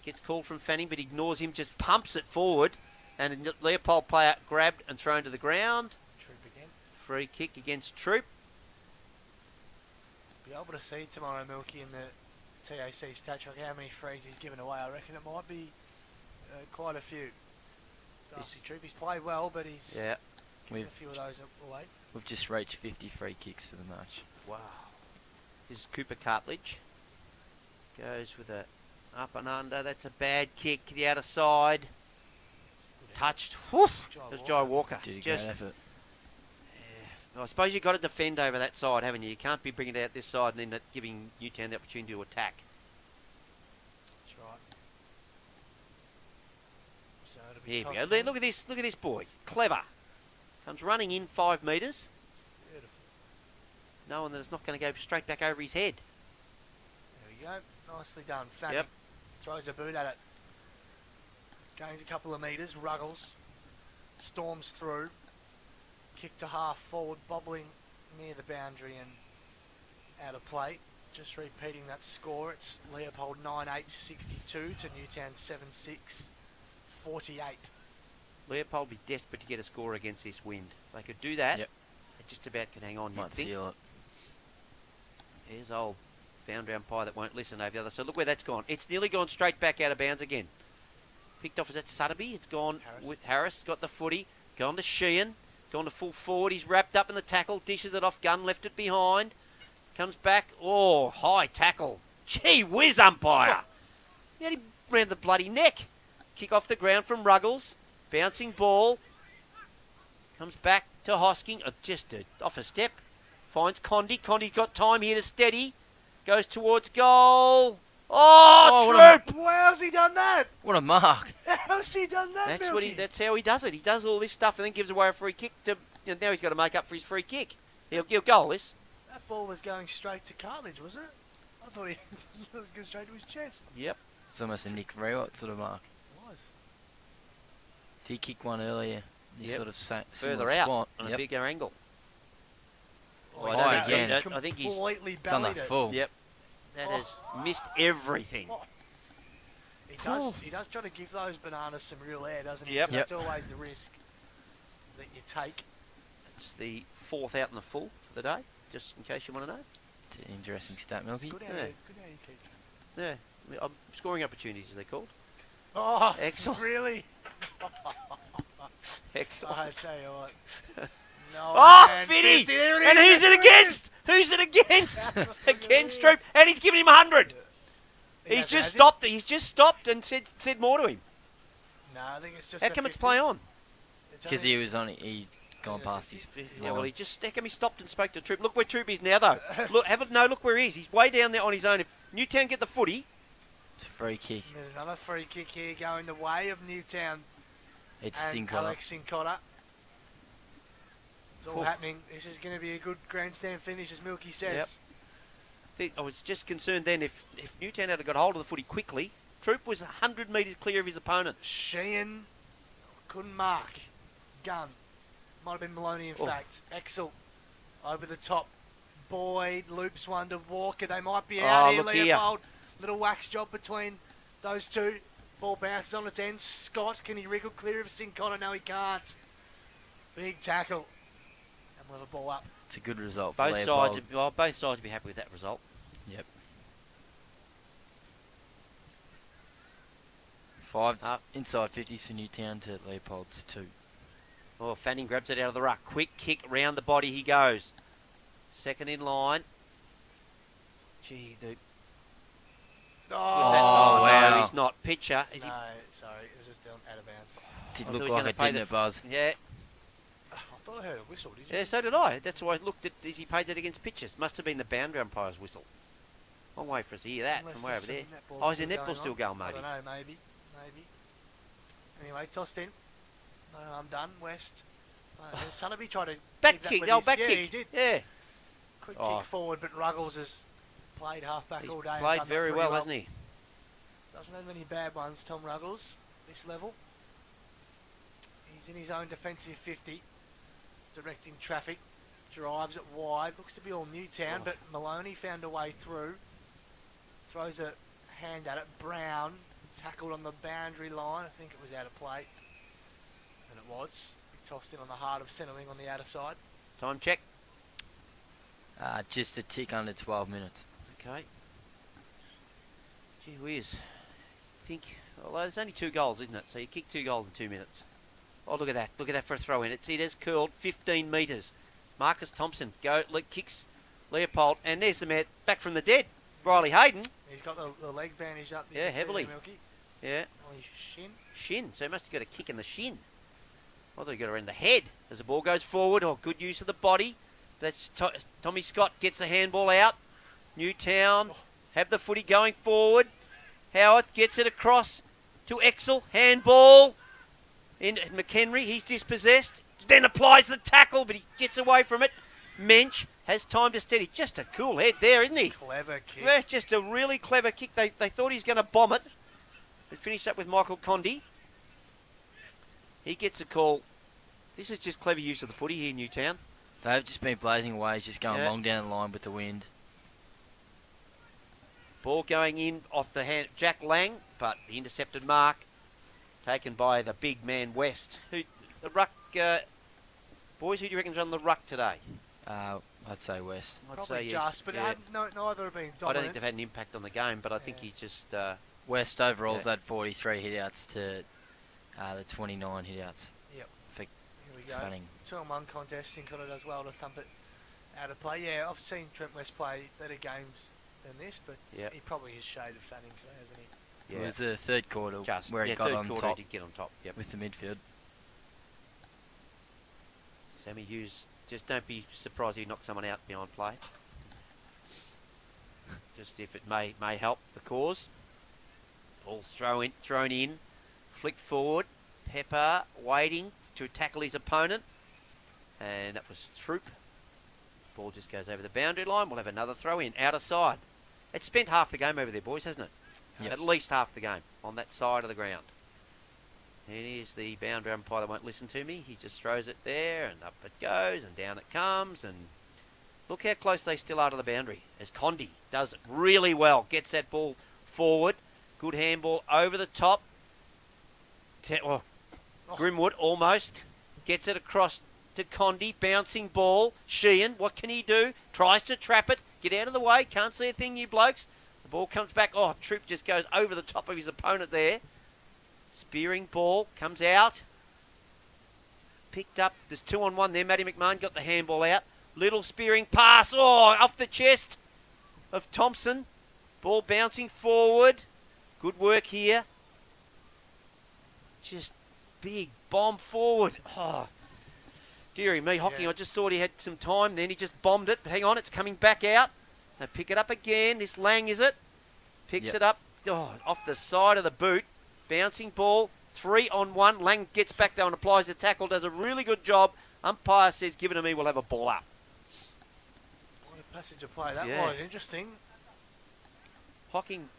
gets called from Fanning, but ignores him, just pumps it forward. And a Leopold player grabbed and thrown to the ground. Troop again. Free kick against Troop. Be able to see tomorrow, Milky, in the TAC stat track how many frees he's given away. I reckon it might be quite a few. Darcy Troop, he's played well, but he's Yeah. given a few of those away. We've just reached 50 free kicks for the match. Wow. This is Cooper Cartledge. Goes with a up and under. That's a bad kick. The outer side. Touched. Whew. There's Jai Walker. Did a Just great effort. I suppose you've got to defend over that side, haven't you? You can't be bringing it out this side and then giving Newtown the opportunity to attack. That's right. So it'll be Here we go. tossed There, in. look at this. Look at this boy. Clever. Comes running in 5 metres, Beautiful. knowing that it's not going to go straight back over his head. There we go. Nicely done. Fanning Yep. throws a boot at it. Gains a couple of metres. Ruggles. Storms through. Kick to half forward, bobbling near the boundary and out of play. Just repeating that score. It's Leopold 9-8-62 to Newtown 7-6-48. Leopold be desperate to get a score against this wind. If they could do that, Yep. they just about could hang on, you'd Might think. seal it. Here's old boundary umpire that won't listen over the other. So look where that's gone. It's nearly gone straight back out of bounds again. Picked off, is that Sutterby? It's gone Harris. with Harris. Got the footy. Gone to Sheehan. Gone to full forward. He's wrapped up in the tackle. Dishes it off gun. Left it behind. Comes back. Oh, high tackle. Gee whiz, umpire. He had him round the bloody neck. Kick off the ground from Ruggles. Bouncing ball. Comes back to Hosking. Off a step. Finds Condi. Condi's got time here to steady. Goes towards goal. Oh, Troop! How's he done that? What a mark. How's he done that, Milky? That's how he does it. He does all this stuff and then gives away a free kick. Now he's got to make up for his free kick. He'll goal this. That ball was going straight to cartilage, was it? I thought he was going straight to his chest. Yep. It's almost a Nick Rewott sort of mark. It was. Did he kick one earlier? This Yep. sort of Further out spot. on a bigger angle. Oh, I think he's completely It's on the bellied it. full. Yep. That has missed everything. Oh. He does try to give those bananas some real air, doesn't he? Yep. So that's always the risk that you take. It's the 4th out in the full for the day, just in case you want to know. It's an interesting stat, Milky. Good how Yeah. you keep Yeah. Scoring opportunities, are they called? Oh, Excellent. Really? Excellent. I tell you what. No, Oh, man, 50! there it And is, who's it against? Who's it against? Against Troop. And he's given him 100. He's just stopped. He's just stopped and said more to him. No, I think it's just. How come it's play on? Because he was on it. He's gone past his. Yeah, well, how come he stopped and spoke to Troop? Look where Troop is now, though. Look where he is. He's way down there on his own. If Newtown get the footy, It's a free kick. There's another free kick here going the way of Newtown. It's and Sincotta. Alex Sincotta. It's all happening. This is going to be a good grandstand finish, as Milky says. Yep. I was just concerned then if Newtown had got hold of the footy quickly, Troop was 100 metres clear of his opponent. Sheehan couldn't mark. Gun. Might have been Maloney, in fact. Excel over the top. Boyd loops one to Walker. They might be out here, look here. Leopold. Little wax job between those two. Ball bounces on its end. Scott, can he wriggle clear of Sincotta? No, he can't. Big tackle. And we'll have a ball up. It's a good result for Both Leopold. sides would be happy with that result. Yep. 5 inside 50s for Newtown to Leopold's 2. Oh, Fanning grabs it out of the ruck. Quick kick round the body he goes. Second in line. Gee, wow. No, he's not. Pitcher. No, sorry. It was just out of bounds. Did I look thought he was like gonna it, pay didn't it, Buzz? Yeah. I thought I heard a whistle. Did you? Yeah, so did I. That's why I looked at, is he paid that against pitches? Must have been the boundary umpire's whistle. Long way for us to hear that Unless from way there's over there. some netball Oh, is the still netball going still on? going, maybe? I don't know, maybe. Anyway, tossed in. No, I'm done. West. Sunderby tried to Back keep that kick, with the old his- back yeah, kick. he did. Yeah. Quick Oh. kick forward, but Ruggles has played halfback He's all day. and played done that very pretty well, hasn't he? Doesn't have many bad ones, Tom Ruggles, this level. He's in his own defensive 50, directing traffic, drives it wide, looks to be all Newtown, but Maloney found a way through, throws a hand at it. Brown tackled on the boundary line. I think it was out of play, and it was. He tossed in on the heart of centre wing on the outer side. Time check. Just a tick under 12 minutes. Okay. Gee whiz. Well, there's only 2 goals, isn't it? So you kick 2 goals in 2 minutes. Oh, look at that. Look at that for a throw in. It has curled 15 metres. Marcus Thompson kicks Leopold, and there's the man back from the dead. Riley Hayden. He's got the leg bandaged up. You Yeah, can see heavily. there, Milky. Yeah. On his shin. Shin. So he must have got a kick in the shin. I thought he got around the head as the ball goes forward. Oh, good use of the body. That's Tommy Scott gets the handball out. Newtown have the footy going forward. Howarth gets it across to Excel. Handball in McHenry. He's dispossessed. Then applies the tackle, but he gets away from it. Mensch has time to steady. Just a cool head there, isn't he? Clever kick. Yeah, just a really clever kick. They thought he was going to bomb it. It finished up with Michael Condi. He gets a call. This is just clever use of the footy here in Newtown. They've just been blazing away, just going Yeah. long down the line with the wind. Ball going in off the hand, Jack Lang, but the intercepted mark taken by the big man West. The ruck, boys, who do you reckon's on the ruck today? I'd say West. I'd Probably say yes, just, but yeah. neither have been dominant. I don't think they've had an impact on the game, but I think he just. West overall's had 43 hitouts to the 29 hitouts. Yep. For Here we go. Fanning. 2-on-1 contest. Sinclair does well to thump it out of play. Yeah, I've seen Trent West play better games than this, but he probably has shaded Fanning today, hasn't he? Yeah. It was the third quarter Just where he got third on quarter top he did get on top. Yep. with the midfield. Sammy Hughes, just don't be surprised if he knocks someone out behind play. Just if it may help the cause. Ball's thrown in, flicked forward. Pepper waiting to tackle his opponent, and that was Troop. Ball just goes over the boundary line. We'll have another throw in, outer side. It's spent half the game over there, boys, hasn't it? Yes. At least half the game on that side of the ground. And here's the boundary umpire that won't listen to me. He just throws it there, and up it goes, and down it comes, and look how close they still are to the boundary. As Condi does it really well, gets that ball forward. Good handball over the top. Grimwood almost gets it across to Condi. Bouncing ball. Sheehan, what can he do? Tries to trap it. Get out of the way. Can't see a thing, you blokes. The ball comes back. Oh, Troop just goes over the top of his opponent there. Spearing ball comes out. Picked up. There's 2-on-1 there. Matty McMahon got the handball out. Little spearing pass. Oh, off the chest of Thompson. Ball bouncing forward. Good work here. Just big bomb forward. Oh, dearie me, Hocking. Yeah. I just thought he had some time then. He just bombed it. But hang on, it's coming back out. They pick it up again. This Lang, is it? Picks it up. Oh, off the side of the boot. Bouncing ball. 3-on-1. Lang gets back there and applies the tackle. Does a really good job. Umpire says, give it to me. We'll have a ball up. What a passage of play that was. Interesting. Hocking.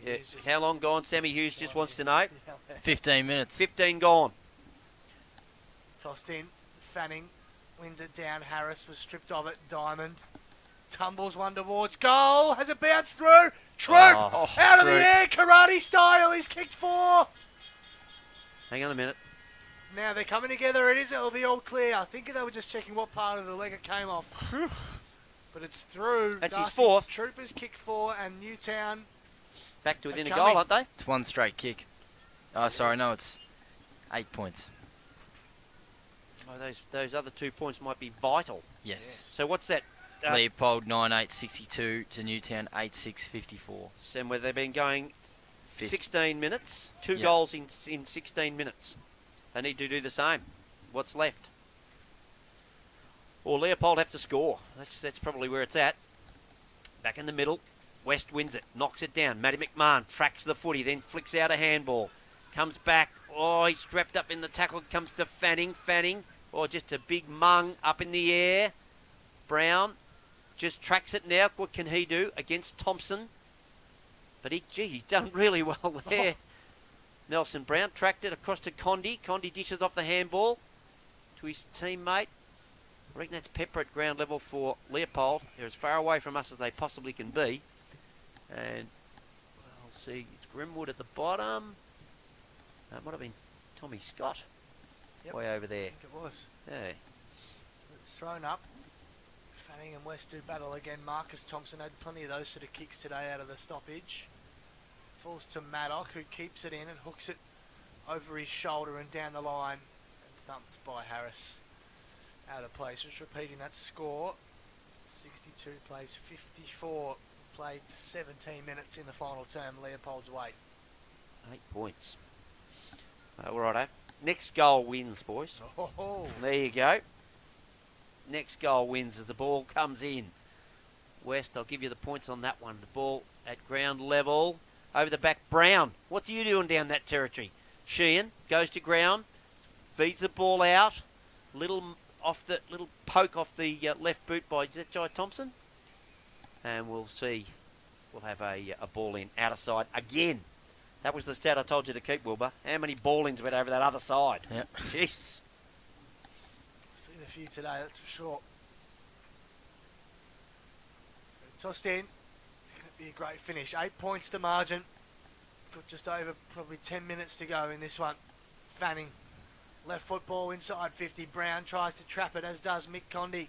Yeah. How long gone? Sammy Hughes just wants to know. 15 minutes. 15 gone. Tossed in. Fanning wins it down. Harris was stripped of it. Diamond tumbles one towards goal. Has it bounced through? Troop out of the air. Karate style. He's kicked 4. Hang on a minute. Now they're coming together. It is the all clear. I think they were just checking what part of the leg it came off. But it's through. That's Darcy his 4th. Troopers kick 4 and Newtown back to within a goal, aren't they? It's one straight kick. Oh, sorry, no, it's 8 points. Oh, those other 2 points might be vital. Yes. So what's that? Leopold 9-8-62 to Newtown 8-6-54. And where they've been going 16 minutes, 2 Yep. goals in 16 minutes. They need to do the same. What's left? Or Leopold have to score. That's probably where it's at. Back in the middle. West wins it, knocks it down. Matty McMahon tracks the footy, then flicks out a handball. Comes back. Oh, he's strapped up in the tackle. Comes to Fanning. Oh, just a big mung up in the air. Brown just tracks it now. What can he do against Thompson? But he's done really well there. Nelson Brown tracked it across to Condi. Condi dishes off the handball to his teammate. I reckon that's Pepper at ground level for Leopold. They're as far away from us as they possibly can be. And I'll see, it's Grimwood at the bottom. It might have been Tommy Scott. Way over there. I think it was. Yeah. It's thrown up. Fanning and West do battle again. Marcus Thompson had plenty of those sort of kicks today out of the stoppage. Falls to Maddock, who keeps it in and hooks it over his shoulder and down the line. And thumped by Harris. Out of place. Just repeating that score. 62 plays 54. Played 17 minutes in the final term. Leopold's way. 8 points. All right, next goal wins, boys. Oh. There you go. Next goal wins as the ball comes in. West, I'll give you the points on that one. The ball at ground level. Over the back, Brown. What are you doing down that territory? Sheehan goes to ground. Feeds the ball out. Little poke off the left boot by Jai Thompson. And we'll see. We'll have a ball in outer side again. That was the stat I told you to keep, Wilbur. How many ball-ins went over that other side? Yep. Jeez. Seen a few today, that's for sure. Tossed in. It's going to be a great finish. 8 points to margin. Got just over probably 10 minutes to go in this one. Fanning. Left football inside 50. Brown tries to trap it, as does Mick Condi.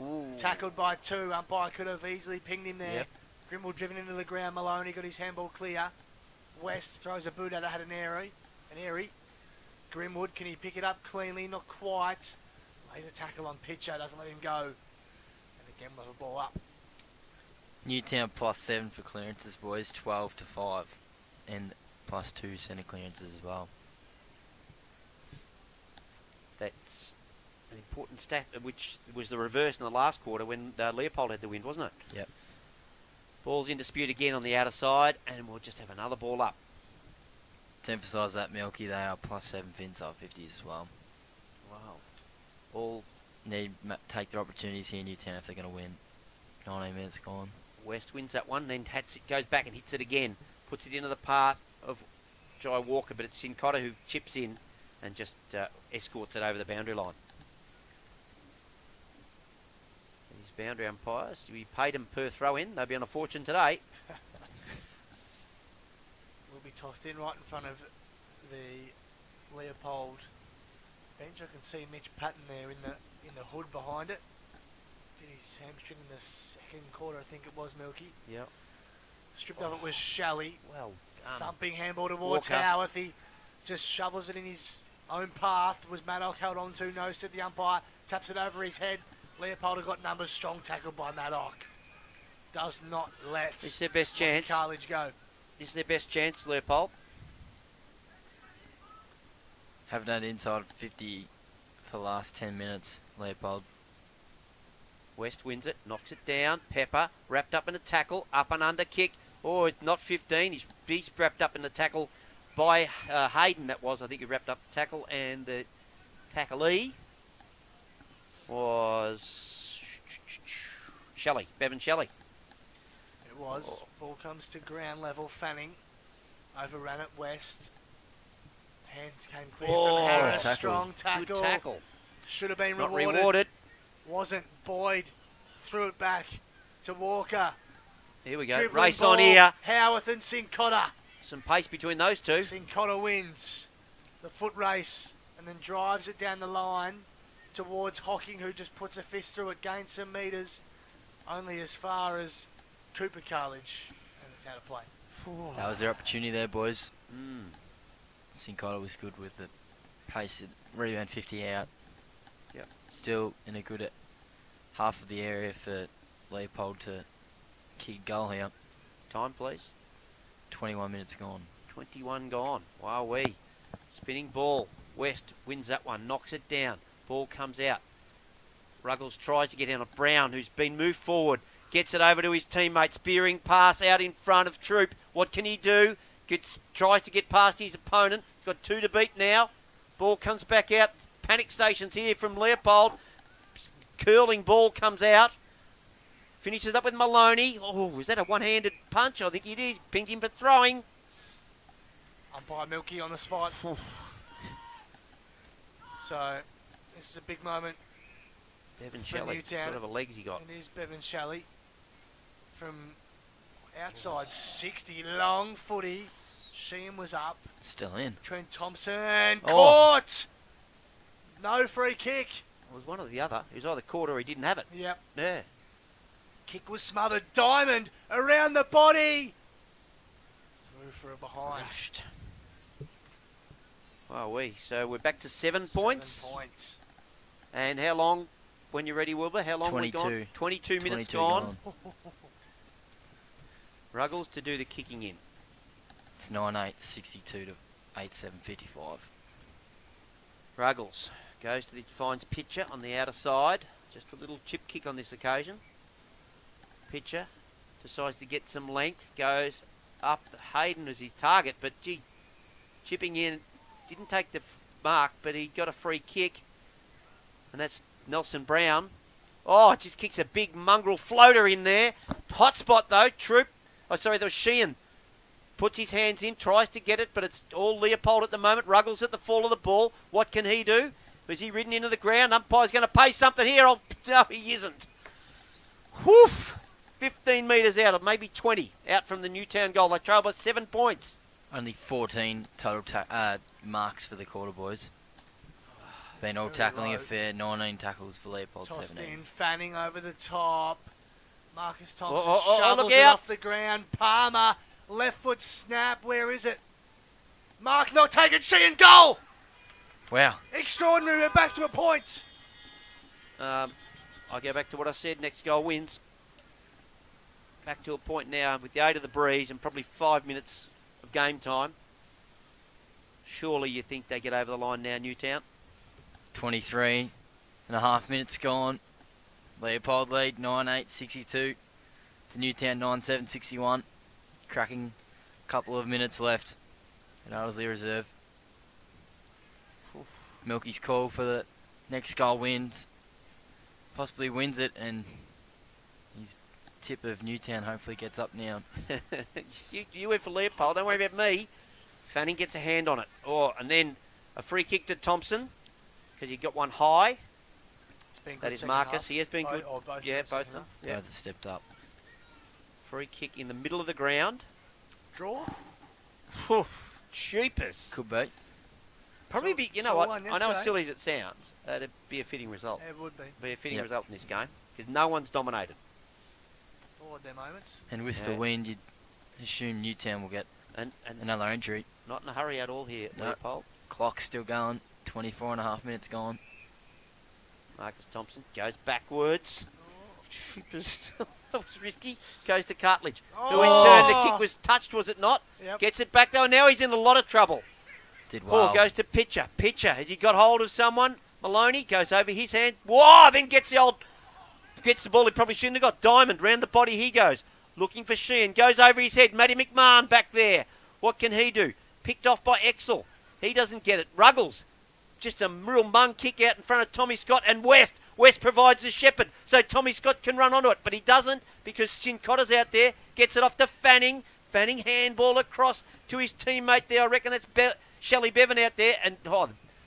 Ooh. Tackled by 2. Umpire could have easily pinged him there. Yep. Grimwood driven into the ground. Maloney got his handball clear. West throws a boot at it, had an airy. and airy. Grimwood, can he pick it up cleanly? Not quite. Lays a tackle on Pitcher, doesn't let him go. And again with the ball up. Newtown +7 for clearances, boys, 12-5, and +2 centre clearances as well. That's an important stat, which was the reverse in the last quarter when Leopold had the win, wasn't it? Yep. Ball's in dispute again on the outer side, and we'll just have another ball up. To emphasise that, Milky, they are +7 for inside 50s as well. Wow. All Need take their opportunities here in Newtown if they're going to win. 19 minutes gone. West wins that one, then goes back and hits it again. Puts it into the path of Jai Walker, but it's Sincotta who chips in and just escorts it over the boundary line. These boundary umpires, we paid them per throw-in. They'll be on a fortune today. Will be tossed in right in front of the Leopold bench. I can see Mitch Patton there in the hood behind it. Did his hamstring in the second quarter, I think it was, Milky. Yep. Stripped of it was Shelley. Well done. Thumping handball towards Walker. Howarth. He just shovels it in his own path. Was Maddock held on to? No, said the umpire. Taps it over his head. Leopold got numbers. Strong tackle by Maddock. Does not let This is their best chance. Carledge go. This is their best chance, Leopold. Haven't had inside 50 for the last 10 minutes, Leopold. West wins it, knocks it down. Pepper wrapped up in a tackle, up and under kick. Oh, it's not 15. He's wrapped up in the tackle by Hayden. That was, I think, he wrapped up the tackle, and the tacklee was Shelley, Bevan Shelley. It was. Ball comes to ground level. Fanning overran it. West. Hands came clear from Harris. tackle. Strong tackle. Good tackle. Should have been Not rewarded. rewarded. Wasn't. Boyd threw it back to Walker. Here we go. Dribbling Race ball, on here. Howarth and Sincotta. Some pace between those two. Sincotta wins the foot race and then drives it down the line towards Hocking, who just puts a fist through it, gains some metres, only as far as Cooper Carledge, and it's out of play. That was their opportunity there, boys. Mm. Sincotta was good with the pace, rebound 50 out. Yep. Still in a good half of the area for Leopold to kick a goal here. Time, please. 21 minutes gone. 21 gone. Wowee. Spinning ball. West wins that one. Knocks it down. Ball comes out. Ruggles tries to get down on Brown, who's been moved forward. Gets it over to his teammate. Spearing pass out in front of Troop. What can he do? Tries to get past his opponent. He's got 2 to beat now. Ball comes back out. Panic stations here from Leopold. Curling ball comes out. Finishes up with Maloney. Oh, is that a one-handed punch? I think it is. Pinged him for throwing. Umpire Milky on the spot. So, this is a big moment. Bevan For Shelley. Newtown. Sort of a legs he got. It is Bevan Shelley from outside 60. Long footy. Sheehan was up. Still in. Trent Thompson Oh. caught. No free kick. It was one or the other. He was either caught or he didn't have it. Yep. Yeah. Kick was smothered. Diamond around the body. Through for a behind. Rushed. Wowee. So we're back to 7 points. 7 points. And how long, when you're ready, Wilbur? How long we 22. gone? 22 minutes 22 gone. Ruggles to do the kicking in. It's 9-8, 62 to 8-7, 55. Ruggles goes to the finds Pitcher on the outer side. Just a little chip kick on this occasion. Pitcher decides to get some length. Goes up. Hayden was his target, but gee, chipping in. Didn't take the mark, but he got a free kick. And that's Nelson Brown. Oh, it just kicks a big mongrel floater in there. Hot spot though. Troop. Oh, sorry, that was Sheehan. Puts his hands in, tries to get it, but it's all Leopold at the moment. Ruggles at the fall of the ball. What can he do? Is he ridden into the ground? Umpire's going to pay something here. Oh, no, he isn't. Woof. 15 metres out, or maybe 20 out from the Newtown goal. They trail by 7 points. Only 14 total marks for the quarter, boys. Been all Very tackling low. affair. 19 tackles for Leopold, Tossed 17. in. Fanning over the top. Marcus Thompson Oh, shovels look it out. off the ground. Palmer. Left foot snap. Where is it? Mark not taken, Sheehan, goal! Wow. Extraordinary, we're back to a point. I'll go back to what I said. Next goal wins. Back to a point now with the aid of the breeze and probably 5 minutes of game time. Surely you think they get over the line now, Newtown? 23.5 minutes gone. Leopold lead 9-8-62 to Newtown 9-7-61. Cracking couple of minutes left. And Owsley reserve. Milky's call for the next goal wins. Possibly wins it, and his tip of Newtown hopefully gets up now. you went for Leopold, don't worry about me. Fanning gets a hand on it. Oh, and then a free kick to Thompson, because he got one high. It's been good. That is second Marcus. half. He has been good. Both Yeah, both of them. Yeah. Both have stepped up. Free kick in the middle of the ground. Draw? Whew, cheapest. Could be. Probably Saw- be, you know saw what, one I know as yesterday. silly as it sounds, it'd be a fitting result. It would be. Be a fitting Yep. result in this game, because no one's dominated. All of their moments. And with Yeah. the wind, you'd assume Newtown will get And another injury. not in a hurry at all here, No. Leopold. Clock's still going. 24.5 minutes gone. Marcus Thompson goes backwards. Cheapest. That was risky. Goes to Cartledge. Who in turn, the kick was touched, was it not? Yep. Gets it back though, and now he's in a lot of trouble. Did Ball well. goes to Pitcher. Pitcher, has he got hold of someone? Maloney goes over his hand. Whoa, then gets the ball he probably shouldn't have got. Diamond, round the body he goes. Looking for Sheehan. Goes over his head. Matty McMahon back there. What can he do? Picked off by Exel. He doesn't get it. Ruggles. Just a real mung kick out in front of Tommy Scott and West. West provides the shepherd so Tommy Scott can run onto it, but he doesn't because Sincotta's out there. Gets it off to Fanning. Fanning handball across to his teammate there. I reckon that's Shelley Bevan out there. And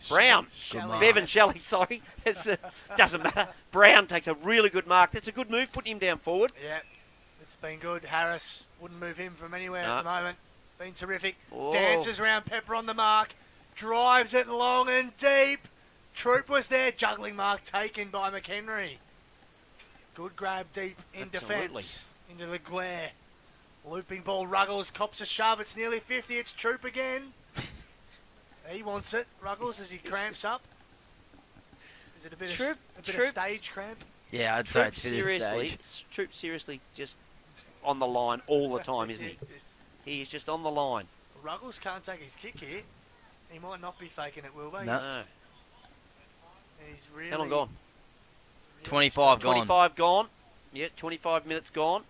Brown. Shelley. Bevan Shelley, sorry. Doesn't matter. Brown takes a really good mark. That's a good move, putting him down forward. Yeah, it's been good. Harris wouldn't move him from anywhere No. at the moment. Been terrific. Oh. Dances round Pepper on the mark. Drives it long and deep. Troop was there. Juggling mark taken by McHenry. Good grab deep in Absolutely. defence. Into the glare. Looping ball. Ruggles cops a shove. It's nearly 50. It's Troop again. He wants it. Ruggles as he cramps up. Is it a bit Troop- of a bit Troop- of stage cramp? Yeah, I'd say Troop it's for this seriously, stage. Troop seriously just on the line all the time, isn't he? He is just on the line. Ruggles can't take his kick here. He might not be faking it, Wilbur. No. He's really... How long gone? 25 gone. 25 gone. Yeah, 25 minutes gone.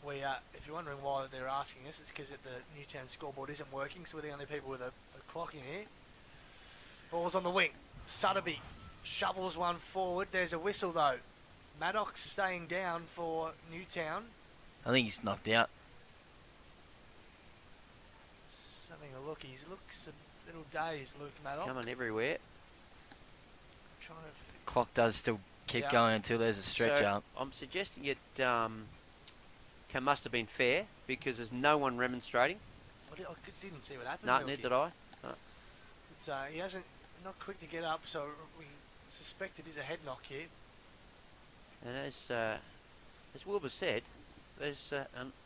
We, if you're wondering why they're asking us, it's because the Newtown scoreboard isn't working, so we're the only people with a clock in here. Ball's on the wing. Sutterby shovels one forward. There's a whistle, though. Maddox staying down for Newtown. I think he's knocked out. Just having a look. He looks a little dazed, Luke Maddox. Coming everywhere. Trying to... Clock does still keep Yeah. going until there's a stretch So, up. I'm suggesting it must have been fair because there's no one remonstrating. I didn't see what happened. No, Milky. neither did I. No. But, he hasn't... Not quick to get up, so we suspect it is a head knock here. And as Wilbur said, there's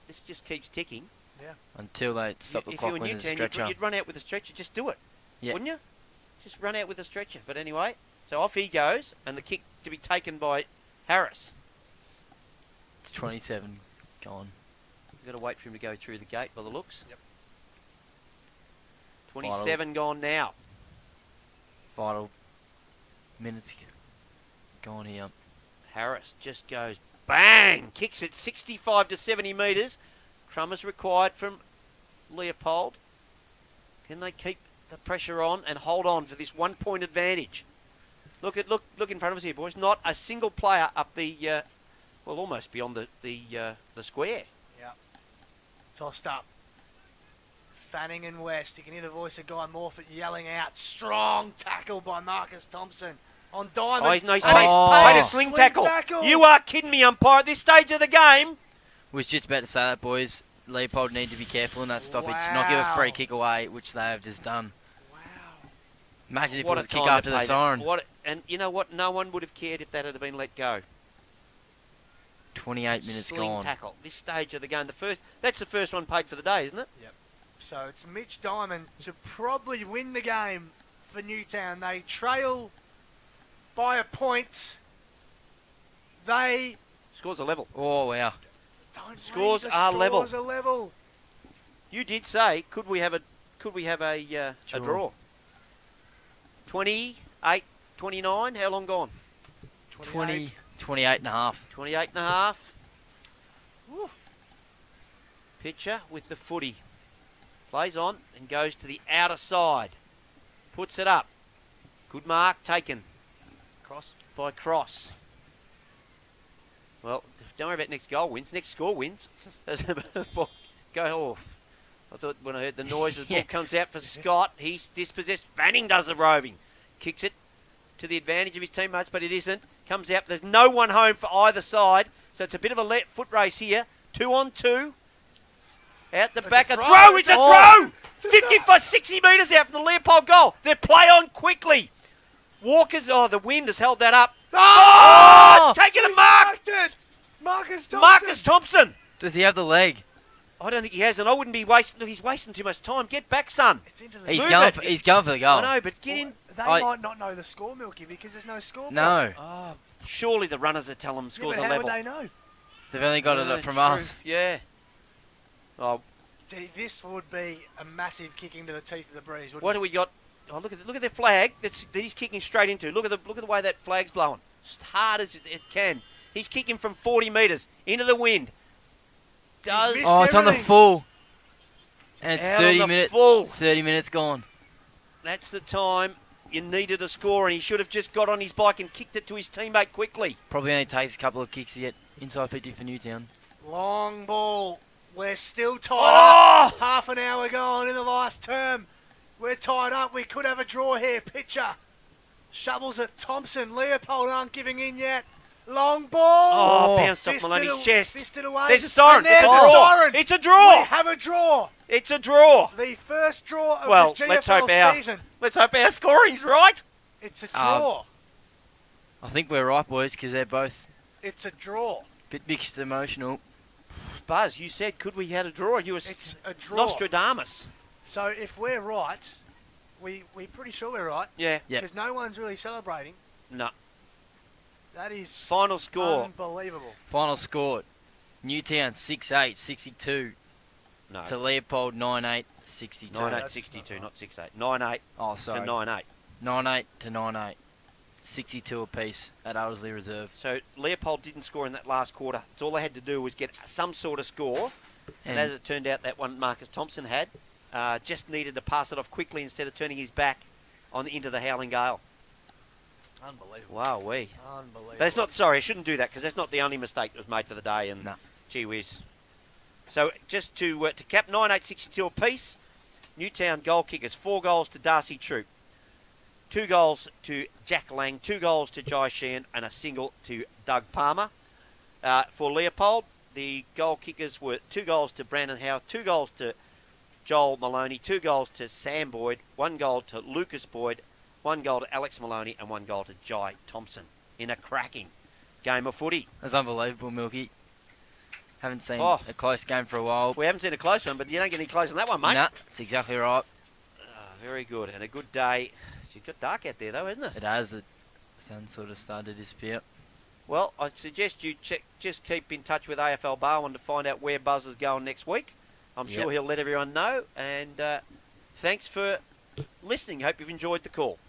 this just keeps ticking. Yeah. Until they stop the If clock you were when there's a Newtown, stretch up. you'd run out with a stretcher. Just do it, Yeah. wouldn't you? Just run out with a stretcher. But anyway, so off he goes, and the kick to be taken by Harris. It's 27 gone. We've got to wait for him to go through the gate by the looks. Yep. 27 gone now. Vital minutes gone here. Harris just goes bang, kicks it 65 to 70 metres. Crummers required from Leopold. Can they keep the pressure on and hold on for this 1 point advantage? Look in front of us here, boys. Not a single player up the almost beyond the square. Yeah. Tossed up. Fanning and West. You can hear the voice of Guy Morfitt yelling out. Strong tackle by Marcus Thompson on Diamond. Oh, he's And paid a sling sling tackle. tackle. You are kidding me, umpire, at this stage of the game. Was just about to say that, boys. Leopold need to be careful in that stoppage. Not give a free Wow. kick away, which they have just done. Wow. Imagine if What it was a a kick time after to the pay siren. And you know what? No one would have cared if that had been let go. 28 minutes Sling gone. tackle. This stage of the game. That's the first one paid for the day, isn't it? Yep. So it's Mitch Diamond to probably win the game for Newtown. They trail by a point. They Scores are level. Oh, wow. don't Scores read the are level. Scores are level. You did say, could we have a draw? 28, 29. How long gone? 28 and a half. 28 and a half. Woo. Pitcher with the footy. Plays on and goes to the outer side. Puts it up. Good mark taken. Cross. By Cross. Well, don't worry about next goal wins. Next score wins. Go off. I thought when I heard the noise, the ball comes out for Scott. He's dispossessed. Fanning does the roving. Kicks it to the advantage of his teammates, but it isn't. Comes out. There's no one home for either side. So it's a bit of a foot race here. 2 on 2. Out the back. A throw. It's a throw. 55, 60 metres out from the Leopold goal. They play on quickly. Walker's, the wind has held that up. Oh! Taking a mark. Marcus Thompson. Marcus Thompson. Does he have the leg? I don't think he has, and I wouldn't be wasting. He's wasting too much time. Get back, son. It's into the He's Move going, it. he's going for the goal. I know, but get in. They I- might not know the score, Milky, because there's no score. No. Oh, surely the runners are telling them Yeah, scores but are how level. would they know? They've only got it from us. Yeah. Oh, See, this would be a massive kick into the teeth of the breeze. what do we got? Oh, look at their flag. That he's kicking straight into. Look at the way that flag's blowing. As hard as it can. He's kicking from 40 metres into the wind. Does missed Oh, it's on the everything. full. And it's out 30 on the minutes. full. 30 minutes gone. That's the time you needed a score, and he should have just got on his bike and kicked it to his teammate quickly. Probably only takes a couple of kicks to get inside 50 for Newtown. Long ball. We're still tied Oh! up. Half an hour gone in the last term. We're tied up. We could have a draw here. Pitcher shovels at Thompson. Leopold aren't giving in yet. Long ball. Oh, bounced off Fisted Maloney's chest. Fisted away. There's a siren. And there's It's a a draw. siren. It's a draw. We have a draw. It's a draw. The first draw of Well, the let's hope GFL season. let's hope our scoring's right. It's a draw. I think we're right, boys, because they're both It's a draw. a bit mixed emotional. Buzz, you said could we had a draw? You were It's a draw. Nostradamus. So if we're right, we're pretty sure we're right. Yeah. Yep. Because no one's really celebrating. No. That is Final score. unbelievable. Final score, Newtown 6-8, 62 No. to Leopold 9-8, 62. 9-8, That's 62, not not 6-8. 9-8 Oh, to sorry. 9-8. 9-8 to 9-8. 62 apiece at Elderslie Reserve. So Leopold didn't score in that last quarter. That's all they had to do was get some sort of score. And as it turned out, that one Marcus Thompson had just needed to pass it off quickly instead of turning his back into the howling gale. Unbelievable. Wow, we. Unbelievable. That's not. Sorry, I shouldn't do that because that's not the only mistake that was made for the day. And No. gee whiz. So just to cap 9-8, 62 apiece. Newtown goal kickers: 4 goals to Darcy Troop, 2 goals to Jack Lang, 2 goals to Jai Sheehan, and a single to Doug Palmer. For Leopold, the goal kickers were 2 goals to Brandon Howe, 2 goals to Joel Maloney, 2 goals to Sam Boyd, 1 goal to Lucas Boyd, 1 goal to Alex Maloney, and 1 goal to Jai Thompson in a cracking game of footy. That's unbelievable, Milky. Haven't seen Oh. a close game for a while. We haven't seen a close one, but you don't get any closer than that one, mate. Nah, that's exactly right. Very good, and a good day. It's got dark out there, though, isn't it? It has. The sun sort of started to disappear. Well, I'd suggest you just keep in touch with AFL Barwon to find out where Buzz is going next week. I'm sure Yep. he'll let everyone know. And thanks for listening. Hope you've enjoyed the call.